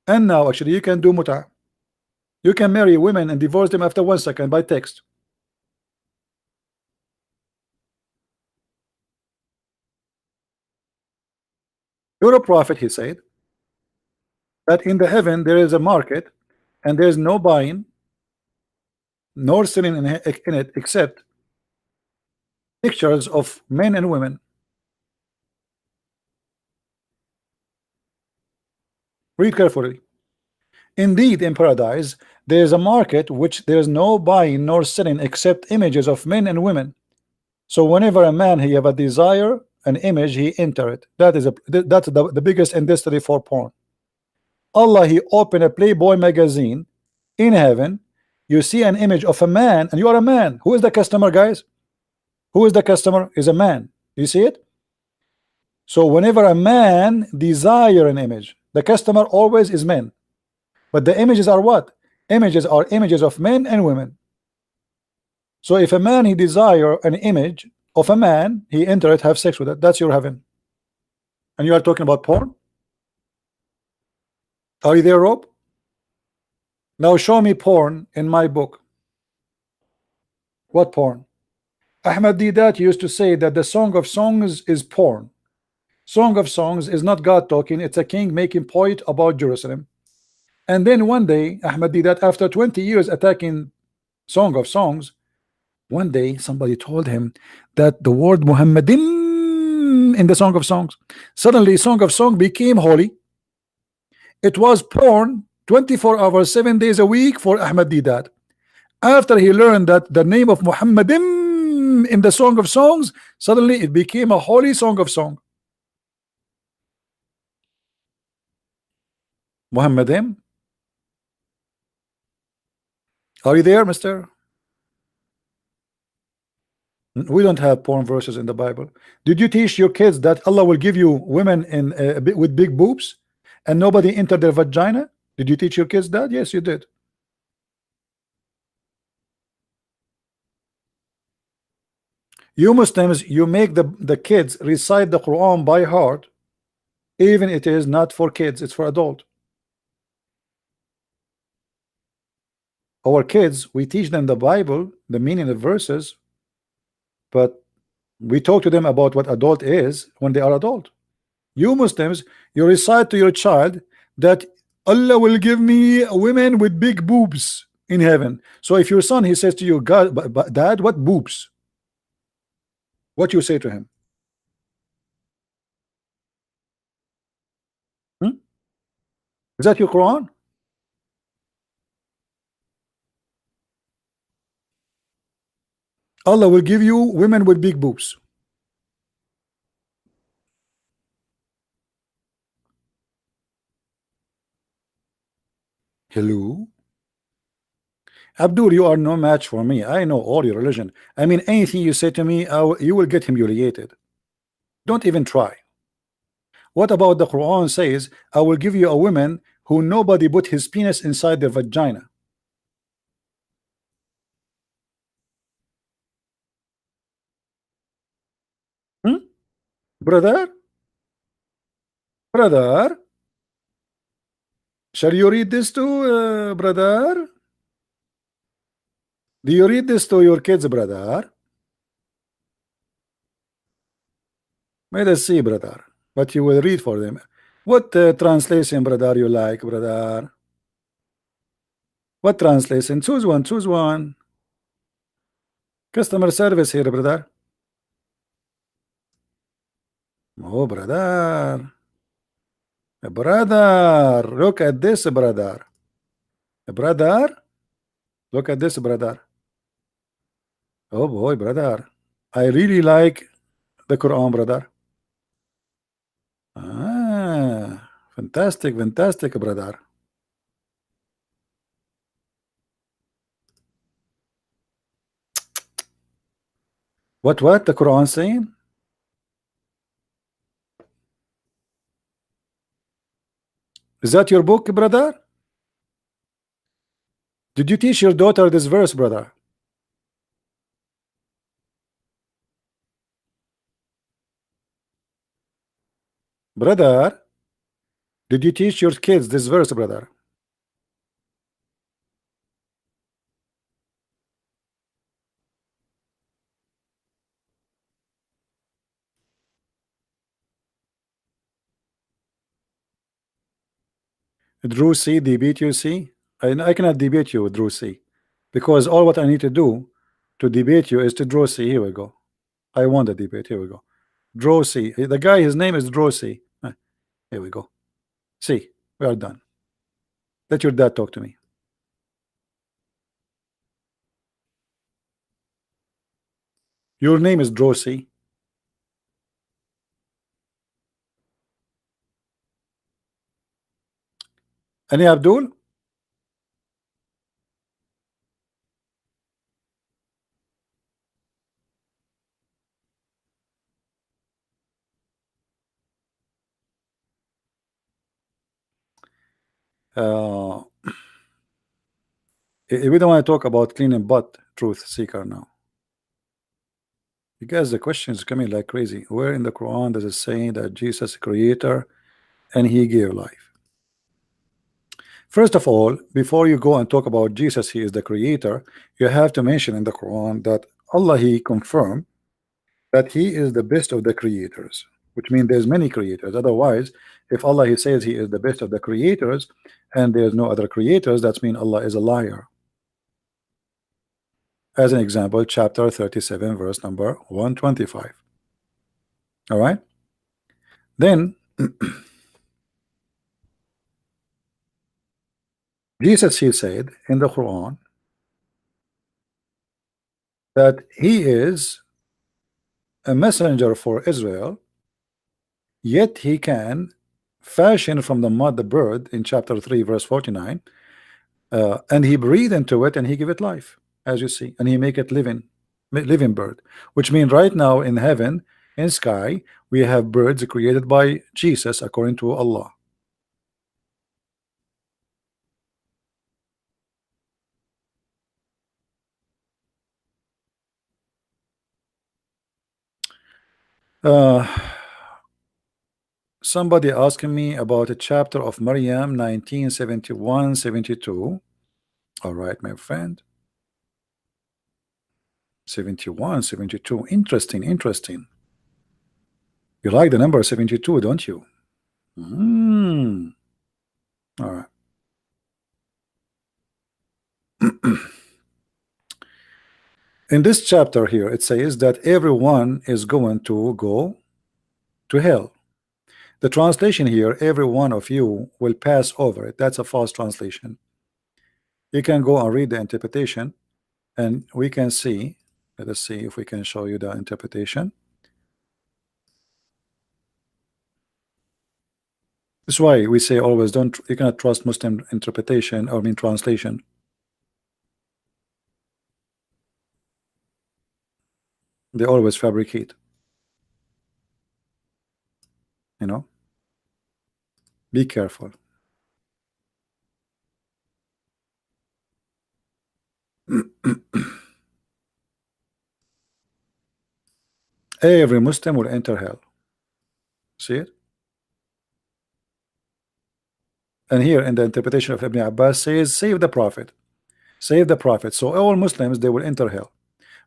and now actually you can do muta. You can marry women and divorce them after 1 second by text. You're a prophet, he said, that in the heaven there is a market and there is no buying nor selling in it except pictures of men and women. Read carefully. Indeed, in paradise there is a market which there is no buying nor selling except images of men and women. So whenever a man he have a desire, an image, he enter it. That's the biggest industry for porn. Allah, he opened a Playboy magazine in heaven. You see an image of a man, and you are a man. Who is the customer, guys? Who is the customer? Is a man. You see it? So whenever a man desire an image, the customer always is men. But the images are what? Images are images of men and women. So if a man he desire an image of a man, he enter it, have sex with it. That's your heaven. And you are talking about porn? Are you there, Rob? Now show me porn in my book. What porn? Ahmad Didat used to say that the Song of Songs is porn. Song of Songs is not God talking, it's a king making poet about Jerusalem. And then one day, Ahmad Didat, after 20 years attacking Song of Songs, one day somebody told him that the word Muhammadim in the Song of Songs, suddenly Song of Song became holy. It was porn 24 hours 7 days a week for Ahmad Didat. After he learned that the name of Muhammadim in the Song of Songs, suddenly it became a holy Song of Song. Muhammadim, are you there, mister? We don't have porn verses in the Bible. Did you teach your kids that Allah will give you women in with big boobs and nobody enter their vagina? Did you teach your kids that? Yes, you did. You Muslims, you make the kids recite the Quran by heart, even it is not for kids, it's for adult. Our kids, we teach them the Bible, the meaning of verses, but we talk to them about what adult is when they are adult. You Muslims, you recite to your child that Allah will give me women with big boobs in heaven. So if your son, he says to you, God, but Dad, what boobs? What you say to him? Is that your Quran? Allah will give you women with big boobs. Hello? Abdul, you are no match for me. I know all your religion. I mean, anything you say to me, you will get humiliated. Don't even try. What about the Quran says, I will give you a woman who nobody put his penis inside their vagina? Brother? Brother? Shall you read this to brother? Do you read this to your kids, brother? Let us see, brother. But you will read for them. What translation, brother, you like, brother? What translation? Choose one, choose one. Customer service here, brother. Oh, brother. Brother, look at this, brother. Brother, look at this, brother. Oh boy, brother. I really like the Quran, brother. Ah, fantastic, fantastic, brother. What the Quran saying? Is that your book, brother? Did you teach your daughter this verse, brother? Brother, did you teach your kids this verse, brother? Drew C, debate you, see? I cannot debate you with Drew C, because all what I need to do to debate you is to draw C. Here we go. I won the debate. Here we go. Draw C. The guy, his name is Draw C. Here we go. See, we are done. Let your dad talk to me. Your name is Draw C. Any Abdul? We don't want to talk about cleaning butt, truth seeker now. Because the question is coming like crazy. Where in the Quran does it say that Jesus is creator and he gave life? First of all, before you go and talk about Jesus, he is the creator, you have to mention in the Quran that Allah, he confirmed that he is the best of the creators, which means there's many creators. Otherwise, if Allah, he says he is the best of the creators and there's no other creators, that means Allah is a liar. As an example, chapter 37, verse number 125. All right. Then Jesus, he said in the Quran that he is a messenger for Israel, yet he can fashion from the mud the bird in chapter 3 verse 49, and he breathe into it and he give it life, as you see, and he make it living bird, which means right now in heaven, in sky, we have birds created by Jesus according to Allah. Somebody asking me about a chapter of Maryam 1971-72. All right, my friend. 71, 72. Interesting, interesting. You like the number 72, don't you? All right. In this chapter here, it says that everyone is going to go to hell. The translation here, every one of you will pass over it. That's a false translation. You can go and read the interpretation, and we can see. Let us see if we can show you the interpretation. That's why we say always you cannot trust Muslim interpretation or translation. They always fabricate, you know. Be careful. Every Muslim will enter hell. See it? And here in the interpretation of Ibn Abbas says, save the Prophet. Save the Prophet. So all Muslims, they will enter hell.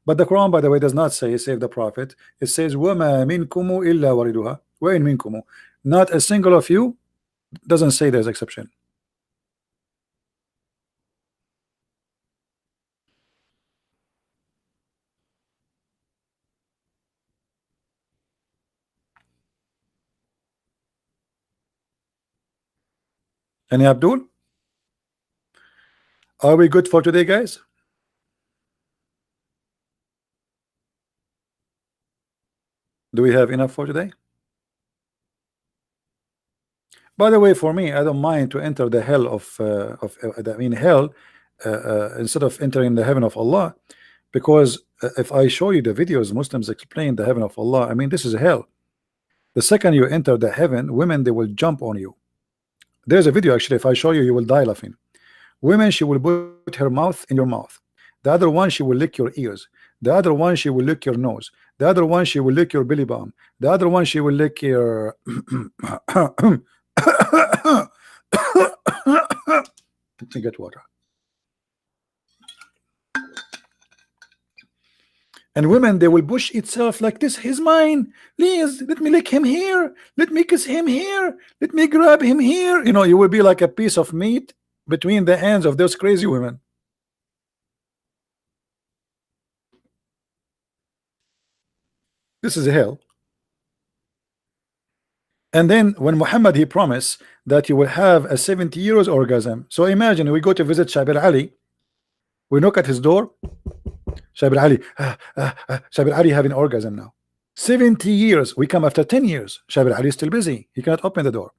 But the Quran, by the way, does not say save the Prophet. It says, وَمَا مِنْكُمُ إِلَّا وَرِدُهَا وَإِن مِنْكُمُ. Not a single of you, doesn't say there's exception. Any Abdul? Are we good for today, guys? Do we have enough for today? By the way, for me, I don't mind to enter the hell I mean hell, instead of entering the heaven of Allah, because if I show you the videos Muslims explain the heaven of Allah, I mean this is hell. The second you enter the heaven, women, they will jump on you. There's a video actually, if I show you, you will die laughing. Women, she will put her mouth in your mouth. The other one, she will lick your ears. The other one, she will lick your nose. The other one, she will lick your belly button. The other one, she will lick your to get water. And women, they will push itself like this. He's mine. Please, let me lick him here. Let me kiss him here. Let me grab him here. You know, you will be like a piece of meat between the hands of those crazy women. This is hell. And then when Muhammad, he promised that you will have a 70 years orgasm. So imagine we go to visit Shabir Ali. We knock at his door. Shabir Ali, Shabir Ali having orgasm now. 70 years. We come after 10 years. Shabir Ali is still busy. He cannot open the door.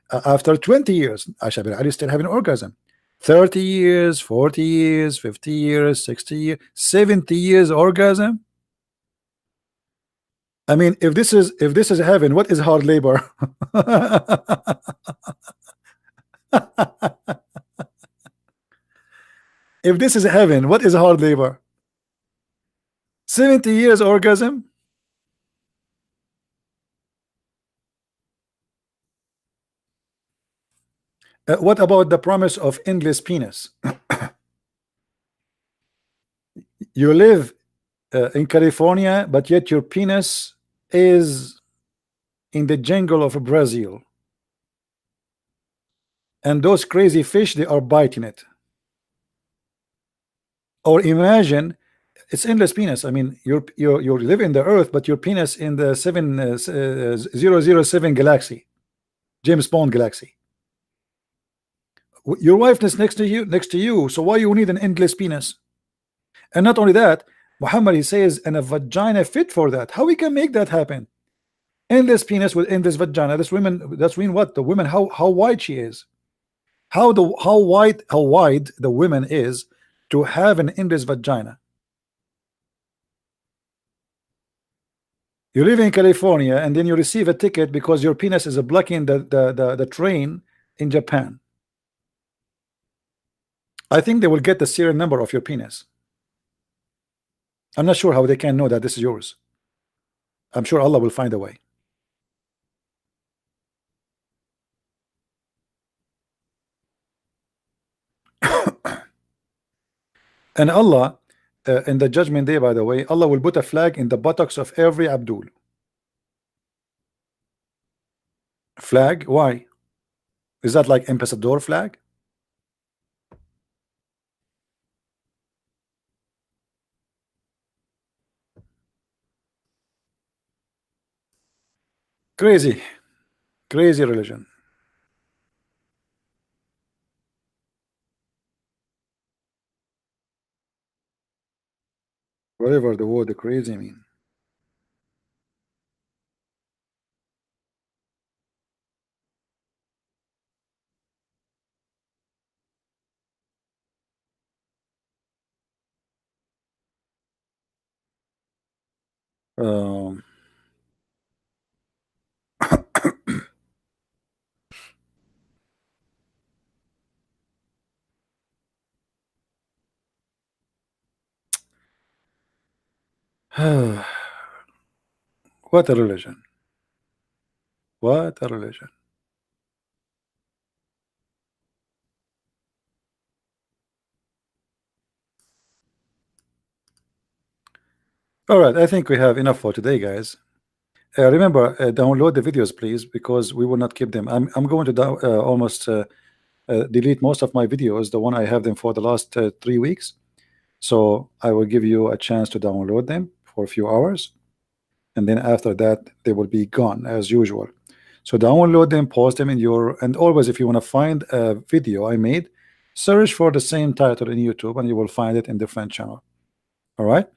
After 20 years, Shabir Ali is still having orgasm. 30 years, 40 years, 50 years, 60 years, 70 years orgasm. I mean, if this is heaven, what is hard labor? If this is heaven, what is hard labor? 70 years orgasm. What about the promise of endless penis? You live in California, but yet your penis is in the jungle of Brazil, and those crazy fish, they are biting it. Or imagine it's endless penis. I mean, you live in the earth, but your penis in the 007 galaxy, James Bond galaxy. Your wife is next to you, so why you need an endless penis? And not only that, Muhammad, he says, and a vagina fit for that. How we can make that happen? Endless penis with endless vagina. That's women. That's mean what? The woman, how wide she is, how wide the woman is to have an endless vagina. You live in California and then you receive a ticket because your penis is blocking the train in Japan. I think they will get the serial number of your penis. I'm not sure how they can know that this is yours. I'm sure Allah will find a way. And Allah, in the judgment day, by the way, Allah will put a flag in the buttocks of every Abdul. Flag? Why? Is that like ambassador flag? Crazy religion. Whatever the word crazy mean. Um, What a religion. What a religion. All right, I think we have enough for today, guys. Remember, download the videos, please, because we will not keep them. I'm going to almost delete most of my videos, the one I have them for the last 3 weeks. So I will give you a chance to download them for a few hours, and then after that they will be gone as usual. So download them, post them in your, and always if you want to find a video I made, search for the same title in YouTube and you will find it in different channel. All right,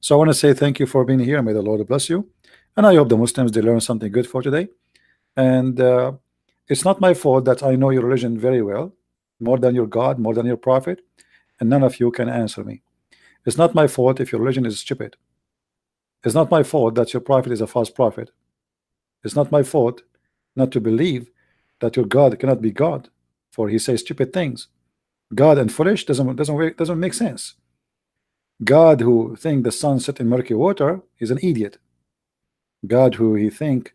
so I want to say thank you for being here. May the Lord bless you, and I hope the Muslims, they learned something good for today. And it's not my fault that I know your religion very well, more than your God, more than your prophet, and none of you can answer me. It's not my fault if your religion is stupid. It's not my fault that your prophet is a false prophet. It's not my fault not to believe that your God cannot be God, for he says stupid things. God and foolish doesn't make sense. God who think the sun set in murky water is an idiot. God who he think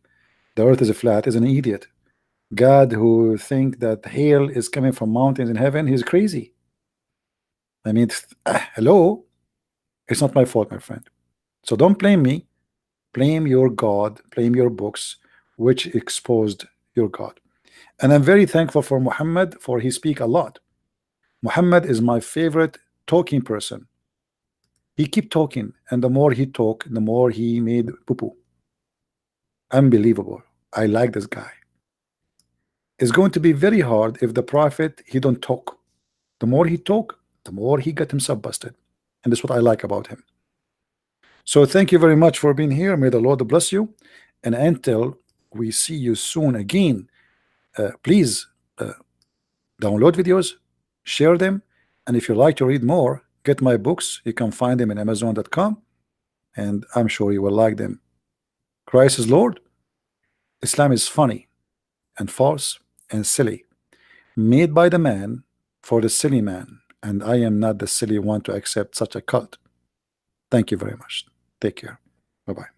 the earth is flat is an idiot. God who think that hail is coming from mountains in heaven, he's crazy. I mean, hello, it's not my fault, my friend. So don't blame me. Blame your God, blame your books, which exposed your God. And I'm very thankful for Muhammad, for he speak a lot. Muhammad is my favorite talking person. He keep talking, and the more he talk, the more he made poo-poo. Unbelievable. I like this guy. It's going to be very hard if the prophet, he don't talk. The more he talk, the more he got himself busted. And that's what I like about him. So thank you very much for being here. May the Lord bless you. And until we see you soon again, please download videos, share them, and if you like to read more, get my books. You can find them in Amazon.com, and I'm sure you will like them. Christ is Lord. Islam is funny and false and silly, made by the man for the silly man, and I am not the silly one to accept such a cult. Thank you very much. Take care. Bye-bye.